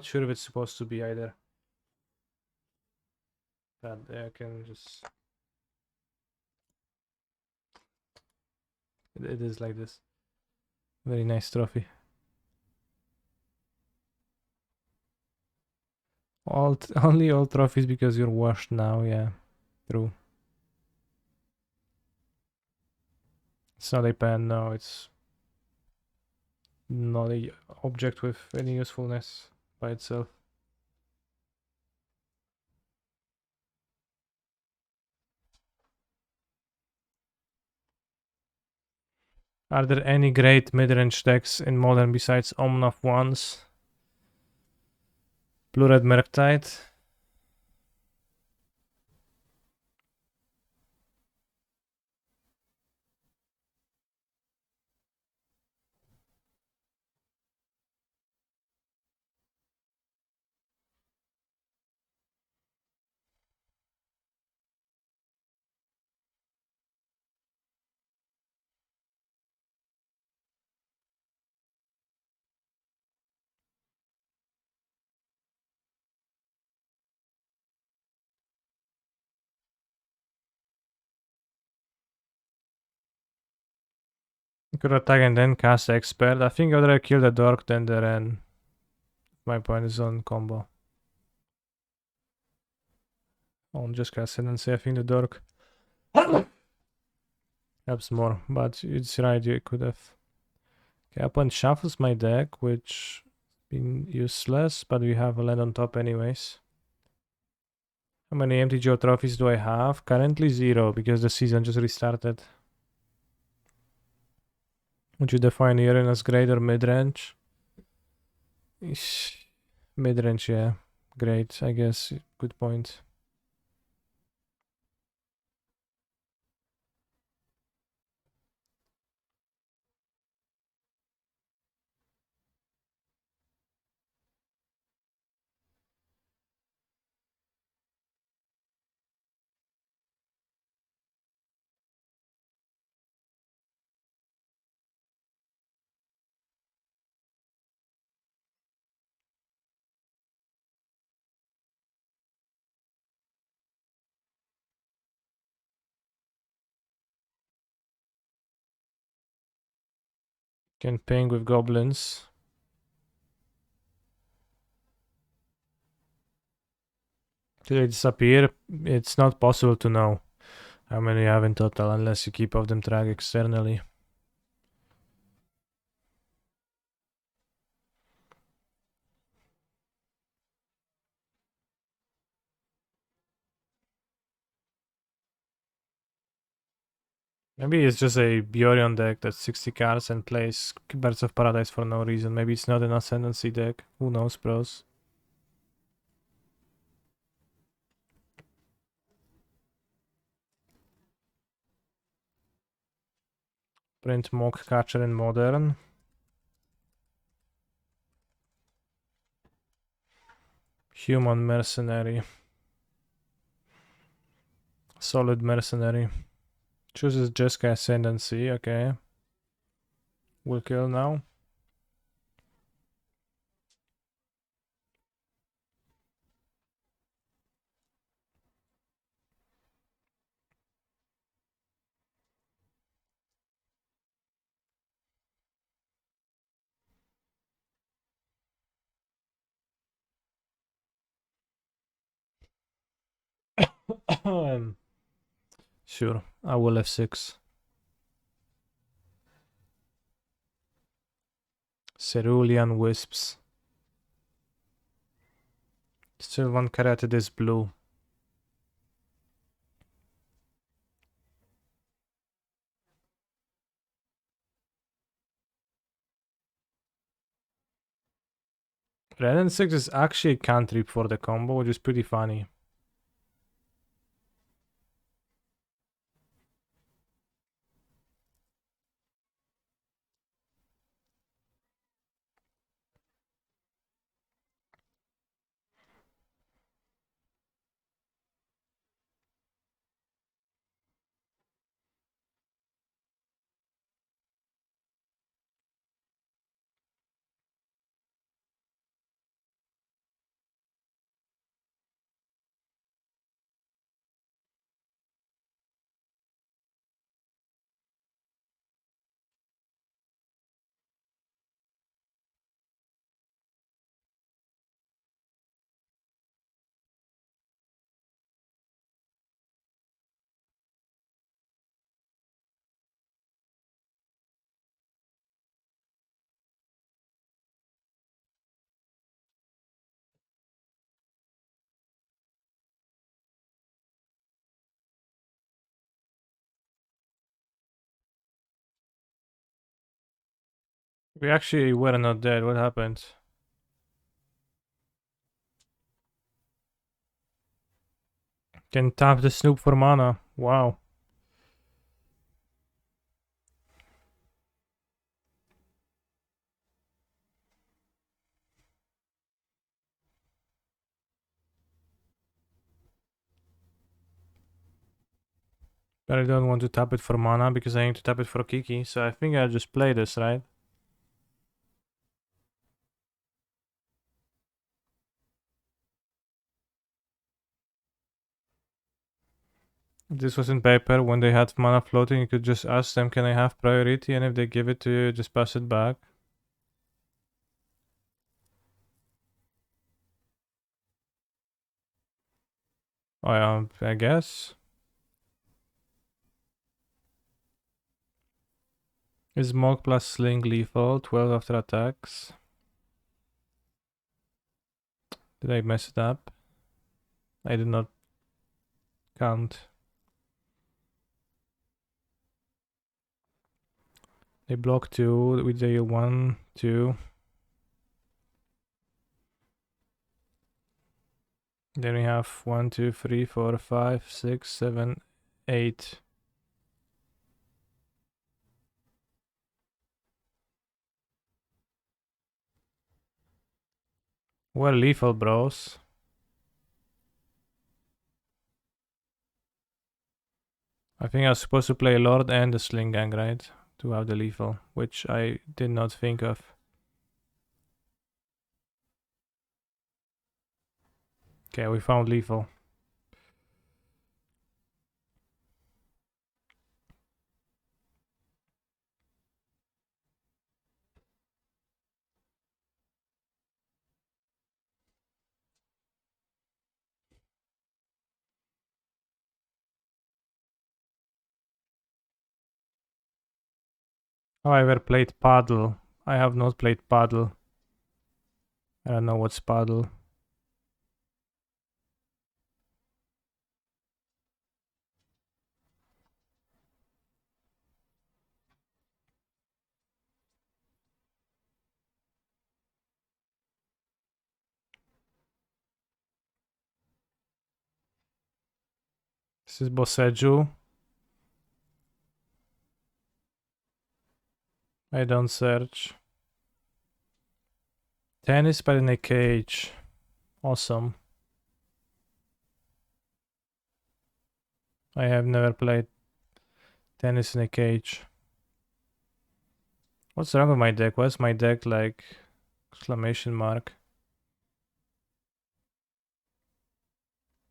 [SPEAKER 1] sure if it's supposed to be either. But I can just... It is like this. Very nice trophy. Only all trophies because you're washed now, yeah. True. It's not a pen, no, it's not a object with any usefulness by itself. Are there any great mid-range decks in Modern besides Omnath ones? Blue-Red Murktide? Could attack and then cast Expert. I think I'd rather kill the Dork than the Ren. My point is on combo. I'll just cast it and say I think the Dork helps more, but it's right, you could have. Okay, opponent shuffles my deck, which been useless, but we have a land on top anyways. How many MTGO trophies do I have? Currently 0, because the season just restarted. Would you define Urine as great or mid-range? Mid-range, yeah. Great, I guess. Good point. Can ping with Goblins. Did they disappear? It's not possible to know how many you have in total unless you keep off them track externally. Maybe it's just a Bjorion deck that's 60 cards and plays Birds of Paradise for no reason. Maybe it's not an Ascendancy deck. Who knows, bros? Print Mock Catcher in Modern. Human Mercenary. Solid Mercenary. Chooses Jeska Ascendancy, okay. Will kill now. Sure, I will F6. Cerulean Wisps. Still one Kerated is blue. Red and 6 is actually a cantrip for the combo, which is pretty funny. We actually were not dead. What happened? Can tap the Snoop for mana. Wow. But I don't want to tap it for mana because I need to tap it for Kiki. So I think I'll just play this, right? If this was in paper, when they had mana floating, you could just ask them, can I have priority? And if they give it to you, just pass it back. I guess. Is Mog plus Sling lethal? 12 after attacks. Did I mess it up? I did not count. They block 2, we deal 1, 2. Then we have 1, 2, 3, 4, 5, 6, 7, 8. We're lethal, bros. I think I was supposed to play Lord and the Sling Gang, right? To have the lethal, which I did not think of. Okay, we found lethal. Have I ever played paddle? I have not played paddle. I don't know what's paddle. This is Boseju. I don't search. Tennis by the cage. Awesome. I have never played tennis in a cage. What's wrong with my deck? Why's my deck like exclamation mark?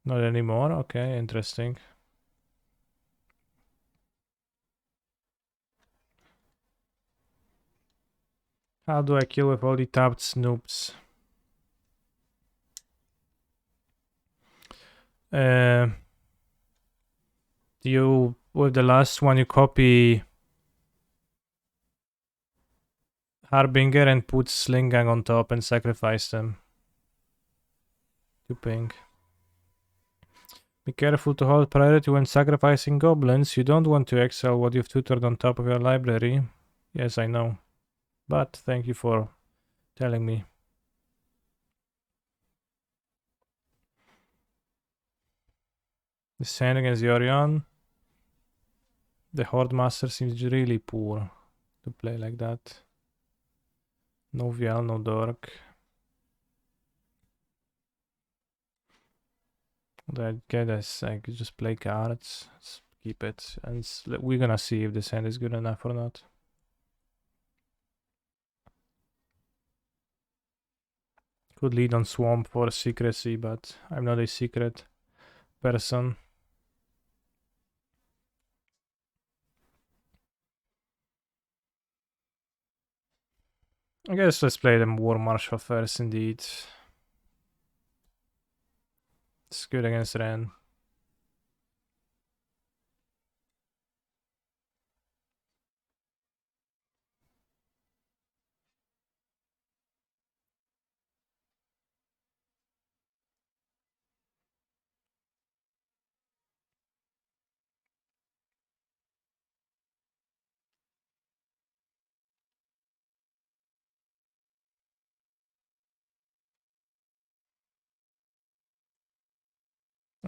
[SPEAKER 1] Not anymore? Okay, interesting. How do I kill with all the tapped snoops? You, with the last one, you copy Harbinger and put Slingang on top and sacrifice them. To ping. Be careful to hold priority when sacrificing goblins. You don't want to exile what you've tutored on top of your library. Yes, I know. But thank you for telling me. The sand against Yorion. The Hordemaster seems really poor to play like that. No Vial, no Dork. I guess I could just play cards. Let's keep it. And we're gonna see if the sand is good enough or not. Could lead on Swamp for secrecy, but I'm not a secret person. I guess let's play the War Marshal first, indeed. It's good against Ren.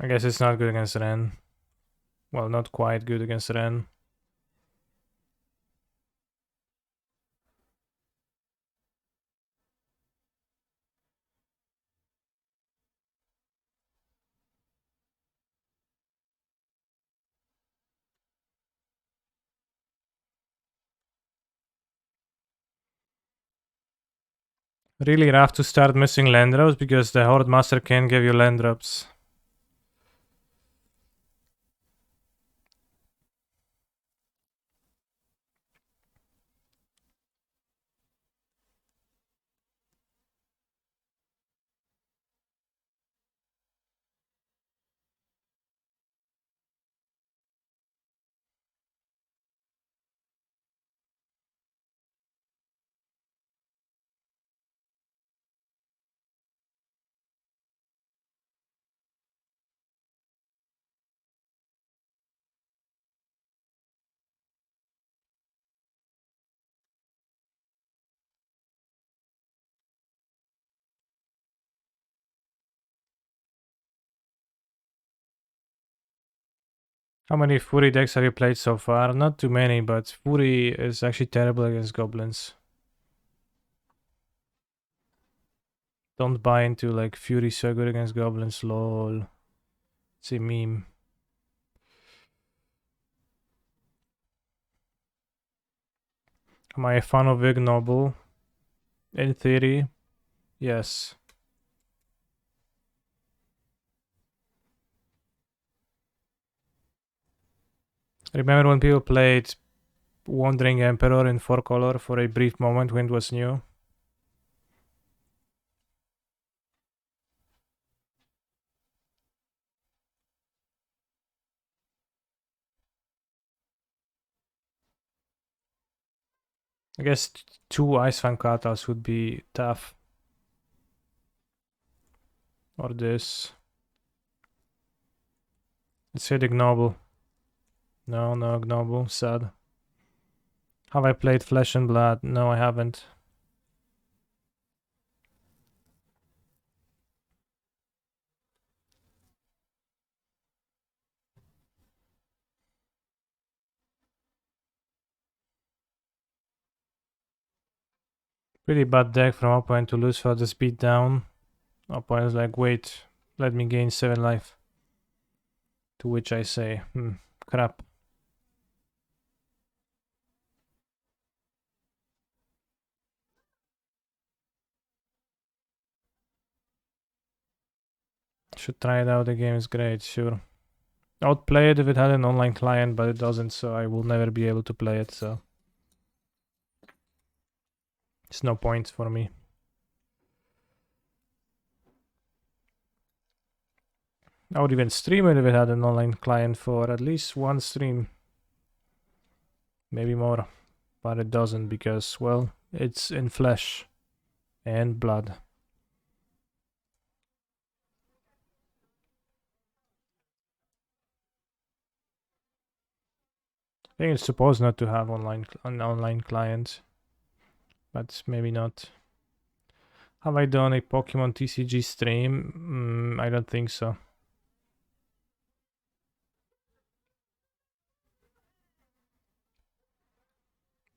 [SPEAKER 1] I guess it's not good against Ren. Well, not quite good against Ren. Really rough to start missing land drops because the Hordemaster can give you land drops. How many Fury decks have you played so far? Not too many, but Fury is actually terrible against Goblins. Don't buy into like Fury so good against Goblins, lol. It's a meme. Am I a fan of Ignoble? In theory, yes. Remember when people played Wandering Emperor in 4-color for a brief moment when it was new? I guess 2 Ice Fan Katas would be tough. Or this. Let's hit Ignoble. No, no Ignoble. Sad. Have I played Flesh and Blood? No, I haven't. Pretty bad deck from opponent to lose for the speed down. Opponent's like, wait, let me gain 7 life. To which I say, crap. Should try it out, the game is great, sure. I would play it if it had an online client, but it doesn't, so I will never be able to play it, so it's no point for me. I would even stream it if it had an online client for at least one stream. Maybe more, but it doesn't because, well, it's in flesh and blood. I think it's supposed not to have an online client, but maybe not. Have I done a Pokemon TCG stream? I don't think so.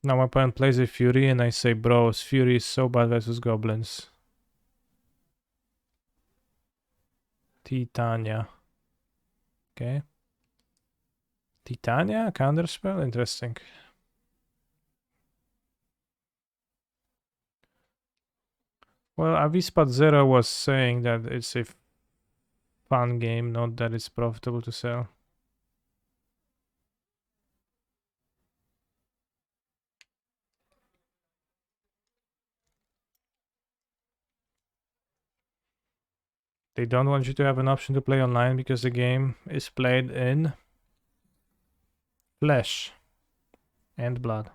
[SPEAKER 1] Now my opponent plays a Fury and I say, bros, Fury is so bad versus Goblins. Titania. Okay. Titania? Counterspell? Interesting. Well, Avispad Zero was saying that it's a fun game, not that it's profitable to sell. They don't want you to have an option to play online because the game is played in flesh and blood.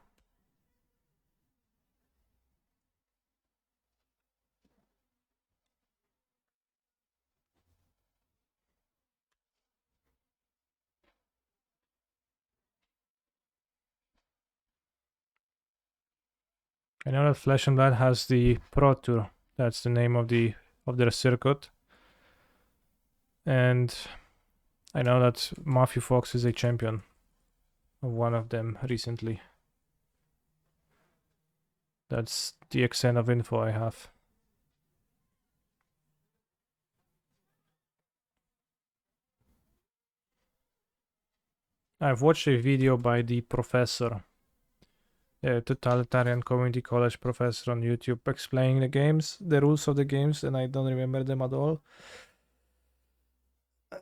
[SPEAKER 1] I know that Flesh and Blood has the Pro Tour. That's the name of their circuit. And I know that Matthew Fox is a champion of one of them recently. That's the extent of info I have. I've watched a video by the professor, a totalitarian community college professor on YouTube, explaining the rules of the games, and I don't remember them at all.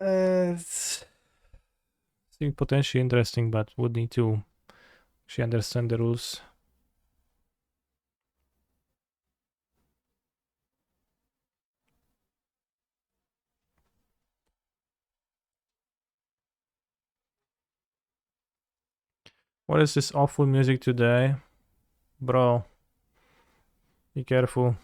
[SPEAKER 1] It's seemed potentially interesting, but would need to actually understand the rules. What is this awful music today? Bro, be careful.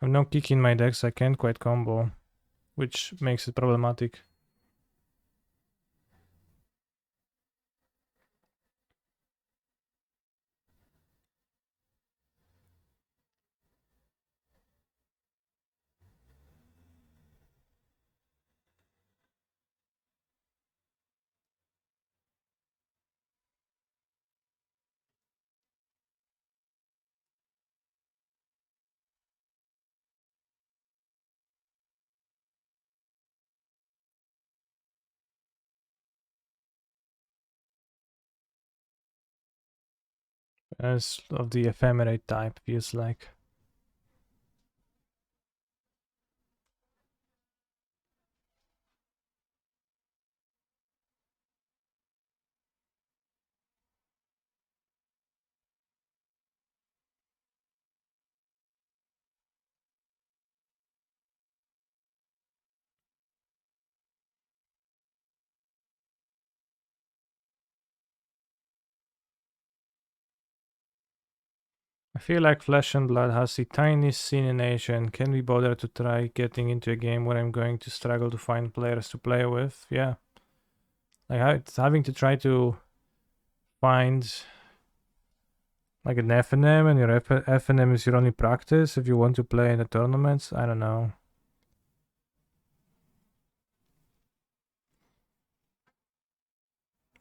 [SPEAKER 1] I'm now kicking my decks, I can't quite combo, which makes it problematic. As of the ephemerate type, feels like. I feel like Flesh and Blood has the tiniest scene in Asia, and can we bother to try getting into a game where I'm going to struggle to find players to play with? Yeah. Like having to try to find like an FNM, and your FNM is your only practice if you want to play in the tournaments. I don't know.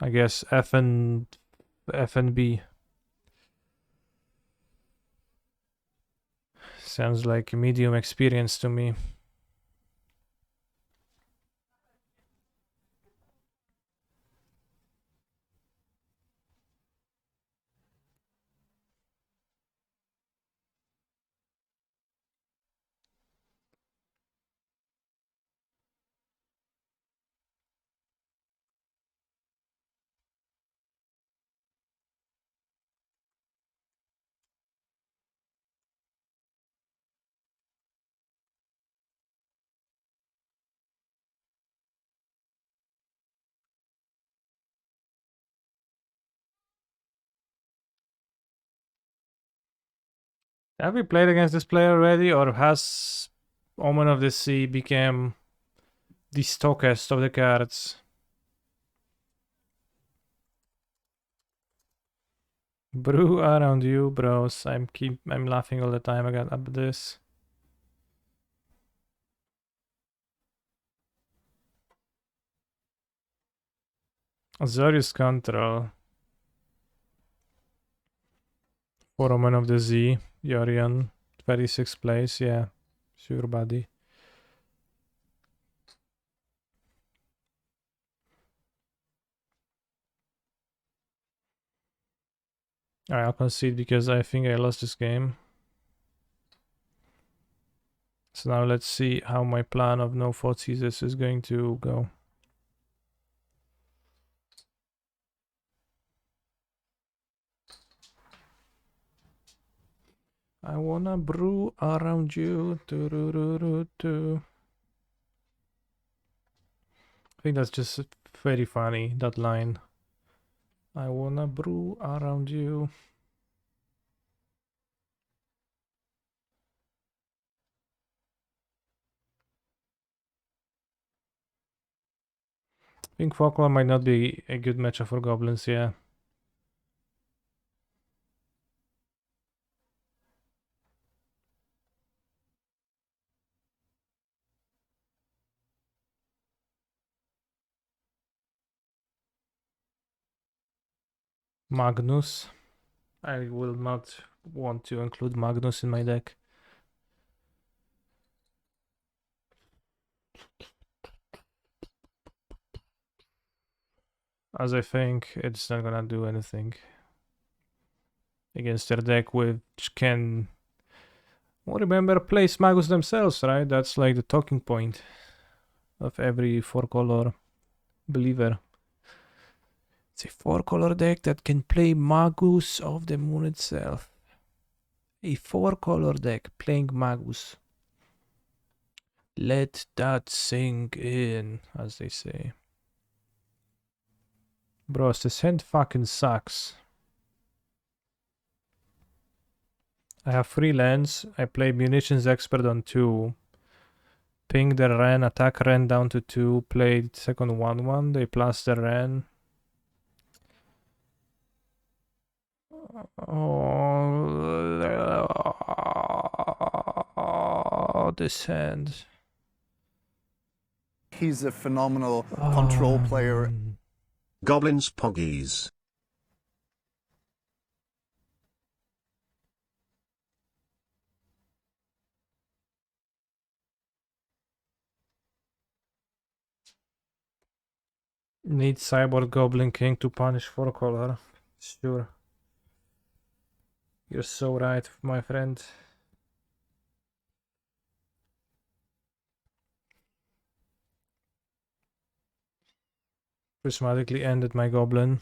[SPEAKER 1] I guess FNB sounds like medium experience to me. Have we played against this player already, or has Omen of the Sea become the stockest of the cards? Brew around you, bros. I'm laughing all the time again at this. Azorius Control. For Omen of the Z, Yorion, 26th place, yeah. Sure, buddy. Alright, I'll concede because I think I lost this game. So now let's see how my plan of no Thoughtseize is going to go. I wanna brew around you. Do-do-do-do-do. I think that's just very funny, that line. I wanna brew around you. I think Folklore might not be a good matchup for Goblins, yeah. Magnus. I will not want to include Magnus in my deck. As I think it's not gonna do anything against their deck, which can, well, remember, place Magus themselves, right? That's like the talking point of every 4-color believer. It's a 4-color deck that can play Magus of the Moon itself. A 4-color deck playing Magus. Let that sink in, as they say. Bros, this hand fucking sucks. I have 3 lands. I play Munitions Expert on 2. Ping the Ren, attack Ren down to 2. Play second 1-1. They plus the Ren. Oh, this hand.
[SPEAKER 2] He's a phenomenal control player.
[SPEAKER 3] Goblins Poggies.
[SPEAKER 1] Need Cyborg Goblin King to punish 4-color. Sure. You're so right, my friend. Prismatically ended my Goblin.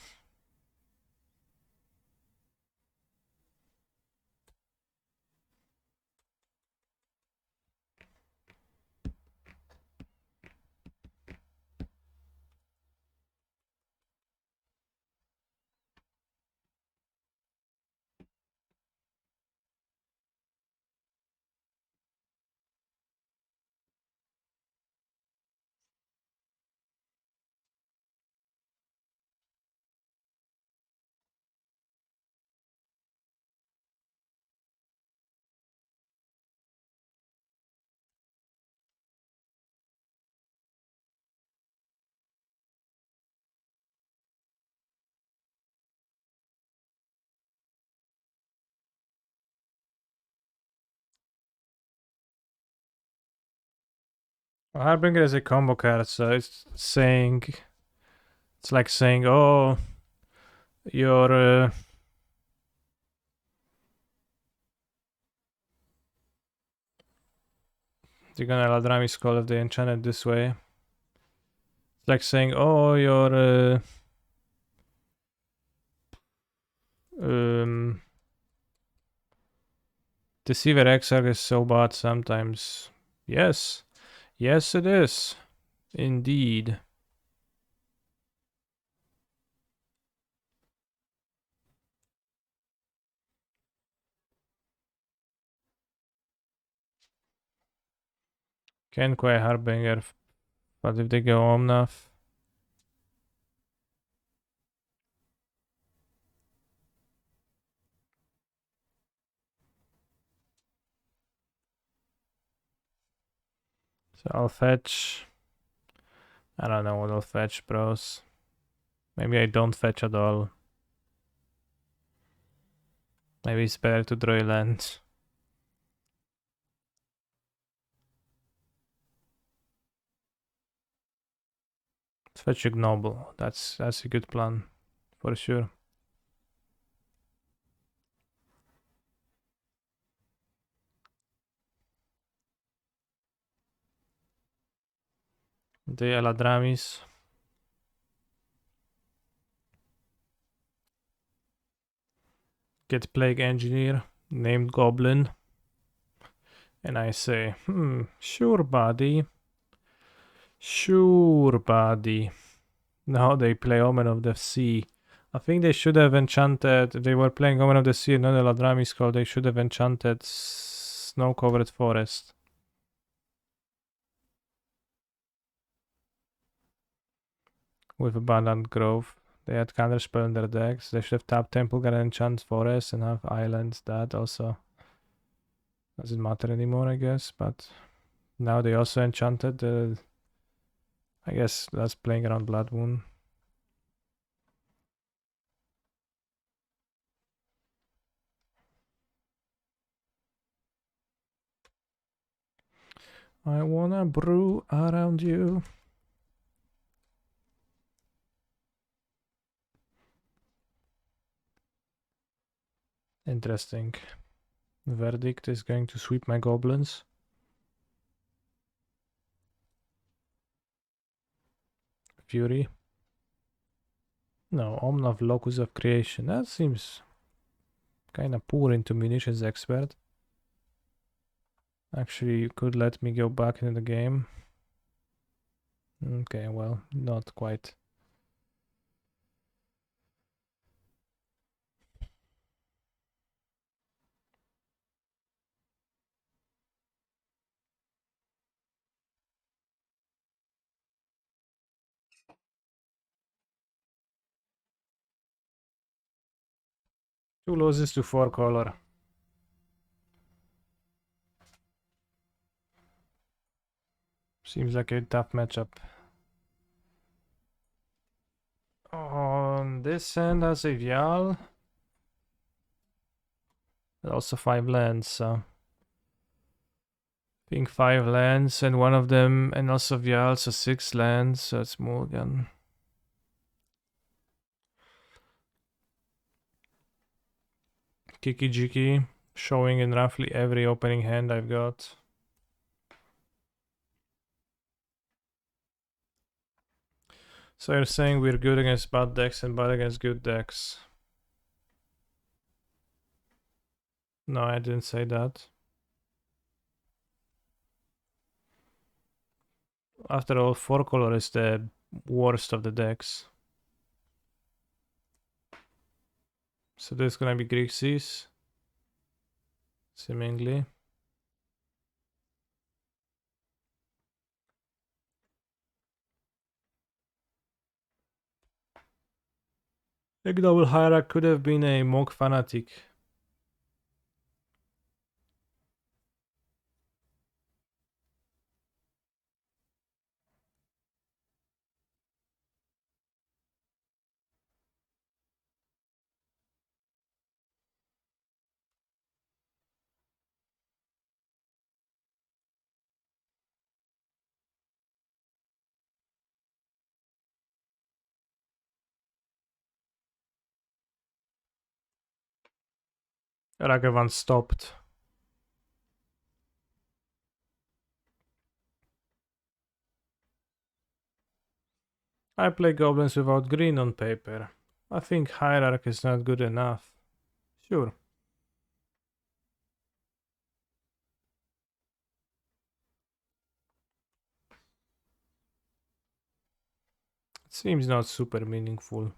[SPEAKER 1] Harbinger is a combo card, so it's saying, it's like saying, oh, you're they're gonna Ladrami Skull if they enchant it this way. It's like saying, oh, your Deceiver Exarch is so bad sometimes. Yes. Yes, it is. Indeed. Can quite Harbinger, but if they go Omnath. So I'll fetch. I don't know what I'll fetch, bros. Maybe I don't fetch at all. Maybe it's better to draw a land. Let's fetch Ignoble. That's a good plan, for sure. The Eladramis. Get Plague Engineer named Goblin. And I say, sure, buddy. Sure, buddy. Now they play Omen of the Sea. I think they should have enchanted, if they were playing Omen of the Sea and not the Ladrami call, they should have enchanted Snow-Covered Forest. With Abundant Grove. They had Counterspell in their decks. They should have tapped Temple Guard and enchant Forest and have Islands. That also doesn't matter anymore, I guess. But now they also enchanted the... I guess that's playing around Blood Moon. I wanna brew around you. Interesting. Verdict is going to sweep my goblins. Fury. No, Omen of Locus of Creation. That seems kind of poor into Munitions Expert. Actually, you could let me go back into the game. Okay, well, not quite. Two losses to 4 color. Seems like a tough matchup. On this end has a Vial. Also 5 lands, so... I think 5 lands and one of them, and also Vial, so 6 lands, so it's Mulligan. Kiki Jiki, showing in roughly every opening hand I've got. So you're saying we're good against bad decks and bad against good decks? No, I didn't say that. After all, 4 color is the worst of the decks. So there's gonna be Grixis. Seemingly. Ignoble Hierarch could have been a Monk Fanatic. Ragavan stopped. I play goblins without green on paper. I think Hierarch is not good enough. Sure. It seems not super meaningful.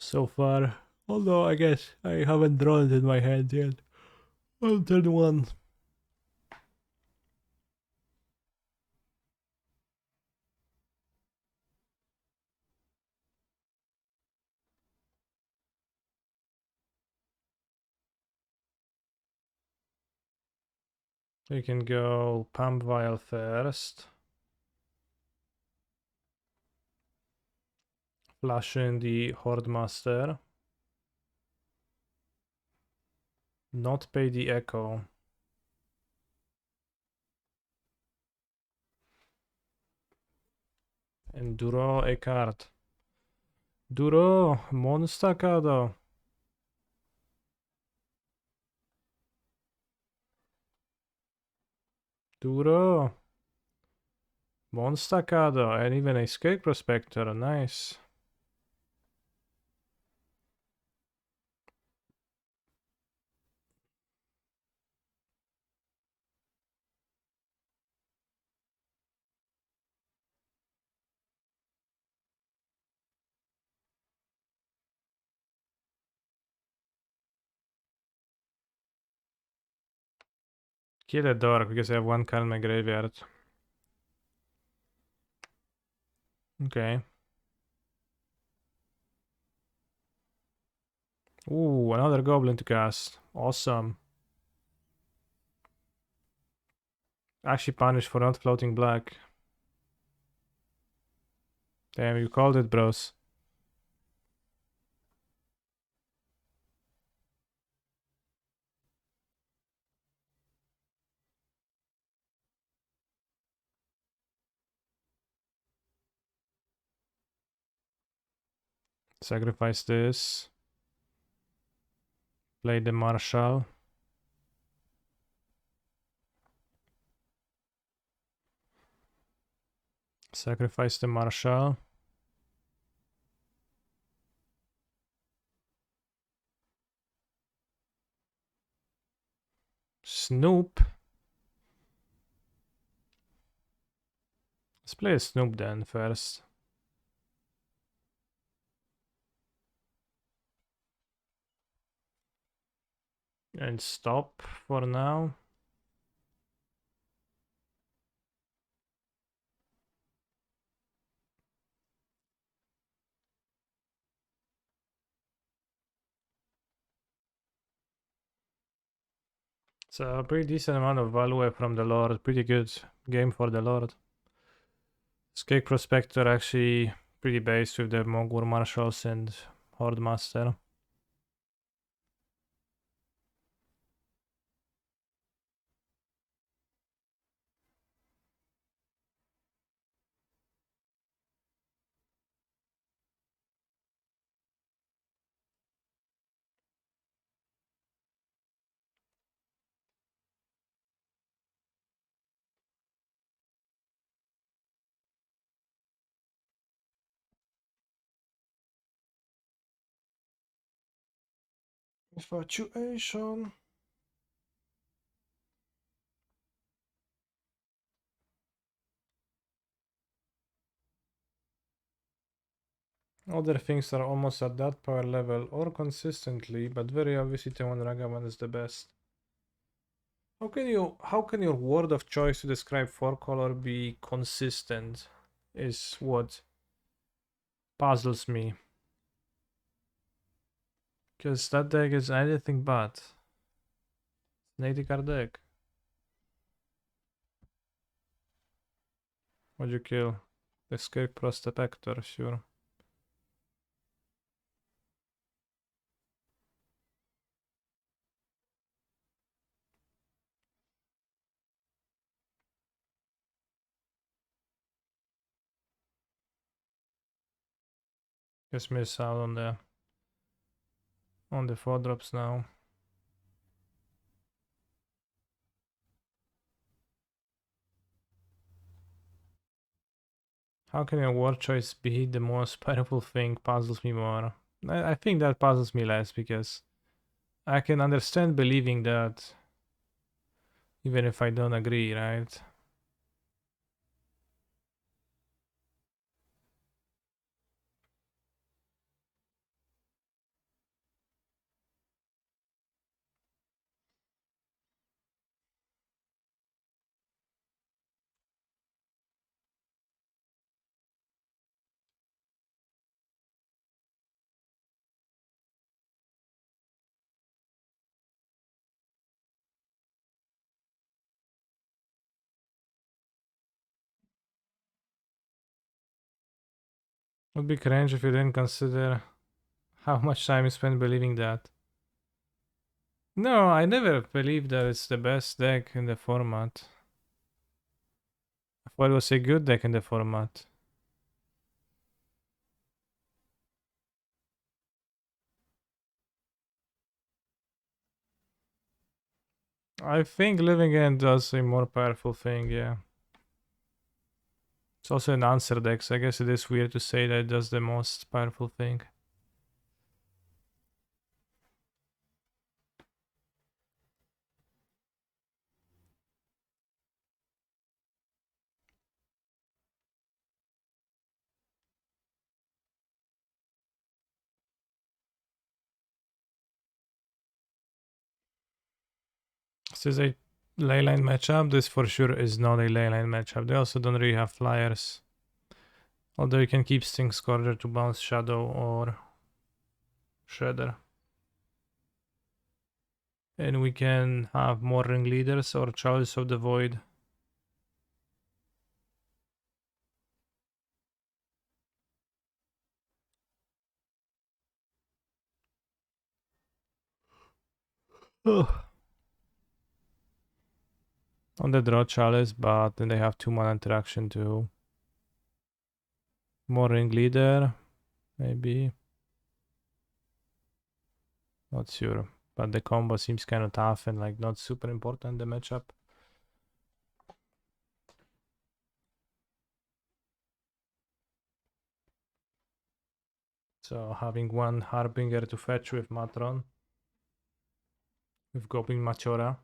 [SPEAKER 1] So far. Although I guess I haven't drawn it in my hand yet. On turn 1. We can go Pump Vial first. Flash in the Hordemaster. Not pay the Echo. And draw a card. Draw Monster Card. Duro. Monstacado and even a Escape Prospector. Nice. Kill a dork because I have one card in my graveyard. Okay. Ooh, another goblin to cast. Awesome. Actually punished for not floating black. Damn, you called it, bros. Sacrifice this. Play the Marshal. Sacrifice the Marshal. Snoop. Let's play a Snoop then first. And stop for now. It's a pretty decent amount of value from the Lord. Pretty good game for the Lord. Escape Prospector actually pretty based with the Mogur Marshals and Hordemaster. Infatuation. Other things are almost at that power level or consistently, but very obviously Taiwan Ragavan is the best. How can your word of choice to describe 4-color be consistent is what puzzles me. Because that deck is anything but an 80 card deck. What'd you kill? Escape Prospector, sure. Just miss out on the 4-drops now. How can your word choice be the most powerful thing puzzles me more? I think that puzzles me less because I can understand believing that even if I don't agree, right? Would be cringe if you didn't consider how much time you spent believing that. No, I never believed that it's the best deck in the format. I thought it was a good deck in the format. I think Living End does a more powerful thing, yeah. It's also an answer deck, so I guess it is weird to say that it does the most powerful thing. This is a leyline matchup. This for sure is not a leyline matchup. They also don't really have flyers. Although you can keep Sting Scourger to bounce Shadow or Shredder. And we can have more Ringleaders or Chalice of the Void. Ugh. On the draw Chalice, but then they have 2 mana interaction too. More Ringleader, maybe. Not sure. But the combo seems kind of tough and like not super important, the matchup. So having one Harbinger to fetch with Matron. With Goblin Machora.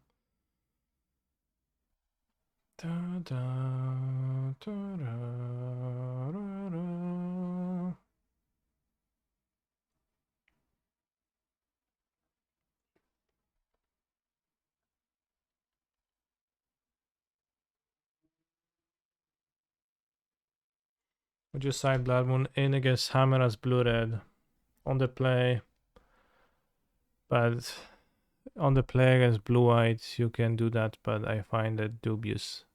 [SPEAKER 1] Da, da, da, da, da, da. We just side Blood Moon in against Hammer as blue-red on the play. But on the play against blue-white, you can do that, but I find it dubious.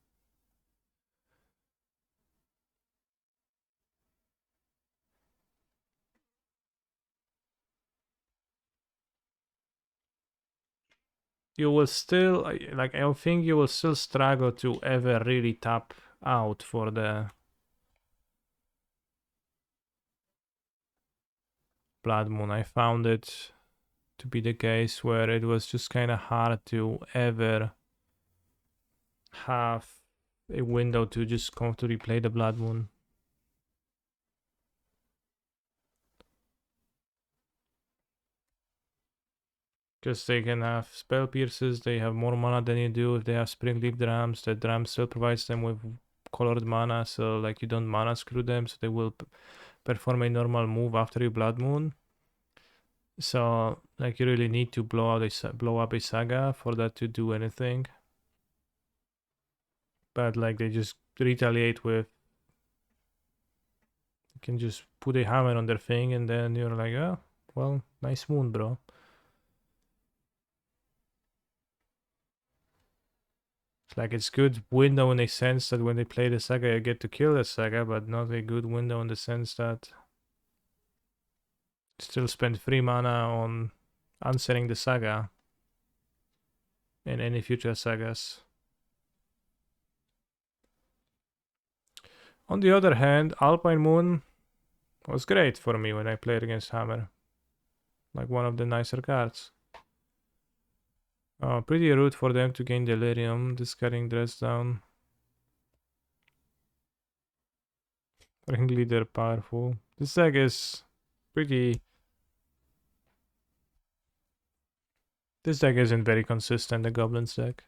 [SPEAKER 1] You will still, like, I think you will still struggle to ever really tap out for the Blood Moon. I found it to be the case where it was just kind of hard to ever have a window to just comfortably play the Blood Moon. Because they can have Spell Pierces, they have more mana than you do. If they have Springleaf Drums, the drum still provides them with colored mana, so like you don't mana screw them, so they will perform a normal move after your Blood Moon. So like you really need to blow up a Saga for that to do anything. But like they just retaliate with, you can just put a hammer on their thing and then you're like, oh, well, nice moon, bro. It's like it's good window in a sense that when they play the Saga, you get to kill the Saga, but not a good window in the sense that you still spend 3 mana on answering the Saga in any future Sagas. On the other hand, Alpine Moon was great for me when I played against Hammer. Like one of the nicer cards. Pretty rude for them to gain Delirium, discarding Dress Down. Ringleader powerful. This deck is pretty... This deck isn't very consistent, the Goblins deck.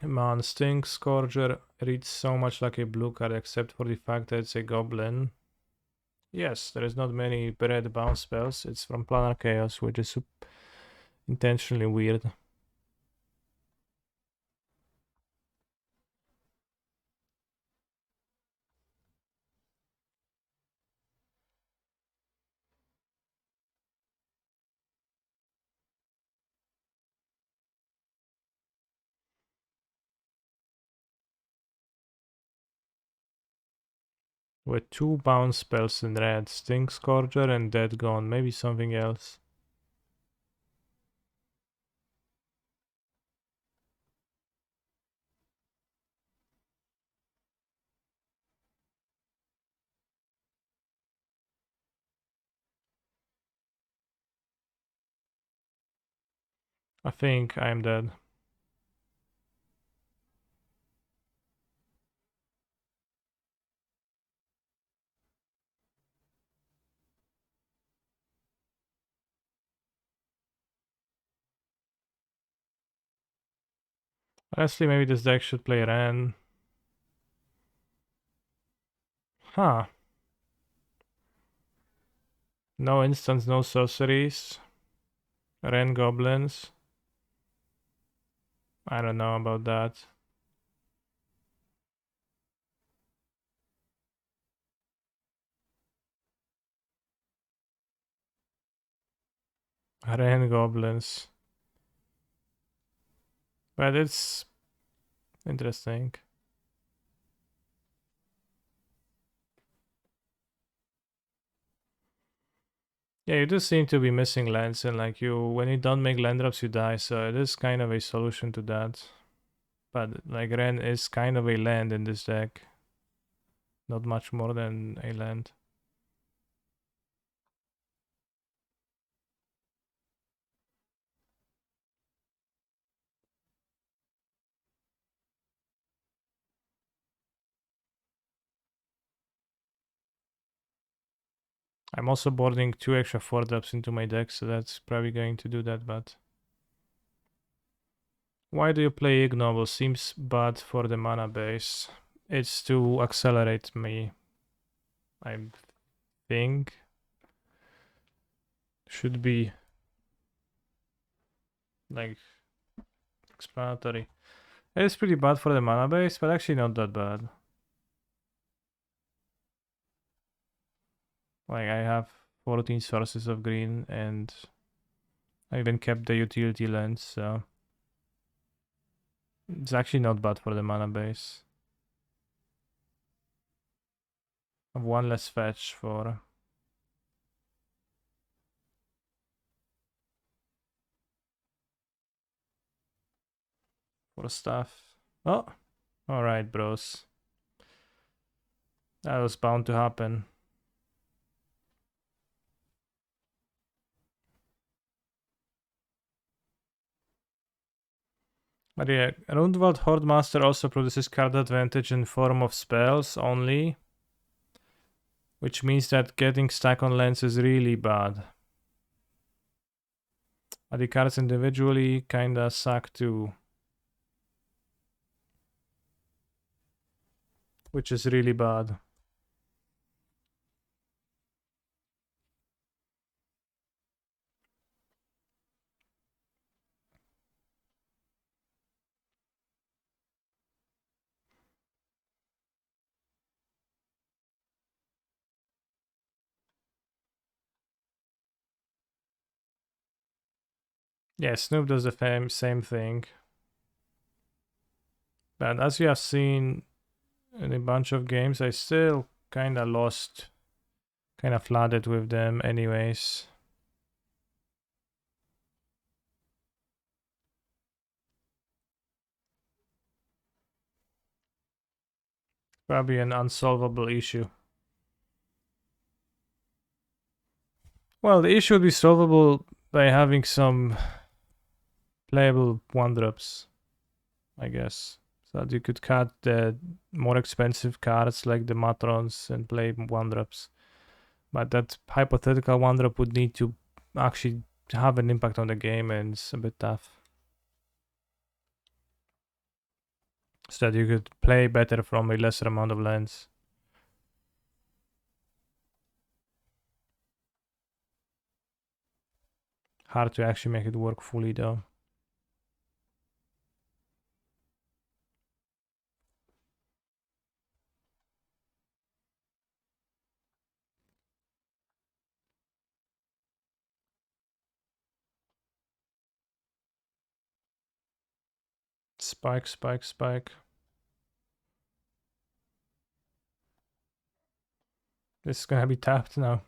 [SPEAKER 1] Man, Sting Scourger reads so much like a blue card except for the fact that it's a Goblin. Yes, there is not many red bounce spells. It's from Planar Chaos, which is intentionally weird. With 2 bounce spells in red, Sting Scourger and Dead Gone, maybe something else. I think I'm dead. Honestly, maybe this deck should play Ren. Huh. No instants, no sorceries. Ren Goblins. I don't know about that. Ren Goblins. But it's interesting. Yeah, you do seem to be missing lands, and like when you don't make land drops, you die. So it is kind of a solution to that. But like Ren is kind of a land in this deck. Not much more than a land. I'm also boarding 2 extra 4-drops into my deck, so that's probably going to do that, but... Why do you play Ignoble? Seems bad for the mana base. It's to accelerate me, I think. Should be... like... explanatory. It's pretty bad for the mana base, but actually not that bad. Like, I have 14 sources of green, and I even kept the utility lands, so... It's actually not bad for the mana base. I have 1 less fetch for stuff. Oh, alright, bros. That was bound to happen. But yeah, Rundvelt Hordemaster also produces card advantage in form of spells only, which means that getting stuck on lands is really bad. But the cards individually kinda suck too, which is really bad. Yeah, Snoop does the same thing. But as you have seen in a bunch of games, I still kinda flooded with them anyways. Probably an unsolvable issue. Well, the issue would be solvable by having some playable 1-drops, I guess. So that you could cut the more expensive cards like the Matrons and play 1-drops. But that hypothetical 1-drop would need to actually have an impact on the game, and it's a bit tough. So that you could play better from a lesser amount of lands. Hard to actually make it work fully though. Spike, spike, spike. This is gonna be tapped now.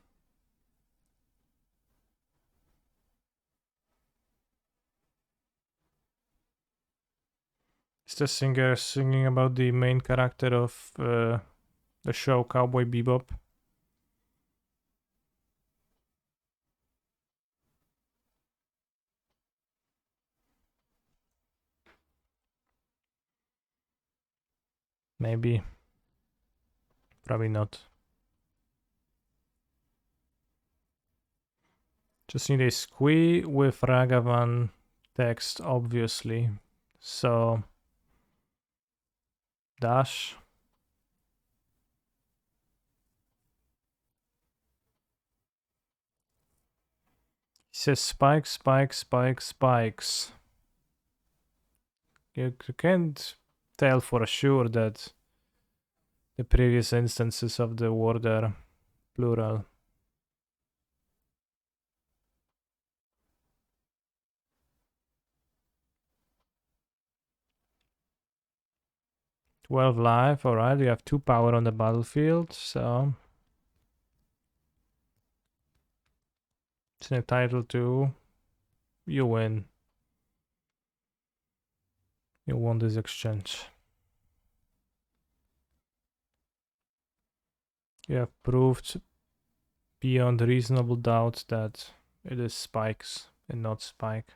[SPEAKER 1] Is the singer singing about the main character of the show Cowboy Bebop? Maybe. Probably not. Just need a squee with Ragavan text, obviously. So dash. He says spikes, spikes, spikes, spikes. You can't tell for sure that the previous instances of the word are plural. "12 life, alright, you have 2 power on the battlefield, so it's entitled to. You win. You won this exchange. You have proved beyond reasonable doubt that it is spikes and not spike.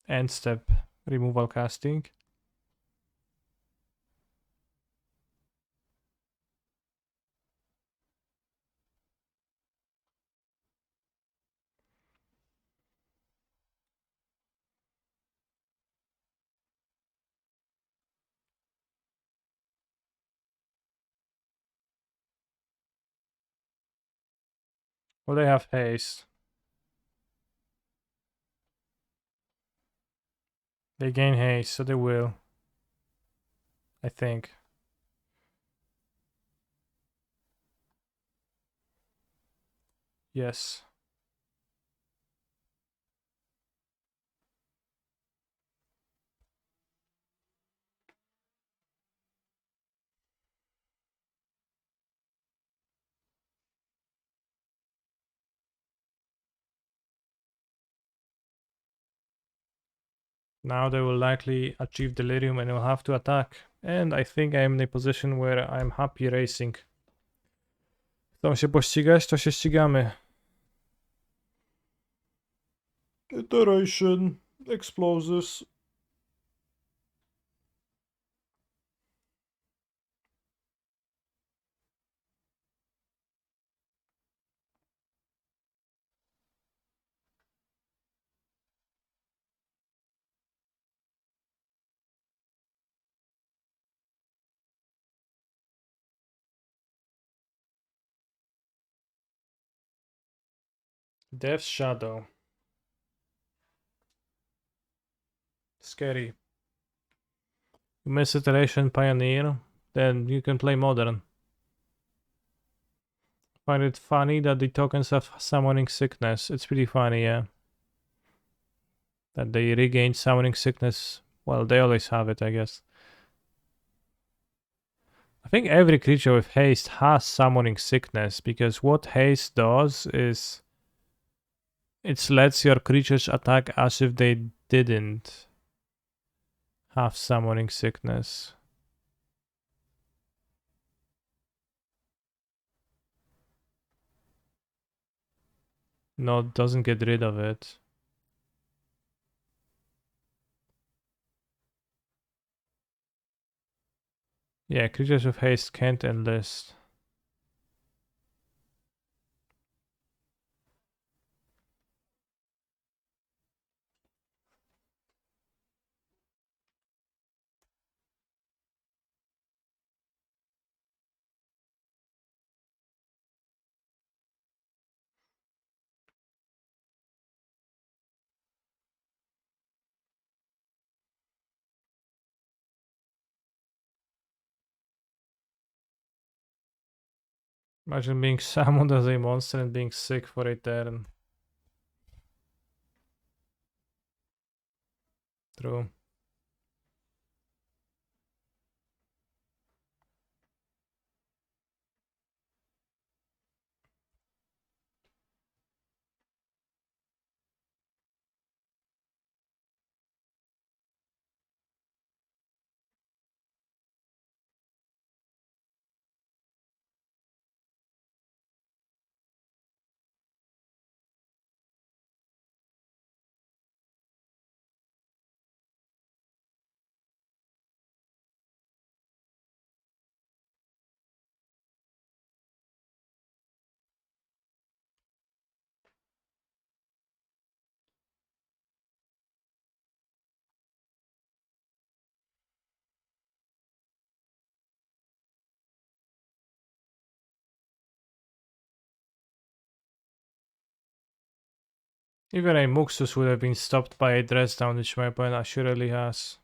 [SPEAKER 1] End step, removal casting. Well, they have haste. They gain haste, so they will. I think. Yes. Now they will likely achieve delirium and will have to attack. And I think I'm in a position where I'm happy racing. Chcą się pościgać, to się ścigamy. Iteration, explosives. Death's Shadow. Scary. You miss Iteration Pioneer, then you can play Modern. Find it funny that the tokens have Summoning Sickness. It's pretty funny, yeah. That they regain Summoning Sickness. Well, they always have it, I guess. I think every creature with haste has Summoning Sickness, because what haste does is it lets your creatures attack as if they didn't have Summoning Sickness. No, it doesn't get rid of it. Yeah, creatures with haste can't enlist. Imagine being summoned as a monster and being sick for a turn. True. Even a Muxus would have been stopped by a dress down, which my opponent assuredly has.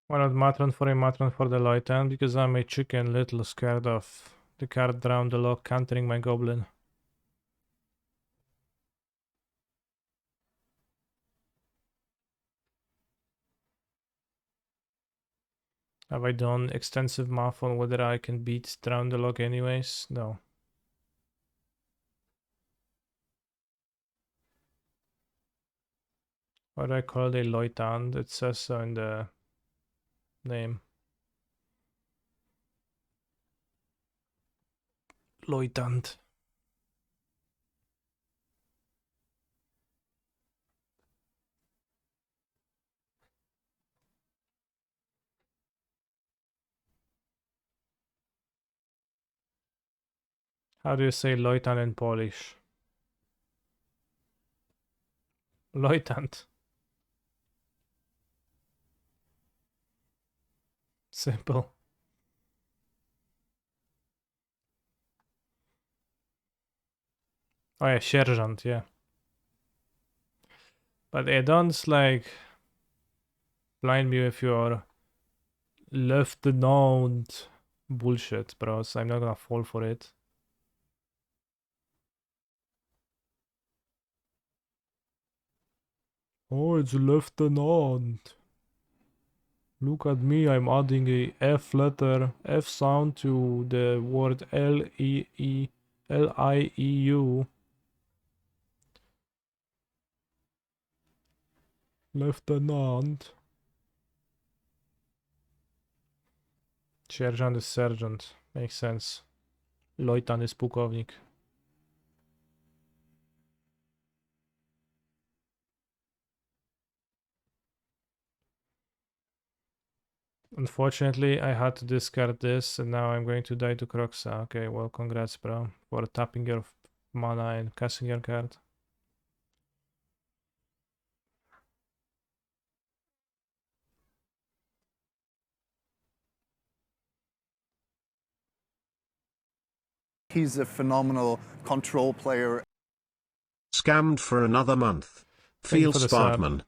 [SPEAKER 1] Why not Matron for a Matron for the Lieutenant? Because I'm a chicken little scared of the card around the lock countering my Goblin. Have I done extensive math on whether I can beat Drown the Lock anyways? No. Why do I call it a Lieutenant? It says so in the name. Lieutenant. How do you say Lieutenant in Polish? Lieutenant. Simple. Oh yeah, Sergeant, yeah. But don't like blind me with your lieutenant bullshit, bros. I'm not gonna fall for it. Oh, it's lieutenant. Look at me, I'm adding a F letter, F sound to the word L-I-E-U. Lieutenant. Sergeant is sergeant. Makes sense. Lieutenant is pułkownik. Unfortunately, I had to discard this, and now I'm going to die to Croxa. Okay, well, congrats, bro, for tapping your mana and casting your card.
[SPEAKER 2] He's a phenomenal control player.
[SPEAKER 3] Scammed for another month.
[SPEAKER 1] Thank you
[SPEAKER 3] Feel
[SPEAKER 1] for the sub.
[SPEAKER 3] Sparkman.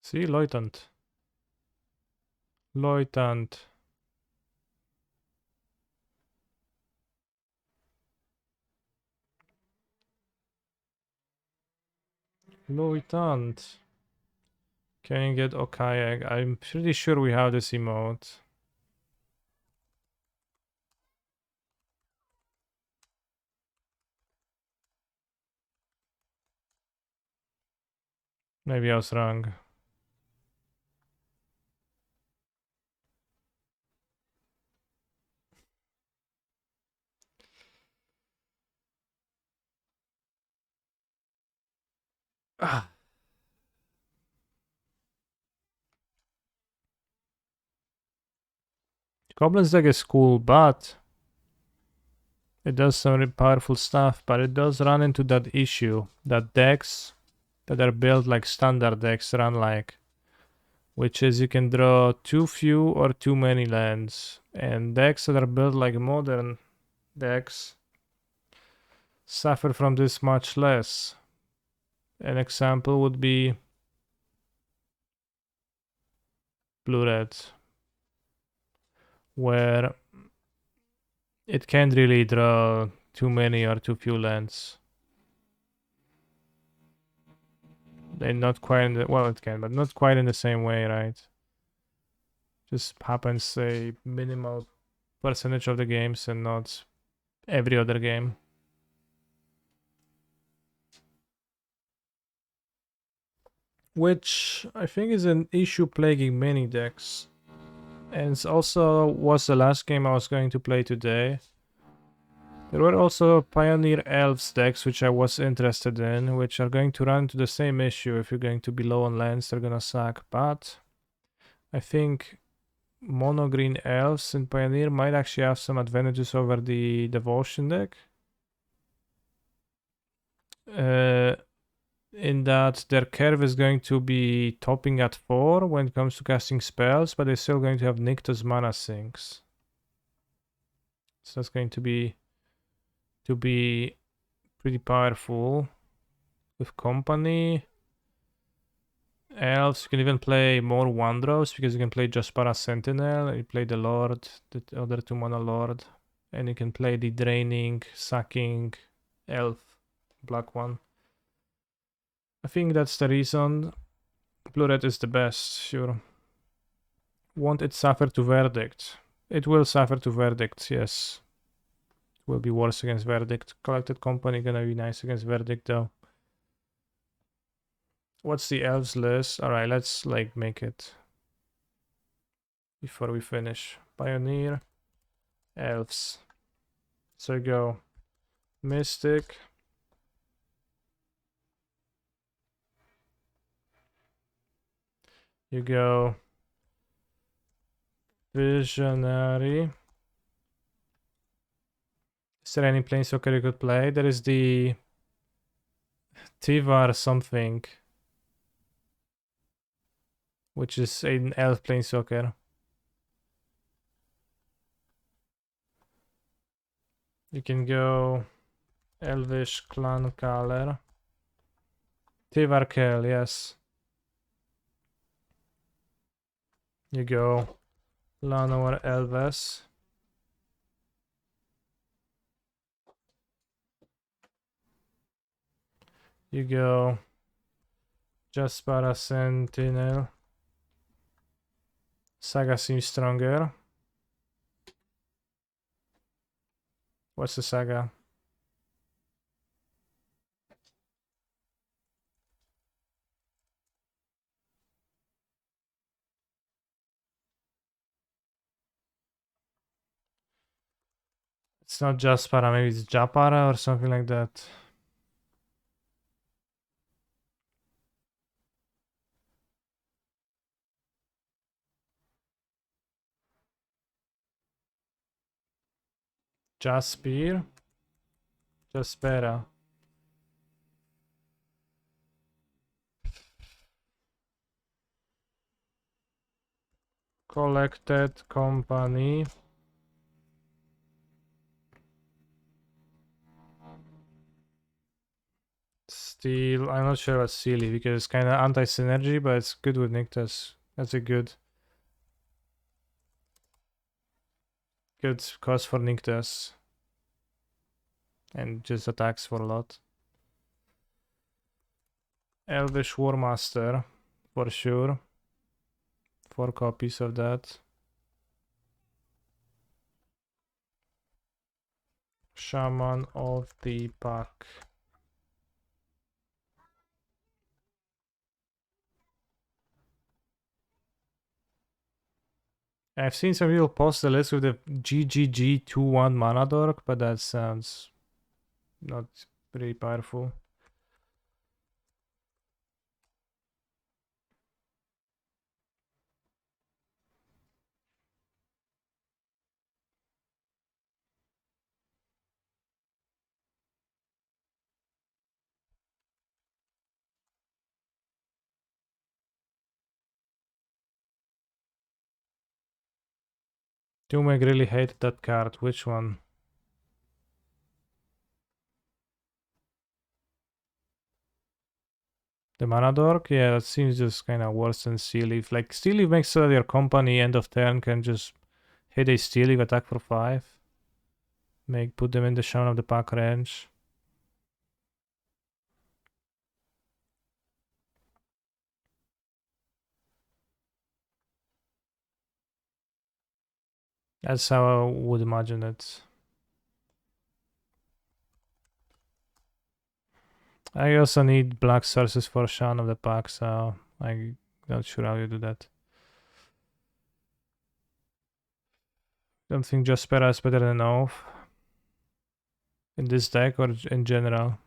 [SPEAKER 1] See, Lieutenant. Lieutenant. Lieutenant. Can you get Okayak? I'm pretty sure we have this emote. Maybe I was wrong. Ah. Goblins deck is cool, but it does some really powerful stuff, but it does run into that issue that decks that are built like standard decks run like, which is you can draw too few or too many lands, and decks that are built like modern decks suffer from this much less. An example would be blue-red, where it can't really draw too many or too few lands. They're not quite in the, well, it can, but not quite in the same way, right? Just happens a minimal percentage of the games and not every other game. Which I think is an issue plaguing many decks. And it also was the last game I was going to play today. There were also Pioneer Elves decks which I was interested in, which are going to run into the same issue. If you're going to be low on lands, they're gonna suck. But I think mono green Elves in Pioneer might actually have some advantages over the Devotion deck. In that their curve is going to be topping at 4 when it comes to casting spells, but they're still going to have Nyctos mana sinks. So that's going to be pretty powerful. With Company, Elves, you can even play more Wandros because you can play Jaspara Sentinel, you play the Lord, the other 2 mana Lord, and you can play the draining, sucking Elf, black one. I think that's the reason Blue-Red is the best, sure. Won't it suffer to Verdict? It will suffer to Verdict, yes. It will be worse against Verdict. Collected Company gonna be nice against Verdict though. What's the Elves list? Alright, let's like make it before we finish. Pioneer, Elves. So you go Mystic, you go Visionary. Is there any Planeswalker you could play? There is the Tivar something, which is an Elf Planeswalker. You can go Elvish Clan Caller. Tivar Kel, yes. You go Llanowar Elves. You go Jaspara Sentinel. Saga seems stronger. What's the Saga? It's not Jaspara, maybe it's Japara or something like that. Jaspir? Jaspera. Collected Company. Steel. I'm not sure about Sealy because it's kind of anti-synergy, but it's good with Nyctos. That's a good cause for Nyctos. And just attacks for a lot. Elvish Hordemaster, for sure. 4 copies of that. Shaman of the Pack. I've seen some people post the list with the GGG 2-1 mana dork, but that sounds not pretty powerful. Tumek really hated that card. Which one? The Mana Dork? Yeah, that seems just kind of worse than Steel Leaf. Like, Steel Leaf makes so that your company end of turn can just hit a Steel Leaf attack for 5. put them in the shaman of the pack range. That's how I would imagine it. I also need black sources for shaman of the pack, so I'm not sure how you do that. Don't think Jaspera is better than Oath in this deck or in general.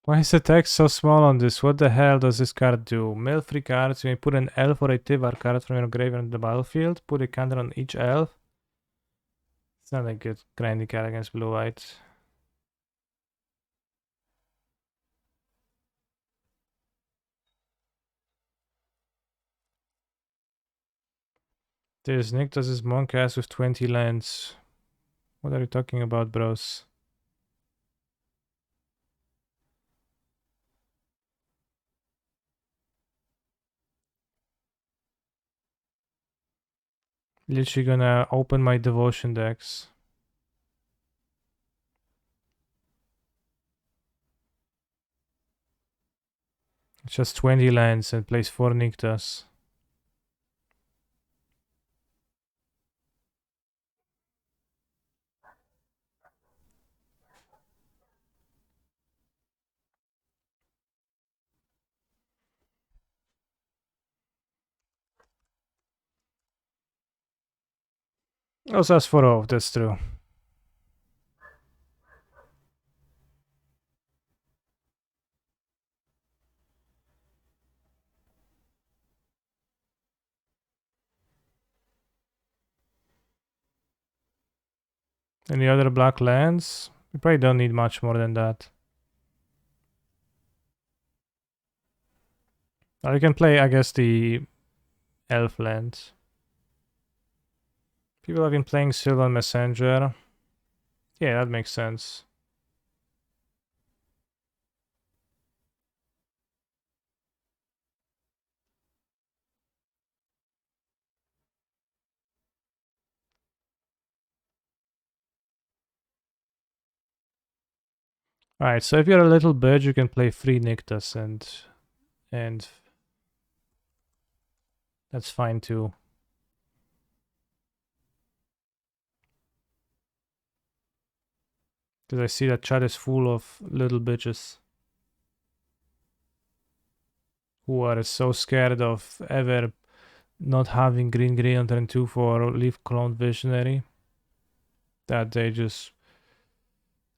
[SPEAKER 1] Why is the text so small on this? What the hell does this card do? Mill 3 cards. You may put an elf or a Tivar card from your graveyard on the battlefield. Put a counter on each elf. It's not a good grindy card against blue-white. This Nick does his monk ass with 20 lands. What are you talking about, bros? Literally gonna open my devotion decks. It's just 20 lands and plays 4 Nictas. Also has 4 off, that's true. Any other black lands? We probably don't need much more than that. I can play, I guess, the elf lands. People have been playing Sylvan Messenger. Yeah, that makes sense. Alright, so if you're a little bird, you can play 3 Nictas and that's fine too. Because I see that chat is full of little bitches who are so scared of ever not having green on turn 2 for Leaf Clone Visionary that they just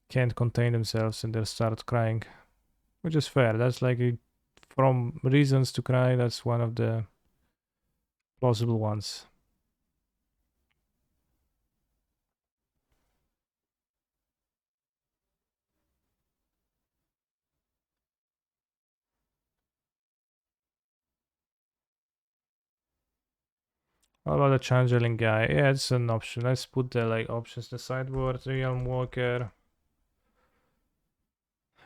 [SPEAKER 1] can't contain themselves and they start crying. Which is fair. That's like from reasons to cry, that's one of the plausible ones. What about the Changeling guy? Yeah, it's an option. Let's put the like options in the sideboard. Realm Walker.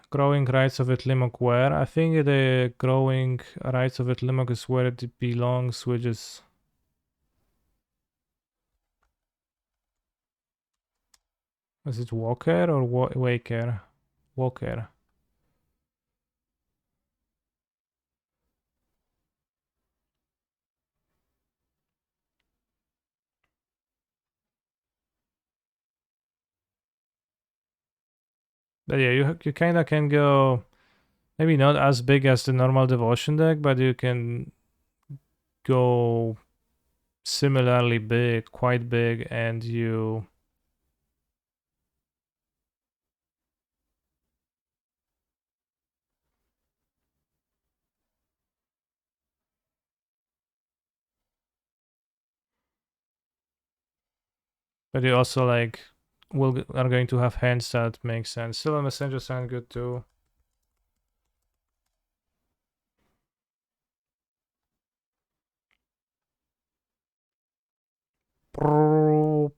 [SPEAKER 1] Growing Rights of Itlimok where? I think the Growing Rights of Itlimok is where it belongs, which is... Is it Walker or Waker? Walker. But yeah, you kinda can go... Maybe not as big as the normal Devotion deck, but you can go similarly big, quite big, and you but you also like are going to have hands that make sense. Silver Messenger sound good too. Pro.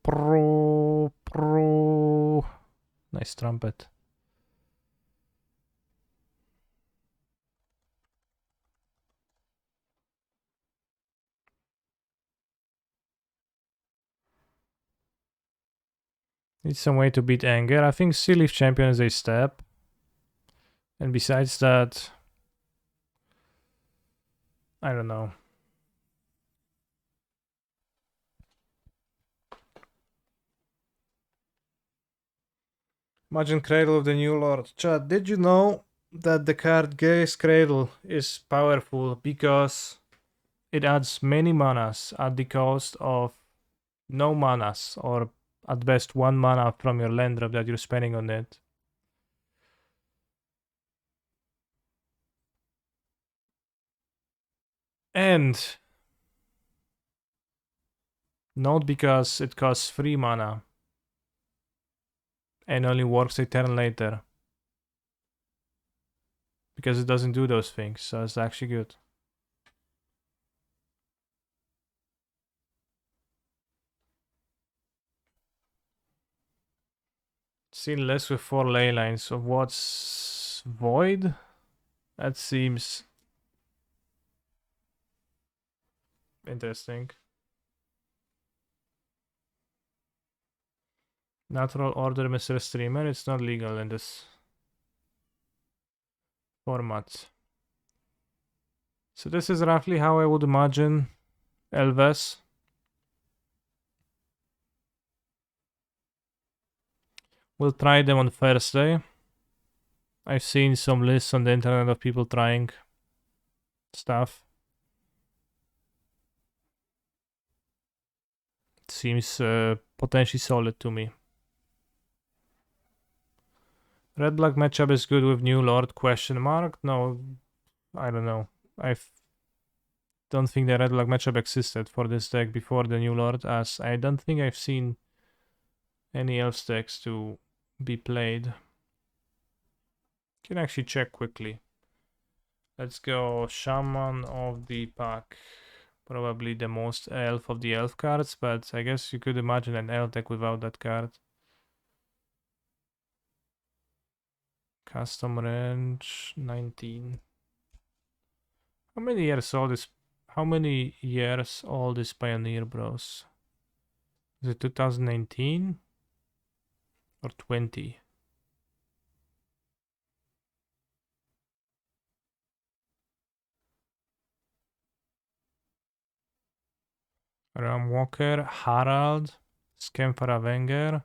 [SPEAKER 1] Nice trumpet. Need some way to beat anger. I think Sea Leaf Champion is a step. And besides that, I don't know. Imagine Cradle of the New Lord. Chad, did you know that the card Gaze Cradle is powerful because it adds many manas at the cost of no manas, or at best 1 mana from your land drop that you're spending on it. And not because it costs 3 mana and only works a turn later. Because it doesn't do those things, so it's actually good. Seen less with 4 ley lines. So what's Void? That seems interesting. Natural Order, Mr. Streamer. It's not legal in this format. So this is roughly how I would imagine Elves. We'll try them on Thursday. I've seen some lists on the internet of people trying stuff. It seems potentially solid to me. Red black matchup is good with New Lord ? No, I don't know. I don't think the red black matchup existed for this deck before the New Lord, as I don't think I've seen any elf decks to be played. Can actually check quickly. Let's go Shaman of the pack. Probably the most elf of the elf cards, but I guess you could imagine an elf deck without that card. Custom range 19. How many years old is Pioneer Bros? Is it 2019 or 20? Ram Walker, Harald, Skemfara Wenger.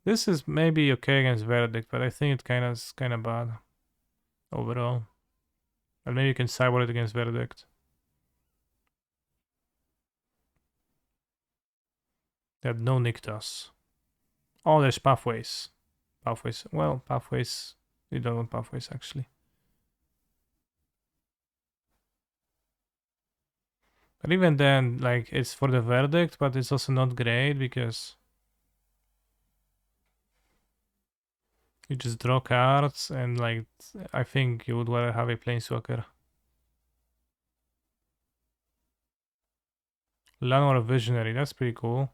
[SPEAKER 1] This is maybe okay against Verdict, but I think it is kind of bad overall. And maybe you can cyber it against Verdict. They have no Nictus. Oh, there's Pathways. Pathways. Well, Pathways. You don't want Pathways actually. But even then, like, it's for the Verdict, but it's also not great because you just draw cards and, like, I think you would rather have a Planeswalker. Lanor Visionary, that's pretty cool.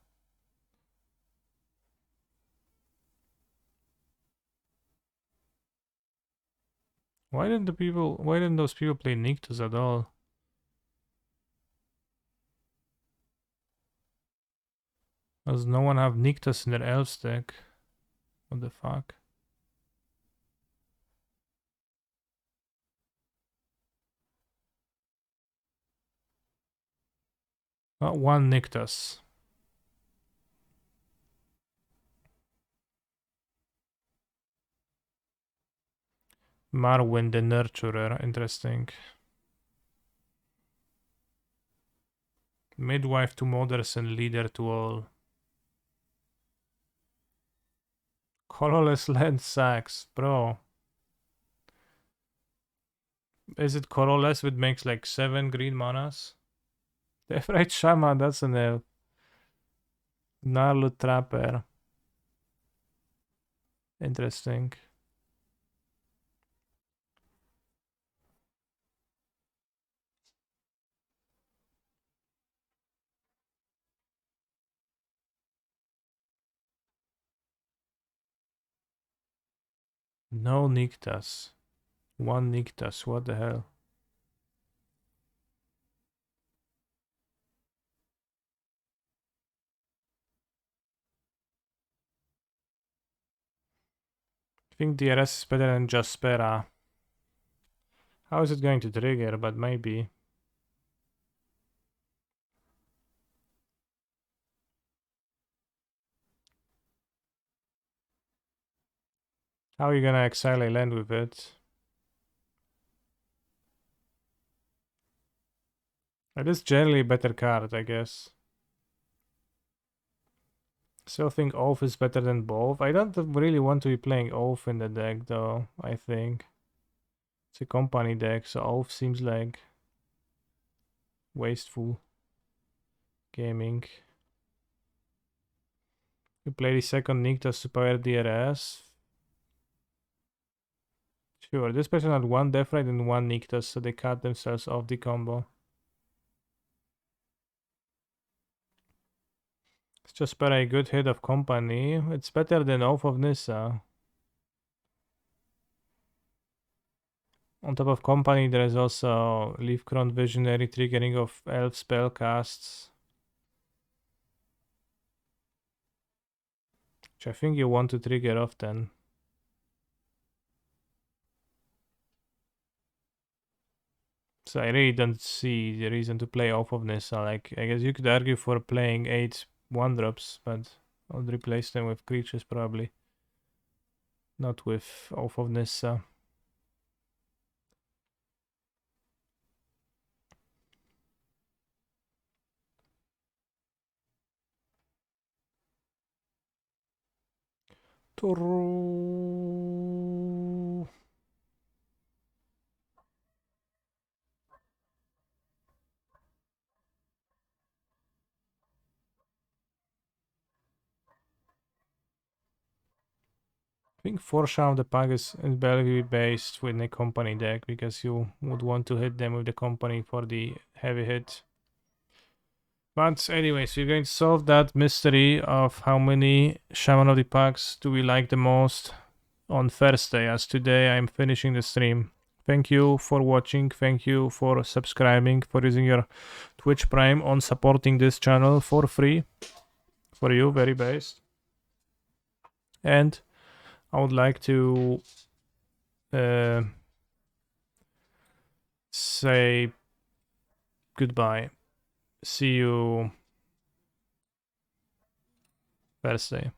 [SPEAKER 1] Why didn't those people play Nictus at all? Does no one have Nictus in their Elves deck? What the fuck? Not one Nictus. Marwyn the Nurturer, interesting. Midwife to mothers and leader to all. Colorless land sacks, bro. Is it colorless which makes like 7 green manas? The Afraid Shaman, that's an elf. Gnarled Trapper. Interesting. No Nyctas. 1 Nyctas, what the hell? I think DRS is better than Jaspera. How is it going to trigger? But maybe. How are you gonna exile a land with it? It is generally a better card, I guess. Still think Oath is better than both. I don't really want to be playing Oath in the deck though, I think. It's a company deck, so Oath seems like wasteful gaming. You play the second Nyctas to power DRS. Sure, this person had 1 Deathrite and 1 Nyctas, so they cut themselves off the combo. It's just para a good hit of company. It's better than Oath of Nissa. On top of company, there is also Leafcrown Visionary, triggering of elf spell casts. Which I think you want to trigger often. So I really don't see the reason to play Oath of Nissa. Like, I guess you could argue for playing 8 1-drops, but I'll replace them with creatures probably. Not with Oath of Nissa. Turu. I think Forshaw of the Pack is barely based with a company deck because you would want to hit them with the company for the heavy hit. But anyways, we're going to solve that mystery of how many Shaman of the Packs do we like the most on Thursday, as today I'm finishing the stream. Thank you for watching, thank you for subscribing, for using your Twitch Prime on supporting this channel for free. For you, very based. And I would like to say goodbye. See you Thursday.